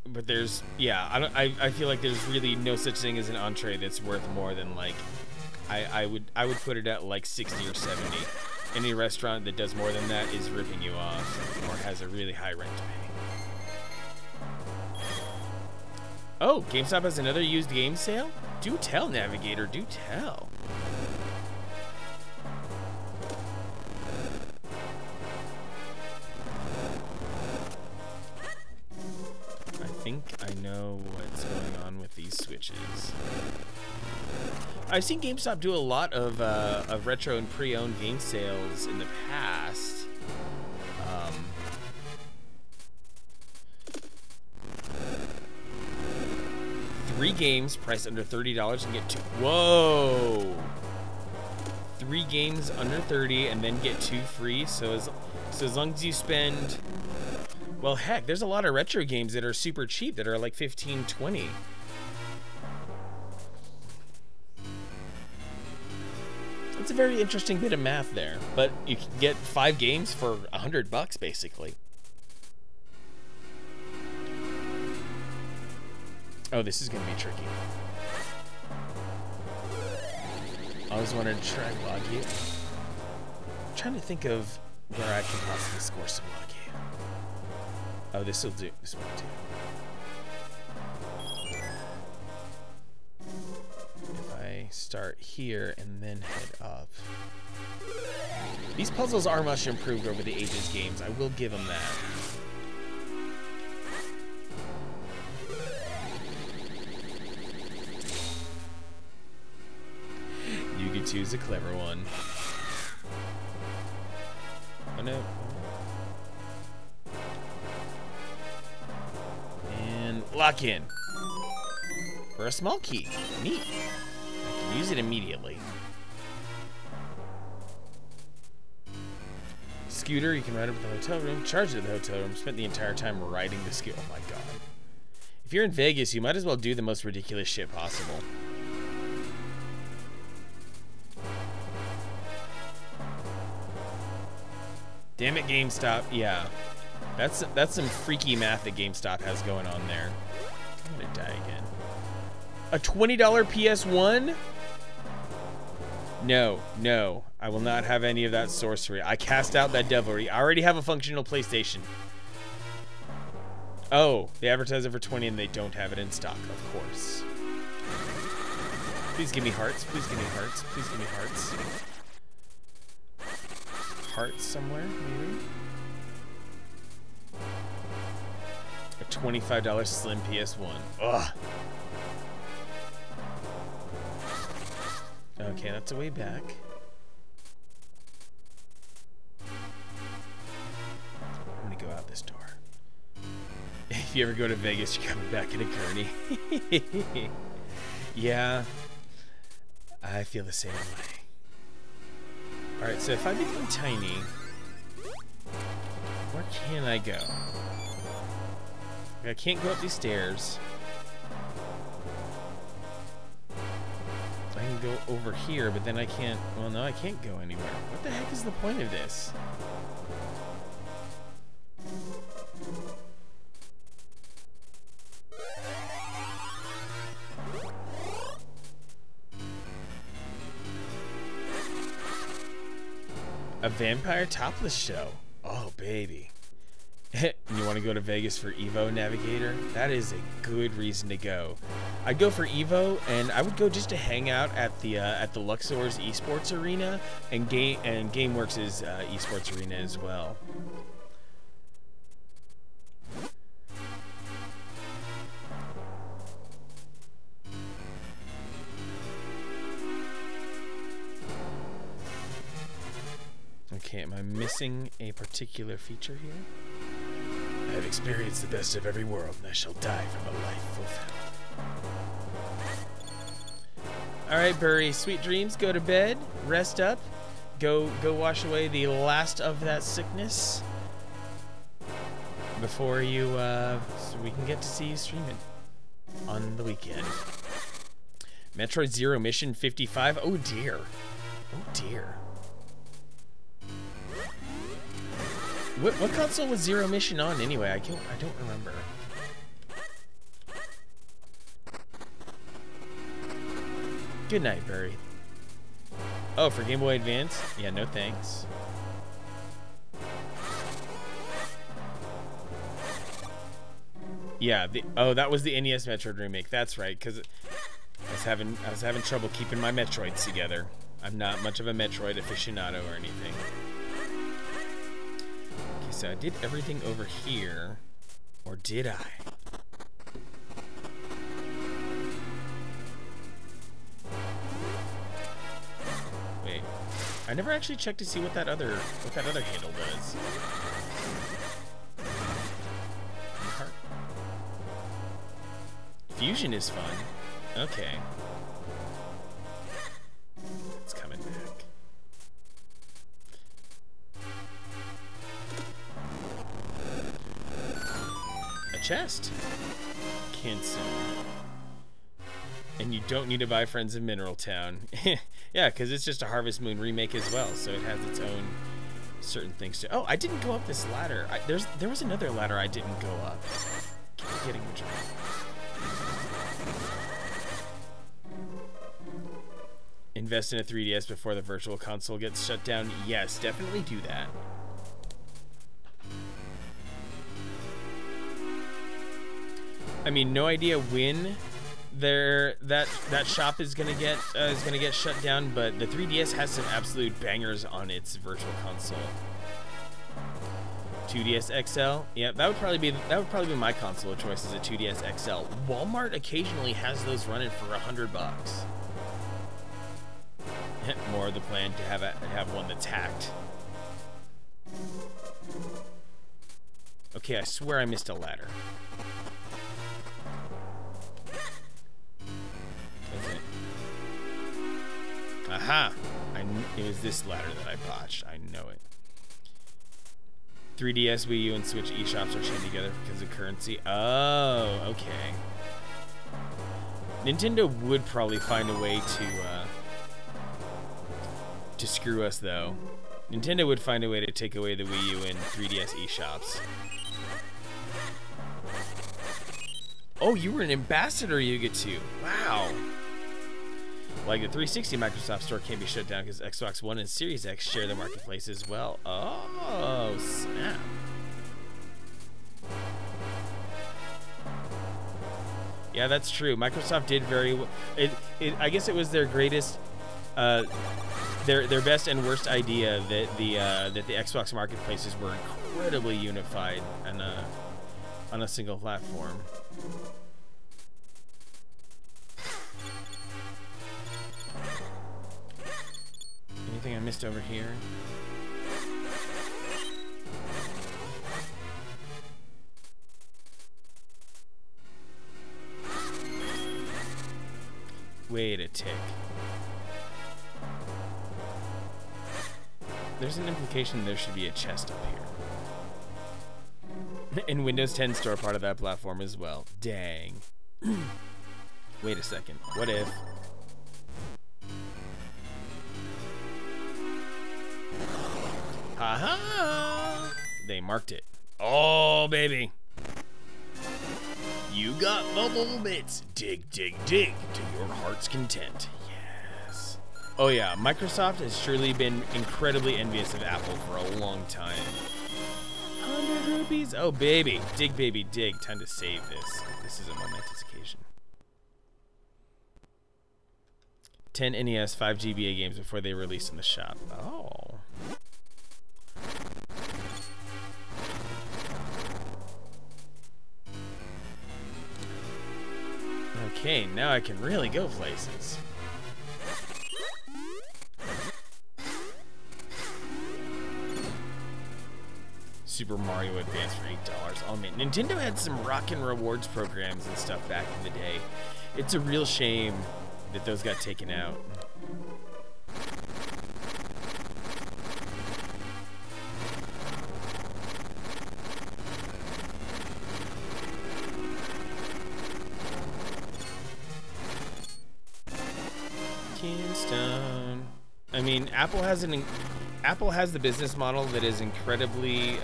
But there's, yeah, I feel like there's really no such thing as an entree that's worth more than like. I would put it at like 60 or 70. Any restaurant that does more than that is ripping you off or has a really high rent to pay. Oh, GameStop has another used game sale? Do tell, Navigator, do tell. these switches. I've seen GameStop do a lot of retro and pre-owned game sales in the past. 3 games priced under $30 and get 2. Whoa! 3 games under 30 and then get 2 free. So as long as you spend, well, heck, there's a lot of retro games that are super cheap that are like 15, 20. It's a very interesting bit of math there, but you can get 5 games for $100 basically. Oh, this is gonna be tricky. I always wanted to try Wagyu. I'm trying to think of where I can possibly score some Wagyu. Oh, this will do. This won't do. If I start here and then head up. These puzzles are much improved over the ages games. I will give them that. Yugi 2 is a clever one. Oh no. And lock in. For a small key. Neat. I can use it immediately. Scooter, you can ride up to the hotel room, charge it at the hotel room, spent the entire time riding the scooter. Oh my god. If you're in Vegas, you might as well do the most ridiculous shit possible. Damn it, GameStop. Yeah. That's some freaky math that GameStop has going on there. I'm gonna die again. A $20 PS1? No, no. I will not have any of that sorcery. I cast out that devilry. I already have a functional PlayStation. Oh, they advertise it for 20 and they don't have it in stock, of course. Please give me hearts. Please give me hearts. Please give me hearts. Hearts somewhere, maybe? A $25 slim PS1. Ugh. Okay, that's a way back. I'm gonna go out this door. If you ever go to Vegas, you're coming back in a gurney. Yeah, I feel the same way. Alright, so if I become tiny, where can I go? I can't go up these stairs. I can go over here, but then I can't... Well, no, I can't go anywhere. What the heck is the point of this? A vampire topless show. Oh, baby. You want to go to Vegas for Evo Navigator? That is a good reason to go. I'd go for Evo, and I would go just to hang out at the Luxor's esports arena and GameWorks' esports arena as well. Okay, am I missing a particular feature here? I have experienced the best of every world, and I shall die from a life fulfilled. Alright, Burry, sweet dreams, go to bed, rest up, go wash away the last of that sickness before you, so we can get to see you streaming on the weekend. Metroid Zero Mission 55, oh dear. Oh dear. What console was Zero Mission on anyway? I don't remember. Good night, Burry. Oh, for Game Boy Advance? Yeah, no thanks. Yeah, that was the NES Metroid remake. That's right, because I was having trouble keeping my Metroids together. I'm not much of a Metroid aficionado or anything. So I did everything over here, or did I? I never actually checked to see what that other handle does. Heart. Fusion is fun. Okay. It's coming back. A chest. Kinson. And you don't need to buy Friends of Mineral Town. Yeah, because it's just a Harvest Moon remake as well, so it has its own certain things to. Oh, I didn't go up this ladder. There was another ladder I didn't go up. Keep getting the job. Invest in a 3DS before the Virtual Console gets shut down. Yes, definitely do that. I mean, no idea when that shop is gonna get shut down, but the 3DS has some absolute bangers on its Virtual Console. 2DS XL, yeah, that would probably be my console of choice, is a 2DS XL. Walmart occasionally has those running for $100. More of the plan to have one that's hacked. Okay, I swear I missed a ladder. Aha! It was this ladder that I botched. I know it. 3DS, Wii U, and Switch eShops are chained together because of currency. Oh, okay. Nintendo would probably find a way to screw us, though. Nintendo would find a way to take away the Wii U and 3DS eShops. Oh, you were an ambassador, Yuga2. Wow. Like the 360 Microsoft Store can't be shut down because Xbox One and Series X share the marketplace as well. Oh, snap. Yeah, that's true. Microsoft did very well. I guess it was their greatest, their best and worst idea that the Xbox marketplaces were incredibly unified on a single platform. Anything I missed over here? Wait a tick. There's an implication there should be a chest up here. And Windows 10 Store part of that platform as well. Dang. Wait a second. What if? Haha! They marked it. Oh, baby. You got bubble bits. Dig, dig, dig to your heart's content. Yes. Oh, yeah. Microsoft has surely been incredibly envious of Apple for a long time. 100 rupees. Oh, baby. Dig, baby, dig. Time to save this. This is a momentous occasion. 10 NES 5 GBA games before they released in the shop. Oh. Okay, now I can really go places. Super Mario Advance for $8. Oh man, Nintendo had some rockin' rewards programs and stuff back in the day. It's a real shame that those got taken out. Keystone. I mean, Apple has the business model that is incredibly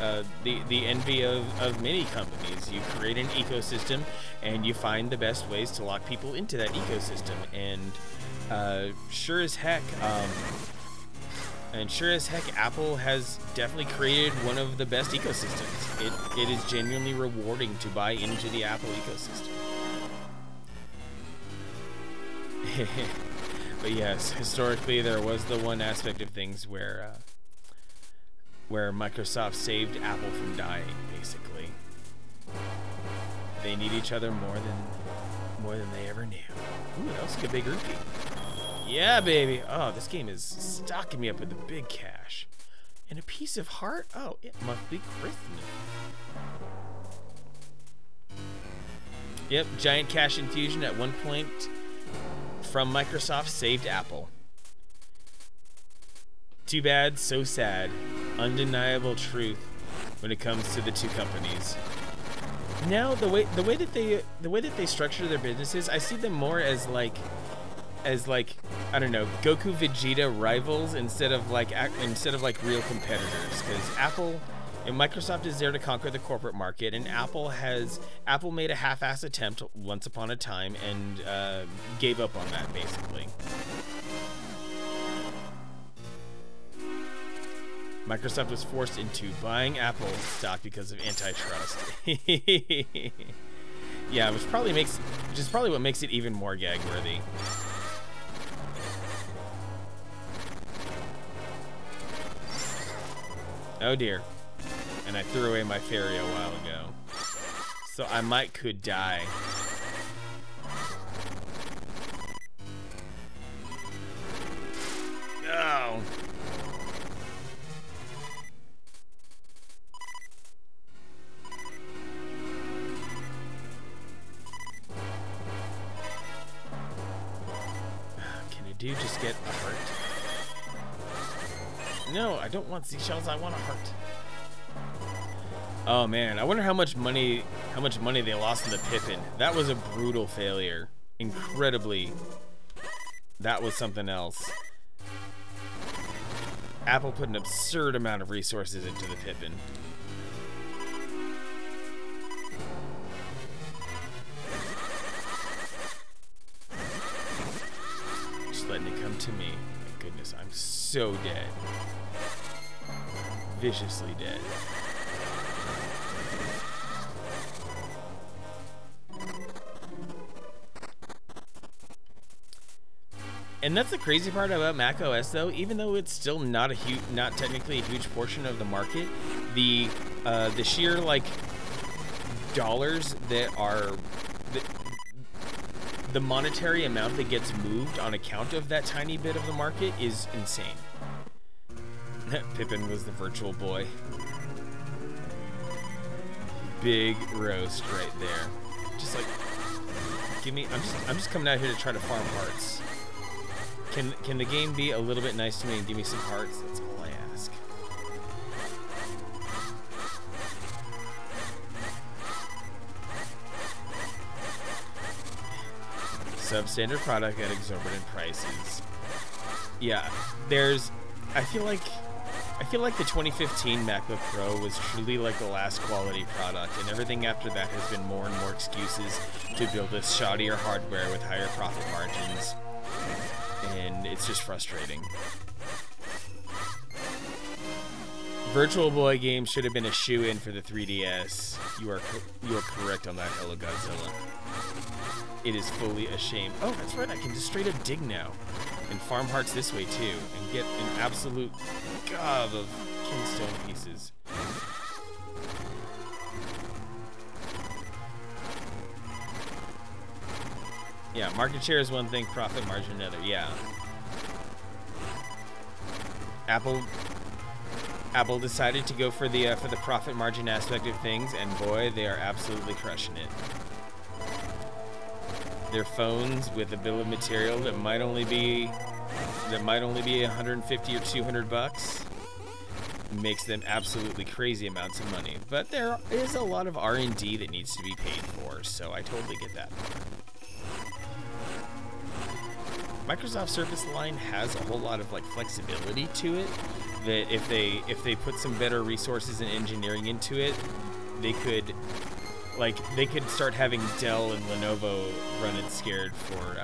the envy of many companies. You create an ecosystem and you find the best ways to lock people into that ecosystem. And sure as heck, Apple has definitely created one of the best ecosystems. It is genuinely rewarding to buy into the Apple ecosystem. But yes, historically there was the one aspect of things where Microsoft saved Apple from dying, basically. They need each other more than they ever knew. Ooh, that was like a big rupee. Yeah, baby. Oh, this game is stocking me up with the big cash. And a piece of heart? Oh, it must be Christmas. Yep, giant cash infusion at one point from Microsoft saved Apple. Too bad, so sad. Undeniable truth when it comes to the two companies. Now the way that they structure their businesses, I see them more as like I don't know, Goku Vegeta rivals instead of like real competitors, because Apple and Microsoft is there to conquer the corporate market, and Apple made a half-ass attempt once upon a time and gave up on that basically. Microsoft was forced into buying Apple stock because of antitrust. Yeah, which is probably what makes it even more gag-worthy. Oh dear. And I threw away my fairy a while ago. So I could die. No. Can a dude just get a heart? No, I don't want seashells, I want a heart. Oh man, I wonder how much money they lost in the Pippin. That was a brutal failure. Incredibly. That was something else. Apple put an absurd amount of resources into the Pippin. Just letting it come to me. My goodness, I'm so dead. Viciously dead. And that's the crazy part about macOS, though. Even though it's still not technically a huge portion of the market, the sheer like dollars that are the monetary amount that gets moved on account of that tiny bit of the market is insane. Pippin was the virtual boy. Big roast right there. Just like, give me. I'm just coming out here to try to farm hearts. Can the game be a little bit nice to me and give me some hearts? That's all I ask. Substandard product at exorbitant prices. Yeah, I feel like the 2015 MacBook Pro was truly like the last quality product, and everything after that has been more and more excuses to build this shoddier hardware with higher profit margins. And it's just frustrating. Virtual Boy games should have been a shoe-in for the 3DS. You are correct on that, Hello Godzilla. It is fully a shame. Oh, that's right, I can just straight up dig now. And farm hearts this way too, and get an absolute gob of Kingstone pieces. Yeah, market share is one thing, profit margin another. Yeah. Apple decided to go for the profit margin aspect of things, and boy, they are absolutely crushing it. Their phones with a bill of material that might only be 150 or 200 bucks makes them absolutely crazy amounts of money. But there is a lot of R&D that needs to be paid for, so I totally get that part. Microsoft Surface Line has a whole lot of like flexibility to it that if they put some better resources and engineering into it, they could start having Dell and Lenovo running scared for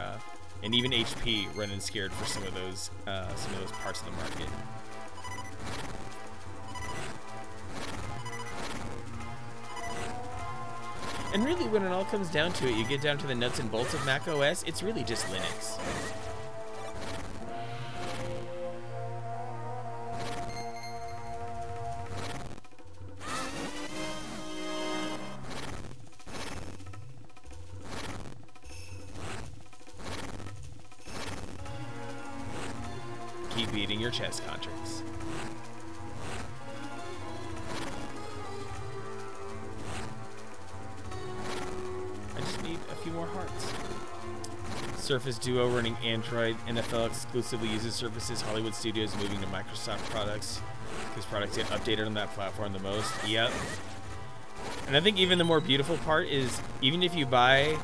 and even HP running scared for some of those parts of the market. And really, when it all comes down to it, you get down to the nuts and bolts of macOS, it's really just Linux. keep beating your chest, Contrix. I just need a few more hearts. Surface Duo running Android. NFL exclusively uses Surface's. Hollywood Studios moving to Microsoft products because products get updated on that platform the most. Yep. And I think even the more beautiful part is even if you buy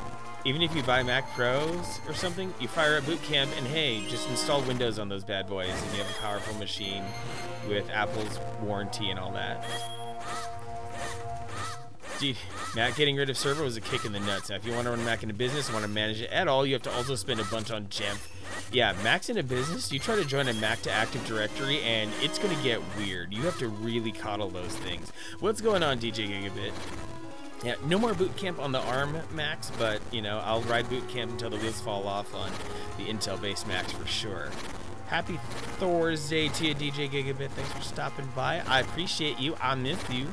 Mac Pros or something, you fire up Boot Camp and hey, just install Windows on those bad boys and you have a powerful machine with Apple's warranty and all that. Mac getting rid of server was a kick in the nuts. Now, if you want to run Mac in a business and want to manage it at all, you have to also spend a bunch on Gemp. Yeah, Mac's in a business. You try to join a Mac to Active Directory, and it's going to get weird. You have to really coddle those things. What's going on, DJ Gigabit? Yeah, no more Boot Camp on the ARM Macs, but, you know, I'll ride Boot Camp until the wheels fall off on the Intel-based Macs for sure. Happy Thursday to you, DJ Gigabit. Thanks for stopping by. I appreciate you. I miss you.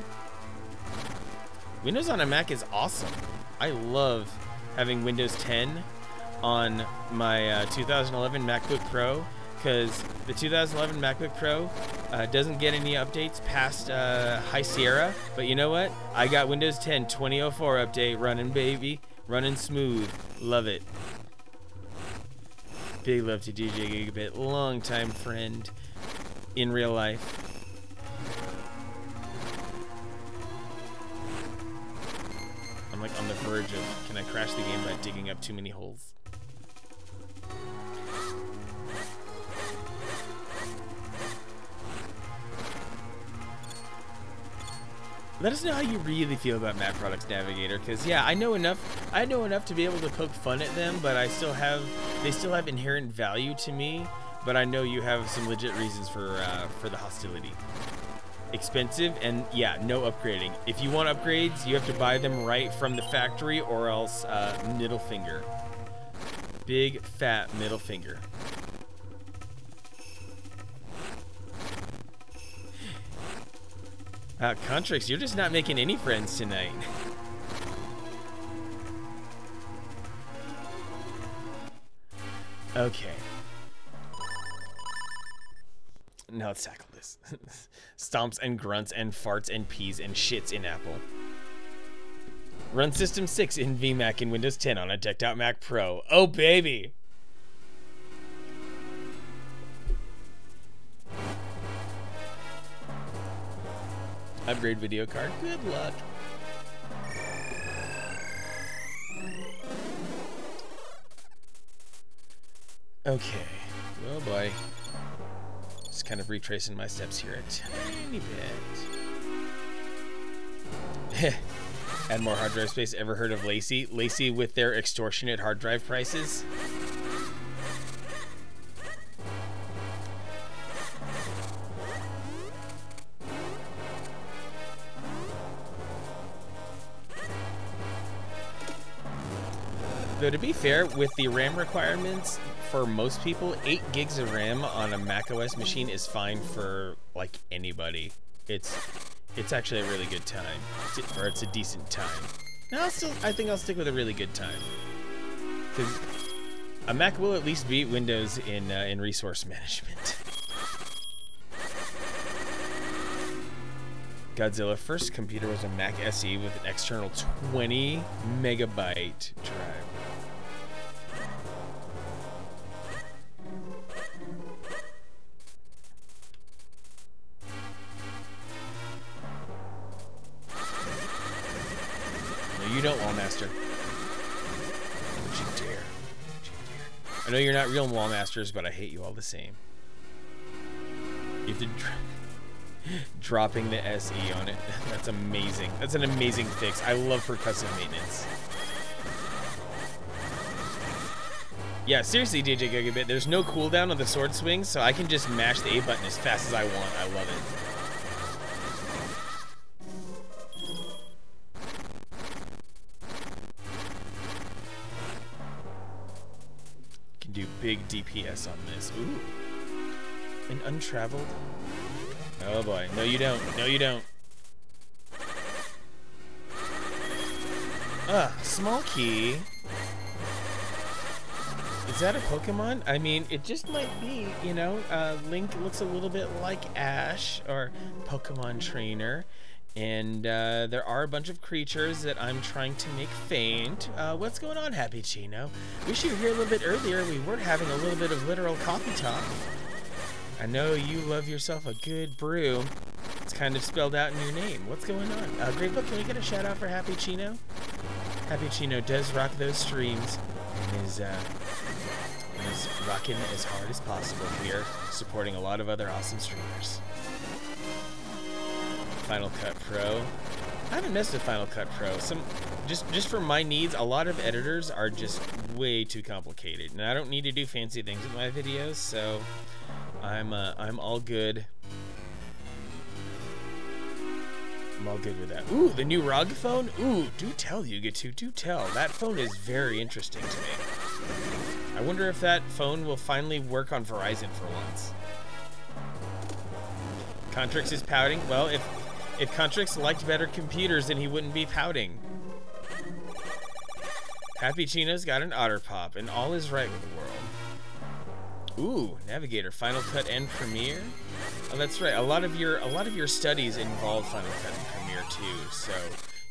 Windows on a Mac is awesome. I love having Windows 10 on my 2011 MacBook Pro because the 2011 MacBook Pro doesn't get any updates past High Sierra. But you know what? I got Windows 10 2004 update running, baby. Running smooth. Love it. Big love to DJ Gigabit. Longtime friend in real life. I'm like on the verge of, can I crash the game by digging up too many holes? Let us know how you really feel about Mac Products Navigator, because yeah, I know enough to be able to poke fun at them, but they still have inherent value to me, but I know you have some legit reasons for the hostility. Expensive, and yeah, no upgrading. If you want upgrades, you have to buy them right from the factory or else middle finger. Big fat middle finger. Contrix, you're just not making any friends tonight. Okay. Now let's tackle this. Stomps and grunts and farts and pees and shits in Apple. Run System 6 in VMac in Windows 10 on a decked out Mac Pro. Oh, baby! Upgrade video card. Good luck. Okay. Oh boy. Just kind of retracing my steps here a tiny bit. Add more hard drive space. Ever heard of Lacey? Lacey with their extortionate hard drive prices? Though to be fair, with the RAM requirements, for most people, 8 gigs of RAM on a macOS machine is fine for like anybody. It's actually a really good time, or it's a decent time. No, I think I'll stick with a really good time, because a Mac will at least beat Windows in resource management. Godzilla first computer was a Mac SE with an external 20 megabyte drive. You don't, Wallmaster. Don't you dare. Don't you dare. I know you're not real Wallmasters, but I hate you all the same. You have to dropping the SE on it. That's amazing. That's an amazing fix. I love percussive maintenance. Yeah, seriously, DJ Gigabit, there's no cooldown on the sword swing, so I can just mash the A button as fast as I want. I love it. Do big DPS on this. Ooh. An untraveled. Oh boy. No, you don't. No, you don't. Small key. Is that a Pokemon? I mean, it just might be, you know. Link looks a little bit like Ash, or Pokemon Trainer. And there are a bunch of creatures that I'm trying to make faint. What's going on, Happy Chino? Wish you were here a little bit earlier. We were having a little bit of literal coffee talk. I know you love yourself a good brew. It's kind of spelled out in your name. What's going on? Great Book, can we get a shout out for Happy Chino? Happy Chino does rock those streams and is rocking as hard as possible here, supporting a lot of other awesome streamers. Final Cut Pro. I haven't messed with Final Cut Pro. Just for my needs, a lot of editors are just way too complicated, and I don't need to do fancy things with my videos, so I'm all good. I'm all good with that. Ooh, the new ROG phone? Ooh, do tell, Yugetsu, do tell. That phone is very interesting to me. I wonder if that phone will finally work on Verizon for once. Contrix is pouting. Well, if Contrix liked better computers, then he wouldn't be pouting. Happy Chino's got an otter pop, and all is right with the world. Ooh, Navigator, Final Cut and Premiere. Oh, that's right. A lot of your studies involve Final Cut and Premiere too, so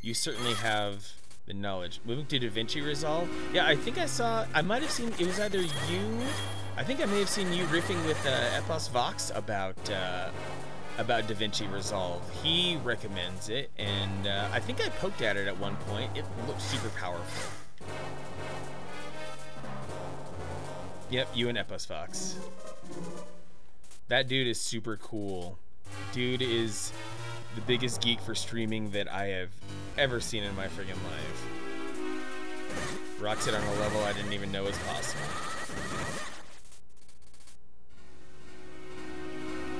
you certainly have the knowledge. Moving to DaVinci Resolve. Yeah, I think I might have seen. It was either you. I think I may have seen you riffing with Epos Vox about DaVinci Resolve. He recommends it, and I think I poked at it at one point. It looked super powerful. Yep, you and Epos Fox. That dude is super cool. Dude is the biggest geek for streaming that I have ever seen in my friggin' life. Rocks it on a level I didn't even know was possible.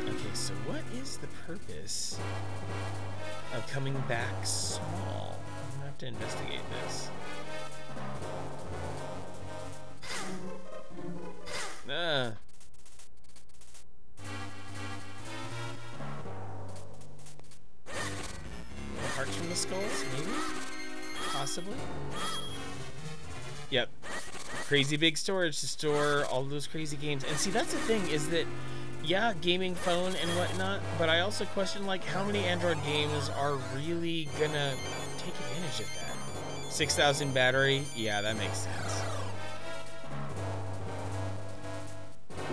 Okay, so what is the purpose of coming back small? I'm gonna have to investigate this. Hearts from the skulls, maybe? Possibly? Yep. Crazy big storage to store all those crazy games. And see, that's the thing, is that, yeah, gaming phone and whatnot, but I also question, like, how many Android games are really gonna take advantage of that? 6,000 battery? Yeah, that makes sense.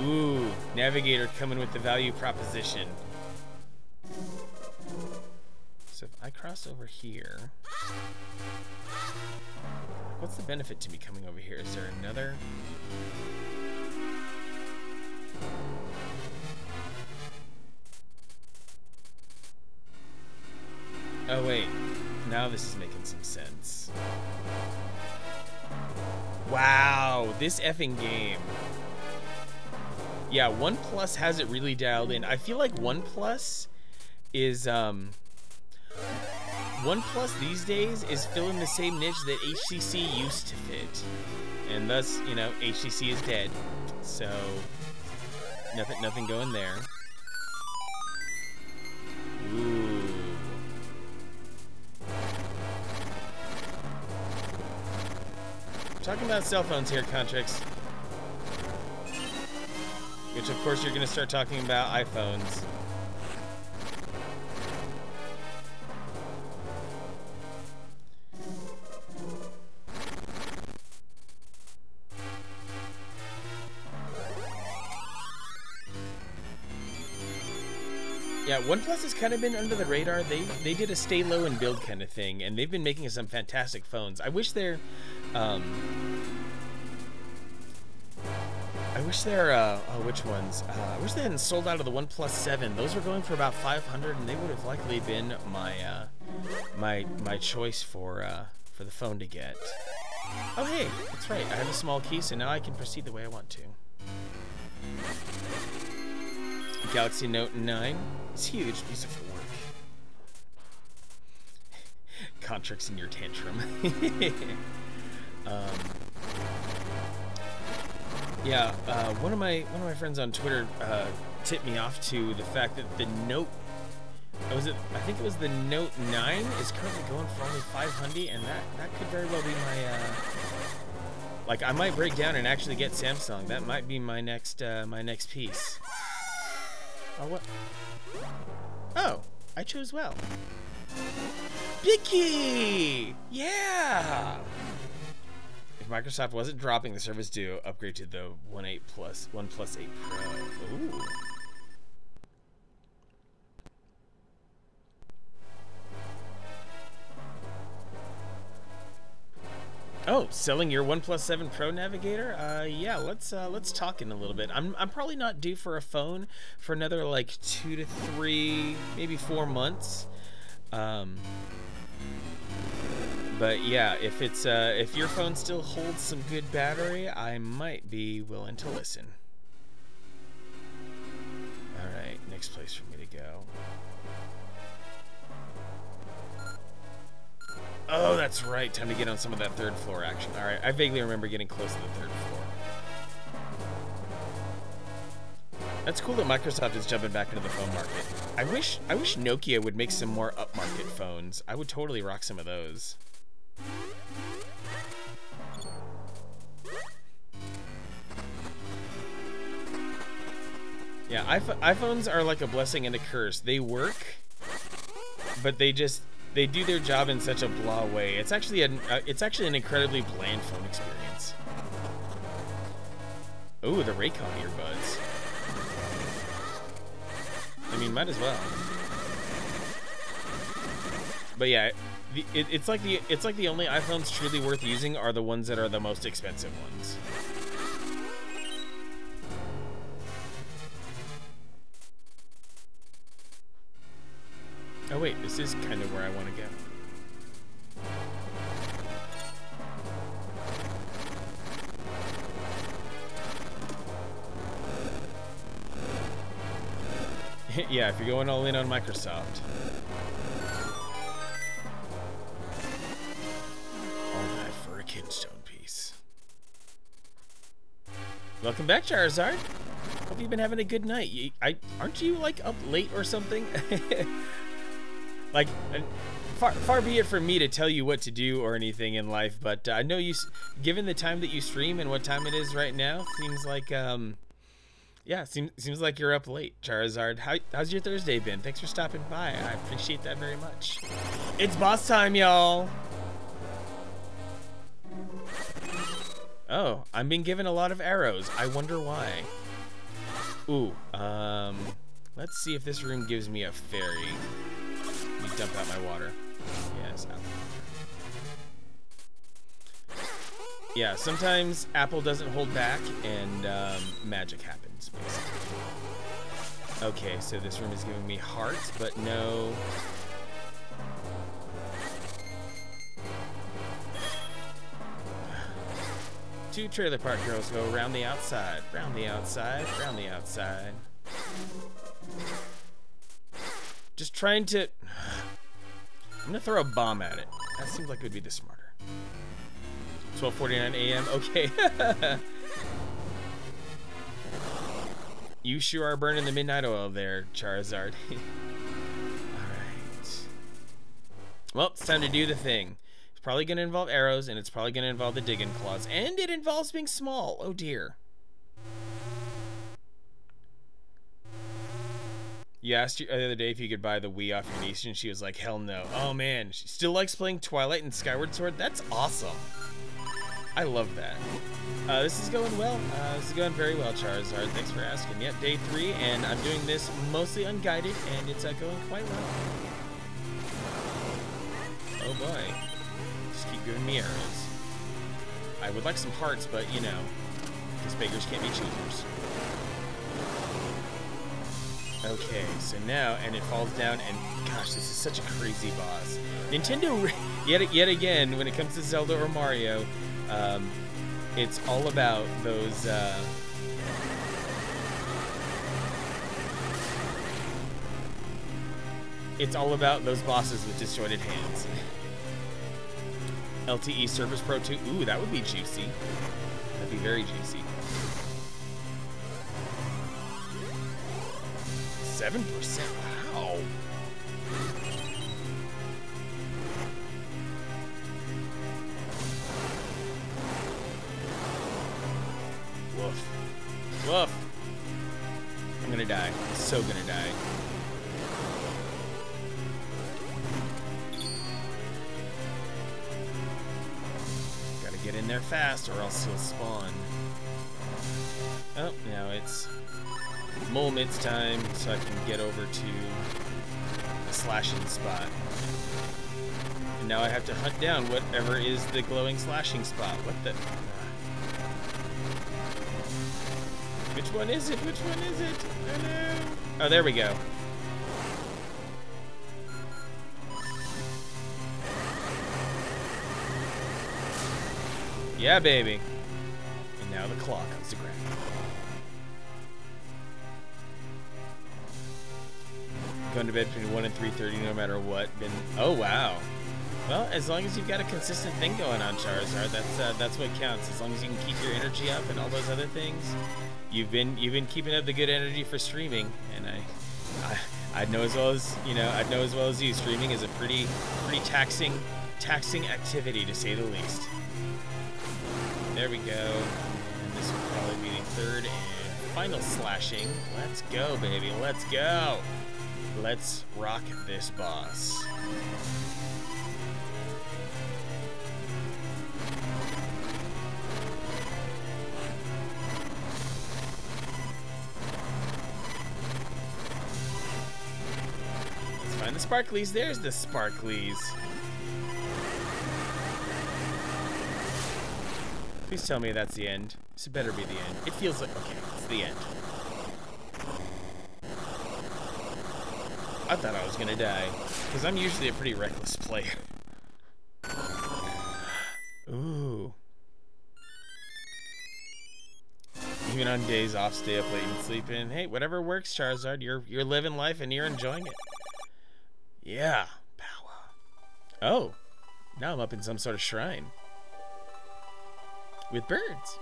Ooh, Navigator coming with the value proposition. So if I cross over here, what's the benefit to me coming over here? Is there another? Oh wait, now this is making some sense. Wow, this effing game. Yeah, OnePlus has it really dialed in. I feel like OnePlus is OnePlus these days is filling the same niche that HTC used to fit, and thus, you know, HTC is dead. So nothing going there. Ooh. We're talking about cell phones here, Contrix. Which, of course, you're going to start talking about iPhones. Yeah, OnePlus has kind of been under the radar. They did a stay low and build kind of thing, and they've been making some fantastic phones. I wish they're... which ones? I wish they hadn't sold out of the OnePlus 7. Those were going for about 500, and they would have likely been my my choice for the phone to get. Oh hey, that's right. I have a small key, so now I can proceed the way I want to. Galaxy Note 9. It's huge. Beautiful work. Contrix in your tantrum. Yeah, one of my friends on Twitter tipped me off to the fact that the Note, I think it was the Note 9 is currently going for only 500, and that could very well be Like, I might break down and actually get Samsung. That might be my next piece. Oh, what? Oh, I chose well. Bicky! Yeah! If Microsoft wasn't dropping the Surface Duo, upgrade to the OnePlus 8 Pro. Ooh. Oh, selling your OnePlus 7 Pro navigator? Yeah, let's talk in a little bit. I'm probably not due for a phone for another like 2 to 3, maybe 4 months. But yeah, if your phone still holds some good battery, I might be willing to listen. All right, next place for me to go. Oh, that's right. Time to get on some of that 3rd floor action. All right, I vaguely remember getting close to the 3rd floor. That's cool that Microsoft is jumping back into the phone market. I wish Nokia would make some more upmarket phones. I would totally rock some of those. Yeah, iPhones are like a blessing and a curse. They work, but they do their job in such a blah way. It's actually an incredibly bland phone experience. Ooh, the Raycon earbuds. I mean, might as well. But yeah, it's like the only iPhones truly worth using are the ones that are the most expensive ones. Oh wait, this is kind of where I want to go. Yeah, if you're going all in on Microsoft. All that for a Kinstone piece. Welcome back, Charizard. Hope you've been having a good night. Aren't you like up late or something? Like, far be it from me to tell you what to do or anything in life, but I know given the time that you stream and what time it is right now, seems like, yeah, seems like you're up late, Charizard. How's your Thursday been? Thanks for stopping by. I appreciate that very much. It's boss time, y'all. Oh, I'm being given a lot of arrows. I wonder why. Ooh, let's see if this room gives me a fairy. Let me dump out my water. Yes, apple. Yeah, sometimes Apple doesn't hold back and magic happens, basically. Okay, so this room is giving me hearts, but no. Two trailer park girls go around the outside, round the outside, round the outside. Just trying to... I'm gonna throw a bomb at it. That seems like it would be the smarter. 12:49 a.m. Okay. You sure are burning the midnight oil there, Charizard. Alright. Well, it's time to do the thing. It's probably gonna involve arrows, and it's probably gonna involve the digging claws. And it involves being small. Oh dear. You asked her the other day if you could buy the Wii off your niece, and she was like, hell no. Oh man, she still likes playing Twilight and Skyward Sword? That's awesome. I love that. This is going well. This is going very well, Charizard. Thanks for asking. Yep, day 3, and I'm doing this mostly unguided, and it's going quite well. Oh boy. Just keep giving me arrows. I would like some hearts, but you know, because beggars can't be choosers. Okay, so now, and it falls down, and gosh, this is such a crazy boss. Nintendo, yet again, when it comes to Zelda or Mario, it's all about those, it's all about those bosses with disjointed hands. LTE Surface Pro 2, ooh, that would be juicy. That'd be very juicy. 7%, wow. gonna die. So gonna die. Gotta get in there fast or else he'll spawn. Oh, now it's Mole Mit's time, so I can get over to the slashing spot. And now I have to hunt down whatever is the glowing slashing spot. What the... Which one is it? Which one is it? Oh no. Oh, there we go. Yeah, baby. And now the claw comes to ground. Going to bed between 1 and 3:30 no matter what. Oh, wow. Well, as long as you've got a consistent thing going on, Charizard, that's what counts. As long as you can keep your energy up and all those other things. You've been keeping up the good energy for streaming, and I'd know as well as you. Streaming is a pretty taxing activity, to say the least. There we go. And this will probably be the third and final slashing. Let's go, baby. Let's go. Let's rock this boss. Find the sparklies. There's the sparklies. Please tell me that's the end. This better be the end. It feels like... Okay, it's the end. I thought I was gonna die, because I'm usually a pretty reckless player. Ooh. Even on days off, stay up late and sleep in. Hey, whatever works, Charizard. You're living life and you're enjoying it. Yeah, power. Oh, now I'm up in some sort of shrine. With birds.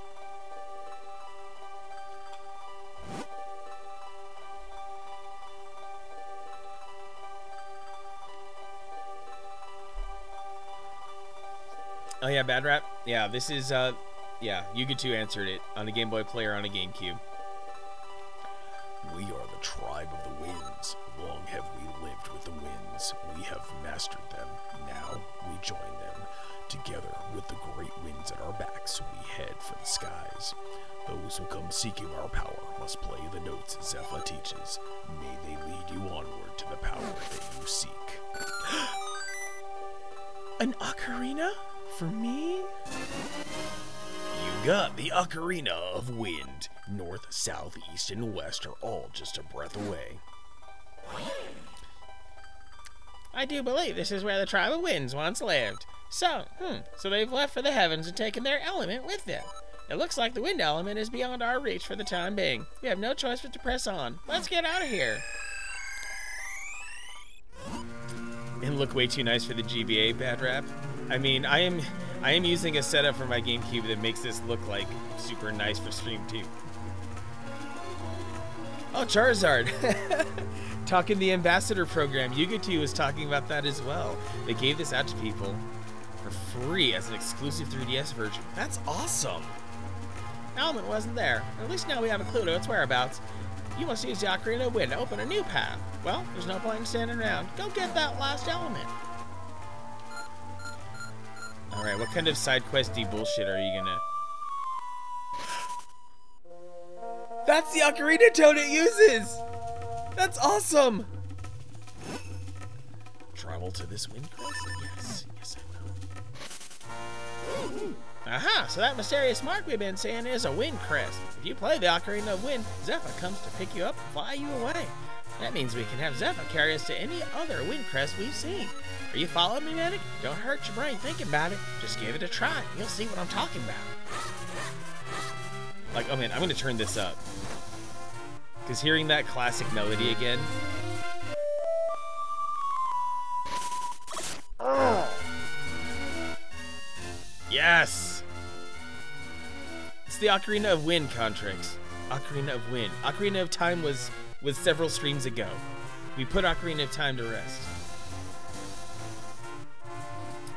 Oh yeah, Bad Rap? Yeah, this is, yeah, Yuga2 answered it on a Game Boy player on a GameCube. We are the tribe of the winds. Long have we lived with the winds. We have mastered them. Now we join them. Together with the great winds at our backs, we head for the skies. Those who come seeking our power must play the notes Zephyr teaches. May they lead you onward to the power that you seek. An ocarina? For me? You got the Ocarina of Wind. North, south, east, and west are all just a breath away. I do believe this is where the tribe of winds once lived. So they've left for the heavens and taken their element with them. It looks like the wind element is beyond our reach for the time being. We have no choice but to press on. Let's get out of here. It look way too nice for the GBA, Bad Rap. I mean, I am using a setup for my GameCube that makes this look like super nice for stream too. Oh, Charizard! Talking the ambassador program, Yuga2 was talking about that as well. They gave this out to people for free as an exclusive 3DS version. That's awesome! Element wasn't there. At least now we have a clue to its whereabouts. You must use the Ocarina of Wind to open a new path. Well, there's no point in standing around. Go get that last element. Alright, what kind of side questy bullshit are you gonna... That's the ocarina tone it uses! That's awesome! Travel to this wind crest? Yes, yes I will. Aha, so that mysterious mark we've been seeing is a wind crest. If you play the Ocarina of Wind, Zephyr comes to pick you up and fly you away. That means we can have Zephyr carry us to any other wind crest we've seen. Are you following me, Medic? Don't hurt your brain thinking about it. Just give it a try. You'll see what I'm talking about. Like, oh man, I'm gonna turn this up. Because hearing that classic melody again... Yes! It's the Ocarina of Wind, Contrix. Ocarina of Wind. Ocarina of Time was several streams ago. We put Ocarina of Time to rest.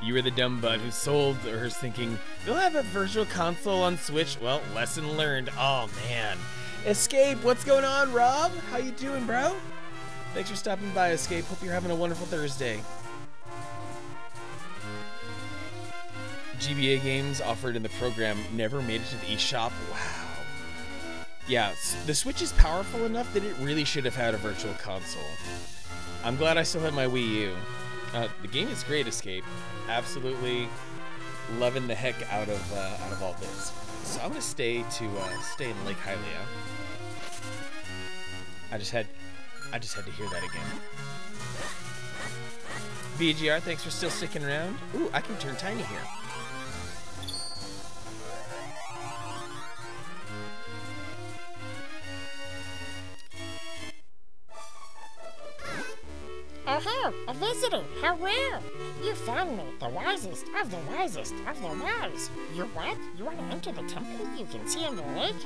You were the dumb butt who sold or who's thinking, they'll have a virtual console on Switch. Well, lesson learned. Oh, man. Escape, what's going on, Rob? How you doing, bro? Thanks for stopping by, Escape. Hope you're having a wonderful Thursday. GBA games offered in the program never made it to the eShop. Wow. Yeah, the Switch is powerful enough that it really should have had a virtual console. I'm glad I still have my Wii U. The game is great, Escape. Absolutely loving the heck out of all this. So I'm gonna stay in Lake Hylia. I just had to hear that again. BGR, thanks for still sticking around. Ooh, I can turn tiny here. Oh, a visitor! How rare! You found me, the wisest of the wisest of the wise. You what? You want to enter the temple you can see in the lake?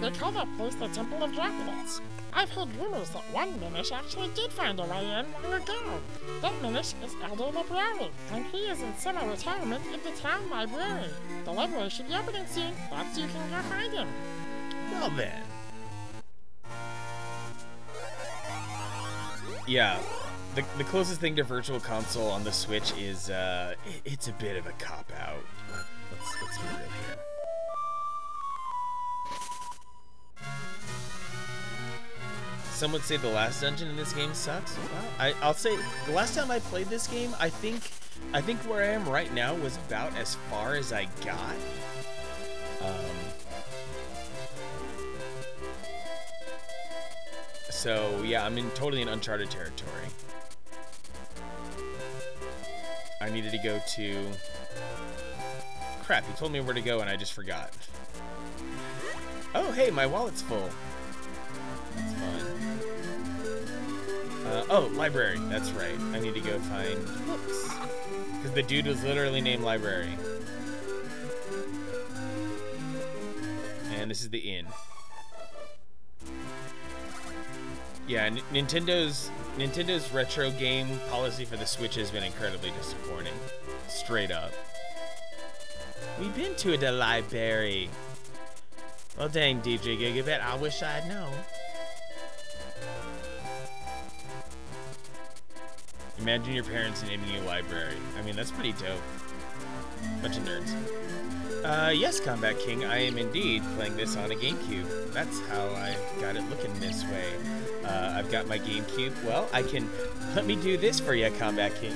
They call that place the Temple of Dragonites. I've heard rumors that one Minish actually did find a way in long ago. That Minish is Elder Library, and he is in semi-retirement in the town library. The library should be opening soon. Perhaps you can go find him. Well then. Yeah. The closest thing to Virtual Console on the Switch is, it's a bit of a cop-out. Let's be real here. Some would say the last dungeon in this game sucks. Well, I'll say the last time I played this game, I think where I am right now was about as far as I got. So yeah, I'm totally in uncharted territory. I needed to go to... Crap, you told me where to go and I just forgot. Oh, hey, my wallet's full. That's fun. Oh, library. That's right. I need to go find books. Because the dude was literally named Library. And this is the inn. Yeah, Nintendo's retro game policy for the Switch has been incredibly disappointing. Straight up. We've been to the library. Well, dang, DJ Gigabit, I wish I'd known. Imagine your parents naming you Library. I mean, that's pretty dope. Bunch of nerds. Yes, Combat King, I am indeed playing this on a GameCube. That's how I got it looking this way. I've got my GameCube. Well, let me do this for you, Combat King.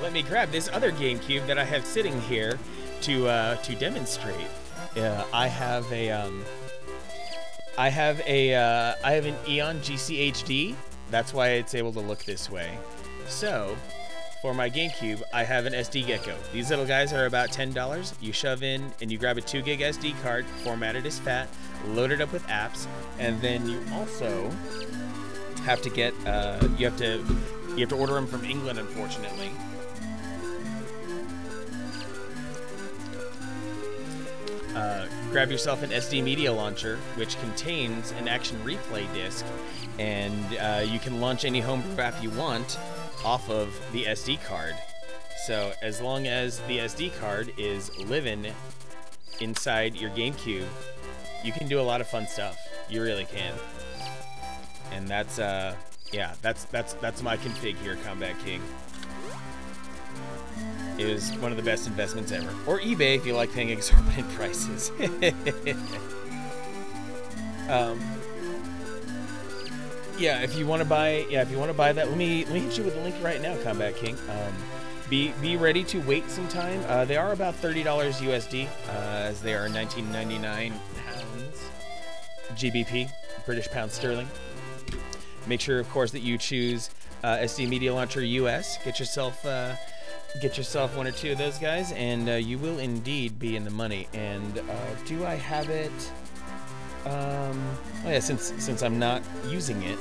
Let me grab this other GameCube that I have sitting here to demonstrate. I have an Eon GCHD. That's why it's able to look this way. So, for my GameCube, I have an SD Gecko. These little guys are about $10. You shove in and you grab a 2 gig SD card, formatted as FAT, load it up with apps, and then you also have to get you have to order them from England, unfortunately. Grab yourself an SD media launcher, which contains an action replay disc, and you can launch any homebrew app you want off of the SD card. So as long as the SD card is living inside your GameCube, you can do a lot of fun stuff. You really can. And that's yeah, that's my config here, Combat King. It was one of the best investments ever. Or eBay if you like paying exorbitant prices. Yeah, if you want to buy that, let me hit you with a link right now, Combat King. Be ready to wait some time. They are about $30 USD, as they are 19.99 pounds GBP, British pound sterling. Make sure, of course, that you choose SD Media Launcher US. Get yourself one or two of those guys, and you will indeed be in the money. And do I have it? Oh yeah, since I'm not using it,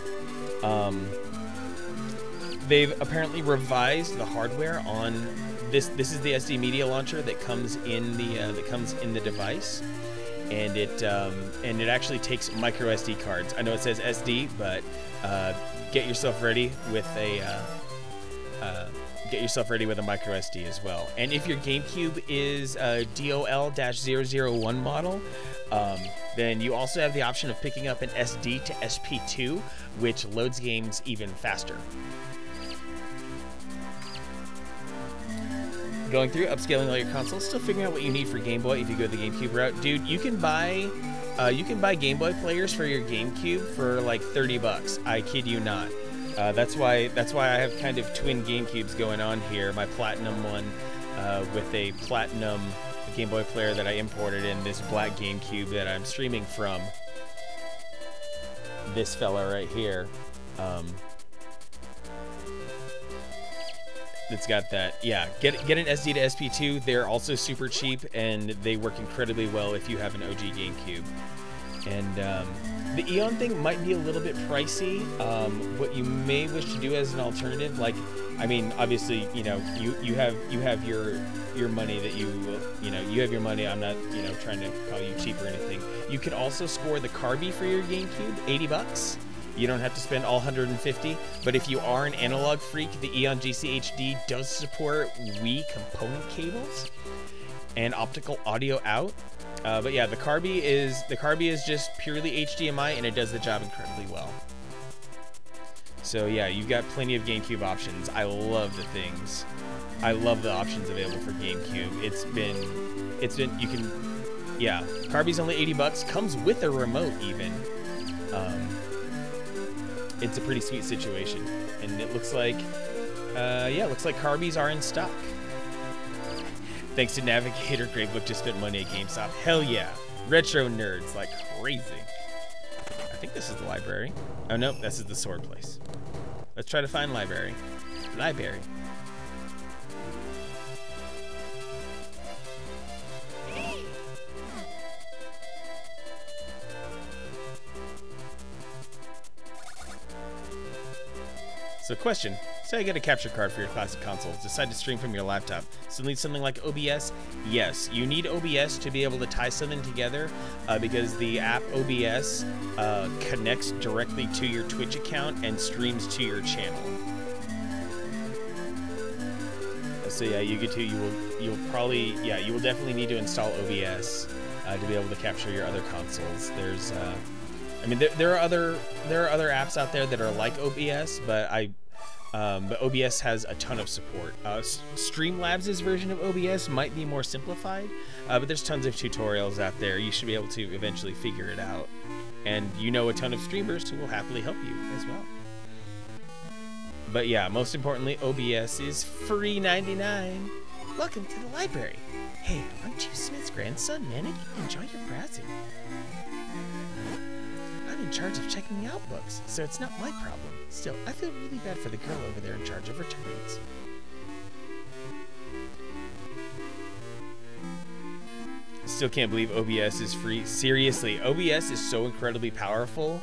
they've apparently revised the hardware on this. This is the SD Media Launcher that comes in the device, and it actually takes micro SD cards. I know it says SD, but get yourself ready with a micro SD as well. And if your GameCube is a DOL-001 model, Then you also have the option of picking up an SD to SP2, which loads games even faster. Going through, upscaling all your consoles, still figuring out what you need for Game Boy if you go the GameCube route. Dude, you can buy Game Boy players for your GameCube for like $30. I kid you not. That's why I have kind of twin GameCubes going on here. My Platinum one with a Platinum Game Boy player that I imported, in this black GameCube that I'm streaming from. This fella right here. It's got that. Yeah, get an SD to SP2. They're also super cheap, and they work incredibly well if you have an OG GameCube. And the Eon thing might be a little bit pricey. What you may wish to do as an alternative, like, I mean, obviously, you know, you have your money that you have your money. I'm not, you know, trying to call you cheap or anything. You could also score the Carby for your GameCube, $80. You don't have to spend all 150, but if you are an analog freak, the Eon GC HD does support Wii component cables and optical audio out. But yeah, the Carby is just purely HDMI, and it does the job incredibly well. So yeah, you've got plenty of GameCube options. I love the things. I love the options available for GameCube. It's been you can, yeah. Carby's only $80, comes with a remote even. It's a pretty sweet situation, and it looks like, yeah, it looks like Carbies are in stock. Thanks to Navigator, Gravebook just spent money at GameStop. Hell yeah, retro nerds like crazy. I think this is the library. Oh no, this is the sword place. Let's try to find library. Library. So question, say I get a capture card for your classic consoles, decide to stream from your laptop. Still need something like OBS? Yes, you need OBS to be able to tie something together because the app OBS connects directly to your Twitch account and streams to your channel. So yeah, you will definitely need to install OBS to be able to capture your other consoles. There's I mean, there are other apps out there that are like OBS, but OBS has a ton of support. Streamlabs' version of OBS might be more simplified, but there's tons of tutorials out there. You should be able to eventually figure it out, and you know a ton of streamers who will happily help you as well. But yeah, most importantly, OBS is free 99. Welcome to the library. Hey, aren't you Smith's grandson, Manic? Enjoy your browsing. In charge of checking the outbooks, so it's not my problem. Still, I feel really bad for the girl over there in charge of returns. Still can't believe OBS is free. Seriously, OBS is so incredibly powerful.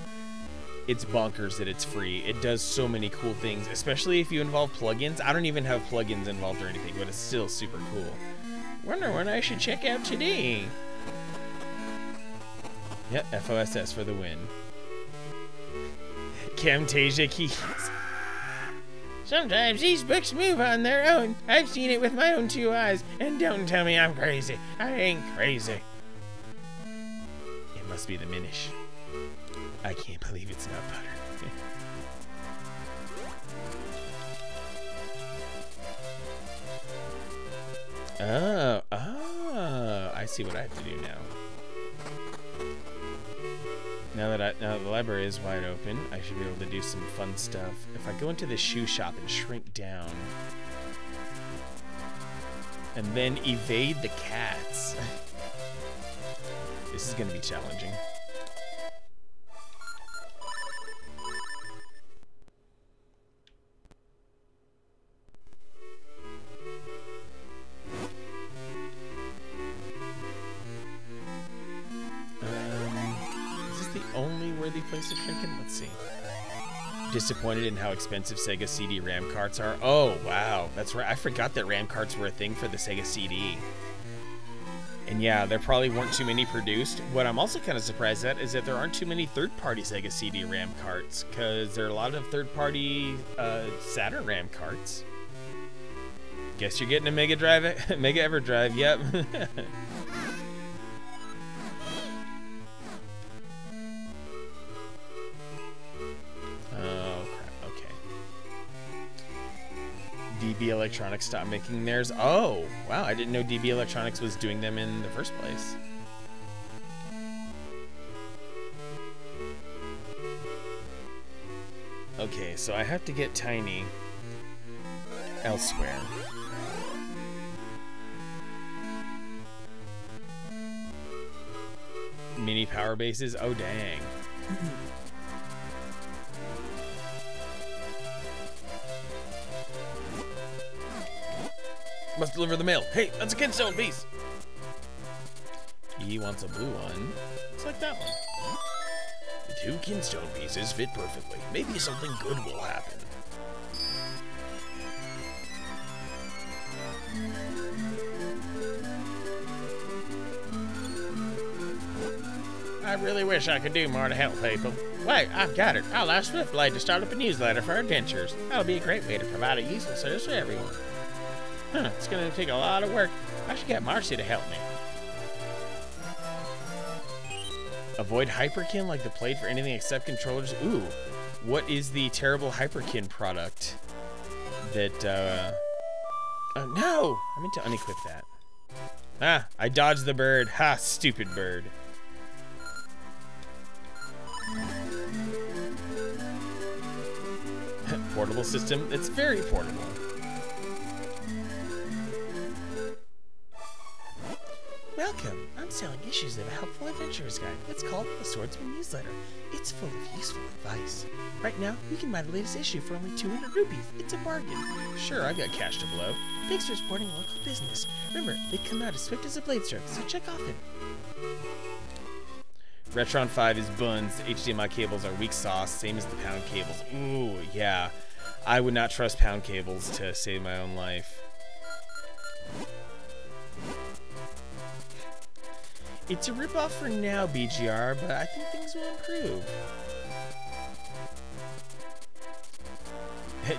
It's bonkers that it's free. It does so many cool things, especially if you involve plugins. I don't even have plugins involved or anything, but it's still super cool. Wonder what I should check out today. Yep, FOSS for the win. Camtasia keys. Sometimes these books move on their own. I've seen it with my own 2 eyes. And don't tell me I'm crazy. I ain't crazy. It must be the Minish. I can't believe it's not butter. Oh, I see what I have to do now. Now that the library is wide open, I should be able to do some fun stuff. If I go into the shoe shop and shrink down, and then evade the cats, this is going to be challenging. Only worthy place of shrinking? Let's see. Disappointed in how expensive Sega CD RAM carts are. Oh, wow. That's right. I forgot that RAM carts were a thing for the Sega CD. And yeah, there probably weren't too many produced. What I'm also kind of surprised at is that there aren't too many third-party Sega CD RAM carts, because there are a lot of third-party Saturn RAM carts. Guess you're getting a Mega Drive, Mega EverDrive. Yep. DB Electronics stopped making theirs. Oh, wow, I didn't know DB Electronics was doing them in the first place. Okay, so I have to get Tiny elsewhere. Mini power bases? Oh, dang. Must deliver the mail. Hey, that's a Kinstone piece. He wants a blue one. Looks like that one. The 2 Kinstone pieces fit perfectly. Maybe something good will happen. I really wish I could do more to help people. Wait, I've got it. I'll ask Swiftblade to start up a newsletter for adventures. That'll be a great way to provide a useful service for everyone. Huh, it's gonna take a lot of work. I should get Marcy to help me. Avoid Hyperkin like the plate for anything except controllers. Ooh, what is the terrible Hyperkin product that, no! I meant to unequip that. Ah, I dodged the bird. Ha, stupid bird. Portable system. It's very portable. Welcome. I'm selling issues of a helpful adventurer's guide. It's called The Swordsman Newsletter. It's full of useful advice. Right now, you can buy the latest issue for only 200 rupees. It's a bargain. Sure, I've got cash to blow. Thanks for supporting local business. Remember, they come out as swift as a blade stroke, so check often. Retron 5 is buns. The HDMI cables are weak sauce, same as the pound cables. Ooh, yeah. I would not trust pound cables to save my own life. It's a ripoff for now, BGR, but I think things will improve.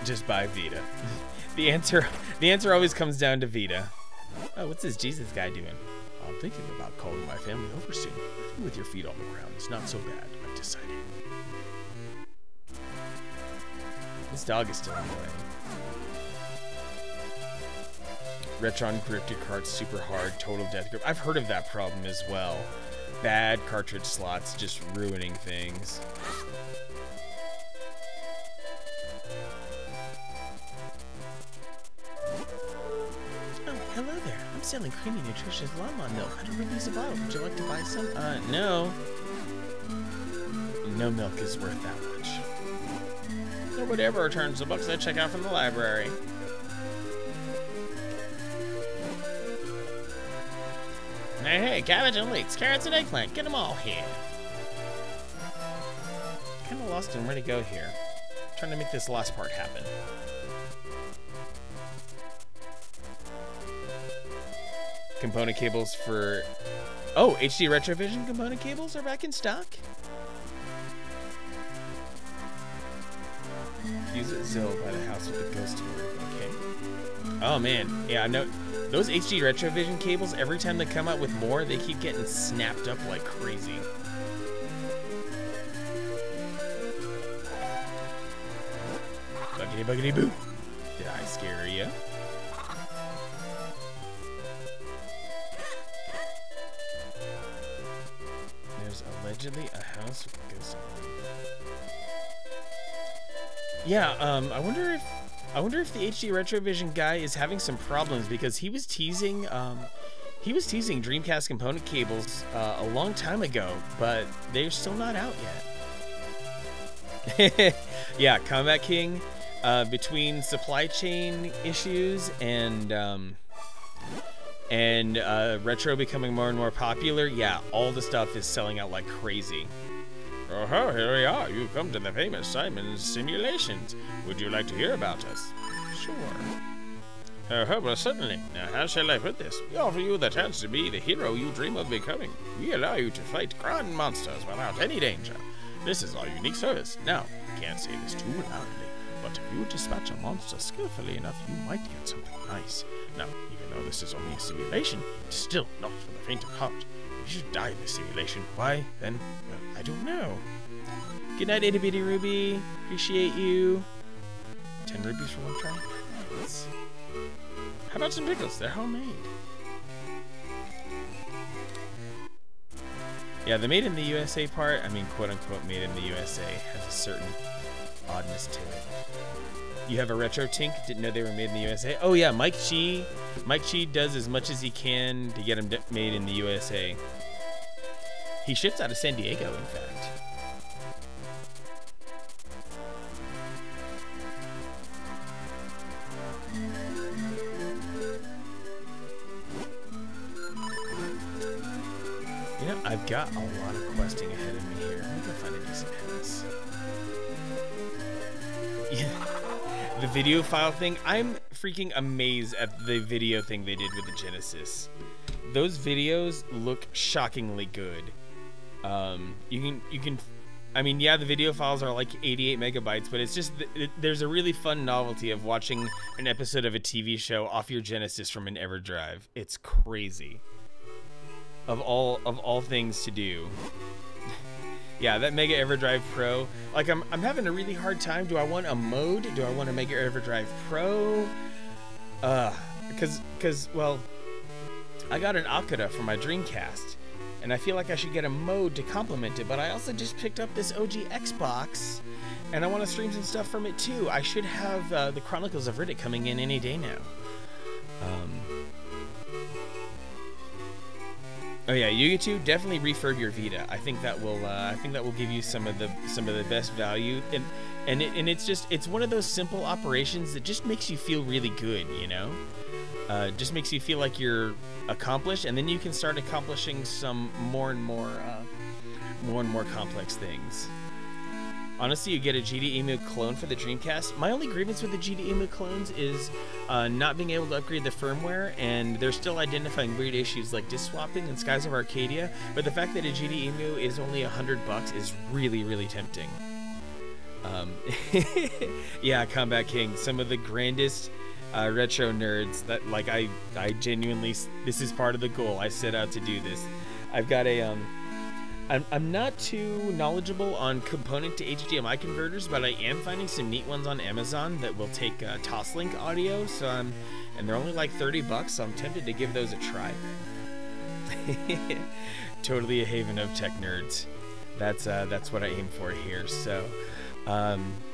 Just buy Vita. The answer always comes down to Vita. Oh, what's this Jesus guy doing? I'm thinking about calling my family over soon. Living with your feet on the ground is not so bad, I've decided. This dog is still annoying. Retron gripped your carts super hard, total death grip. I've heard of that problem as well. Bad cartridge slots just ruining things. Oh, hello there. I'm selling creamy, nutritious llama milk. 100 rupees a bottle. Would you like to buy some? No. No milk is worth that much. So whatever returns the books I check out from the library. Hey, cabbage and leeks, carrots and eggplant, get them all here. Kind of lost in where to go here. Trying to make this last part happen. Component cables for... Oh, HD Retrovision component cables are back in stock? Use it Zill by the house with the ghost word. Okay. Oh man, yeah, I know. Those HD Retrovision cables, every time they come out with more, they keep getting snapped up like crazy. Buggity buggity boo. Did I scare you? There's allegedly a house with ghosts in it. Yeah, I wonder if the HD Retrovision guy is having some problems because he was teasing Dreamcast component cables a long time ago, but they're still not out yet. Yeah, Combat King, between supply chain issues and retro becoming more and more popular, yeah, all the stuff is selling out like crazy. Oh, here we are. You've come to the famous Simon's Simulations. Would you like to hear about us? Sure. Oh, well, certainly. Now, how shall I put this? We offer you the chance to be the hero you dream of becoming. We allow you to fight grand monsters without any danger. This is our unique service. Now, I can't say this too loudly, but if you dispatch a monster skillfully enough, you might get something nice. Now, even though this is only a simulation, it's still not for the faint of heart. If you should die in the simulation, why, then, well, I don't know. Good night, Itty Bitty Ruby. Appreciate you. 10 rupees for one try? Nice. How about some pickles? They're homemade. Yeah, the made in the USA part, I mean, quote unquote made in the USA, has a certain oddness to it. You have a retro tink? Didn't know they were made in the USA? Oh yeah, Mike Chi does as much as he can to get them made in the USA. He ships out of San Diego, in fact. You know, I've got a lot of questing ahead of me here. I'm gonna find a decent house. Yeah. The video file thing, I'm freaking amazed at the video thing they did with the Genesis. Those videos look shockingly good. You can, I mean, yeah, the video files are like 88 megabytes, but it's just, there's a really fun novelty of watching an episode of a TV show off your Genesis from an EverDrive. It's crazy. Of all things to do. Yeah, that Mega EverDrive Pro, like I'm having a really hard time. Do I want a mode? Do I want a Mega EverDrive Pro? Cause well, I got an Akira for my Dreamcast, and I feel like I should get a mode to complement it, but I also just picked up this OG Xbox, and I want to stream some stuff from it too. I should have the Chronicles of Riddick coming in any day now. Oh yeah, you get to definitely refurb your Vita. I think that will give you some of the best value, and it's one of those simple operations that just makes you feel really good, you know. Just makes you feel like you're accomplished, and then you can start accomplishing some more and more complex things. Honestly, you get a GD-EMU clone for the Dreamcast. My only grievance with the GD-EMU clones is not being able to upgrade the firmware, and they're still identifying weird issues like disk swapping in Skies of Arcadia, but the fact that a GD-EMU is only $100 is really, really tempting. Yeah, Combat King, some of the grandest retro nerds that, like, I genuinely, this is part of the goal. I set out to do this. I've got a, I'm not too knowledgeable on component to HDMI converters, but I am finding some neat ones on Amazon that will take Toslink audio. So and they're only like $30, so I'm tempted to give those a try. Totally a haven of tech nerds. That's what I aim for here. So,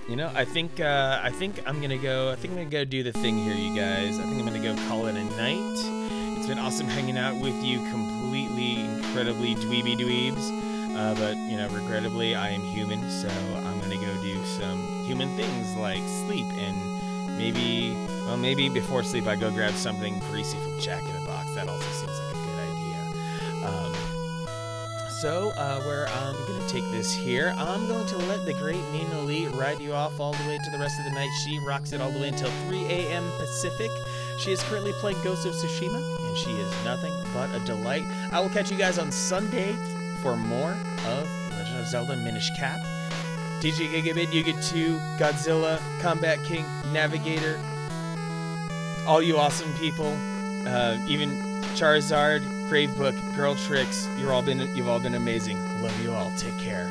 you know, I think I'm gonna go do the thing here, you guys. I think I'm gonna go call it a night. It's been awesome hanging out with you, completely, incredibly dweeby dweebs. But, you know, regrettably, I am human, so I'm gonna go do some human things like sleep, and maybe before sleep I go grab something greasy from Jack in the Box. That also seems like a good idea. So, where I'm gonna take this here, I'm going to let the great Nina Lee ride you off all the way to the rest of the night. She rocks it all the way until 3 a.m. Pacific. She is currently playing Ghost of Tsushima, and she is nothing but a delight. I will catch you guys on Sunday for more of Legend of Zelda Minish Cap. DJ Gigabit, you get 2, Godzilla, Combat King, Navigator, all you awesome people, even Charizard, Gravebook, Girl Tricks, you've all been amazing. Love you all. Take care.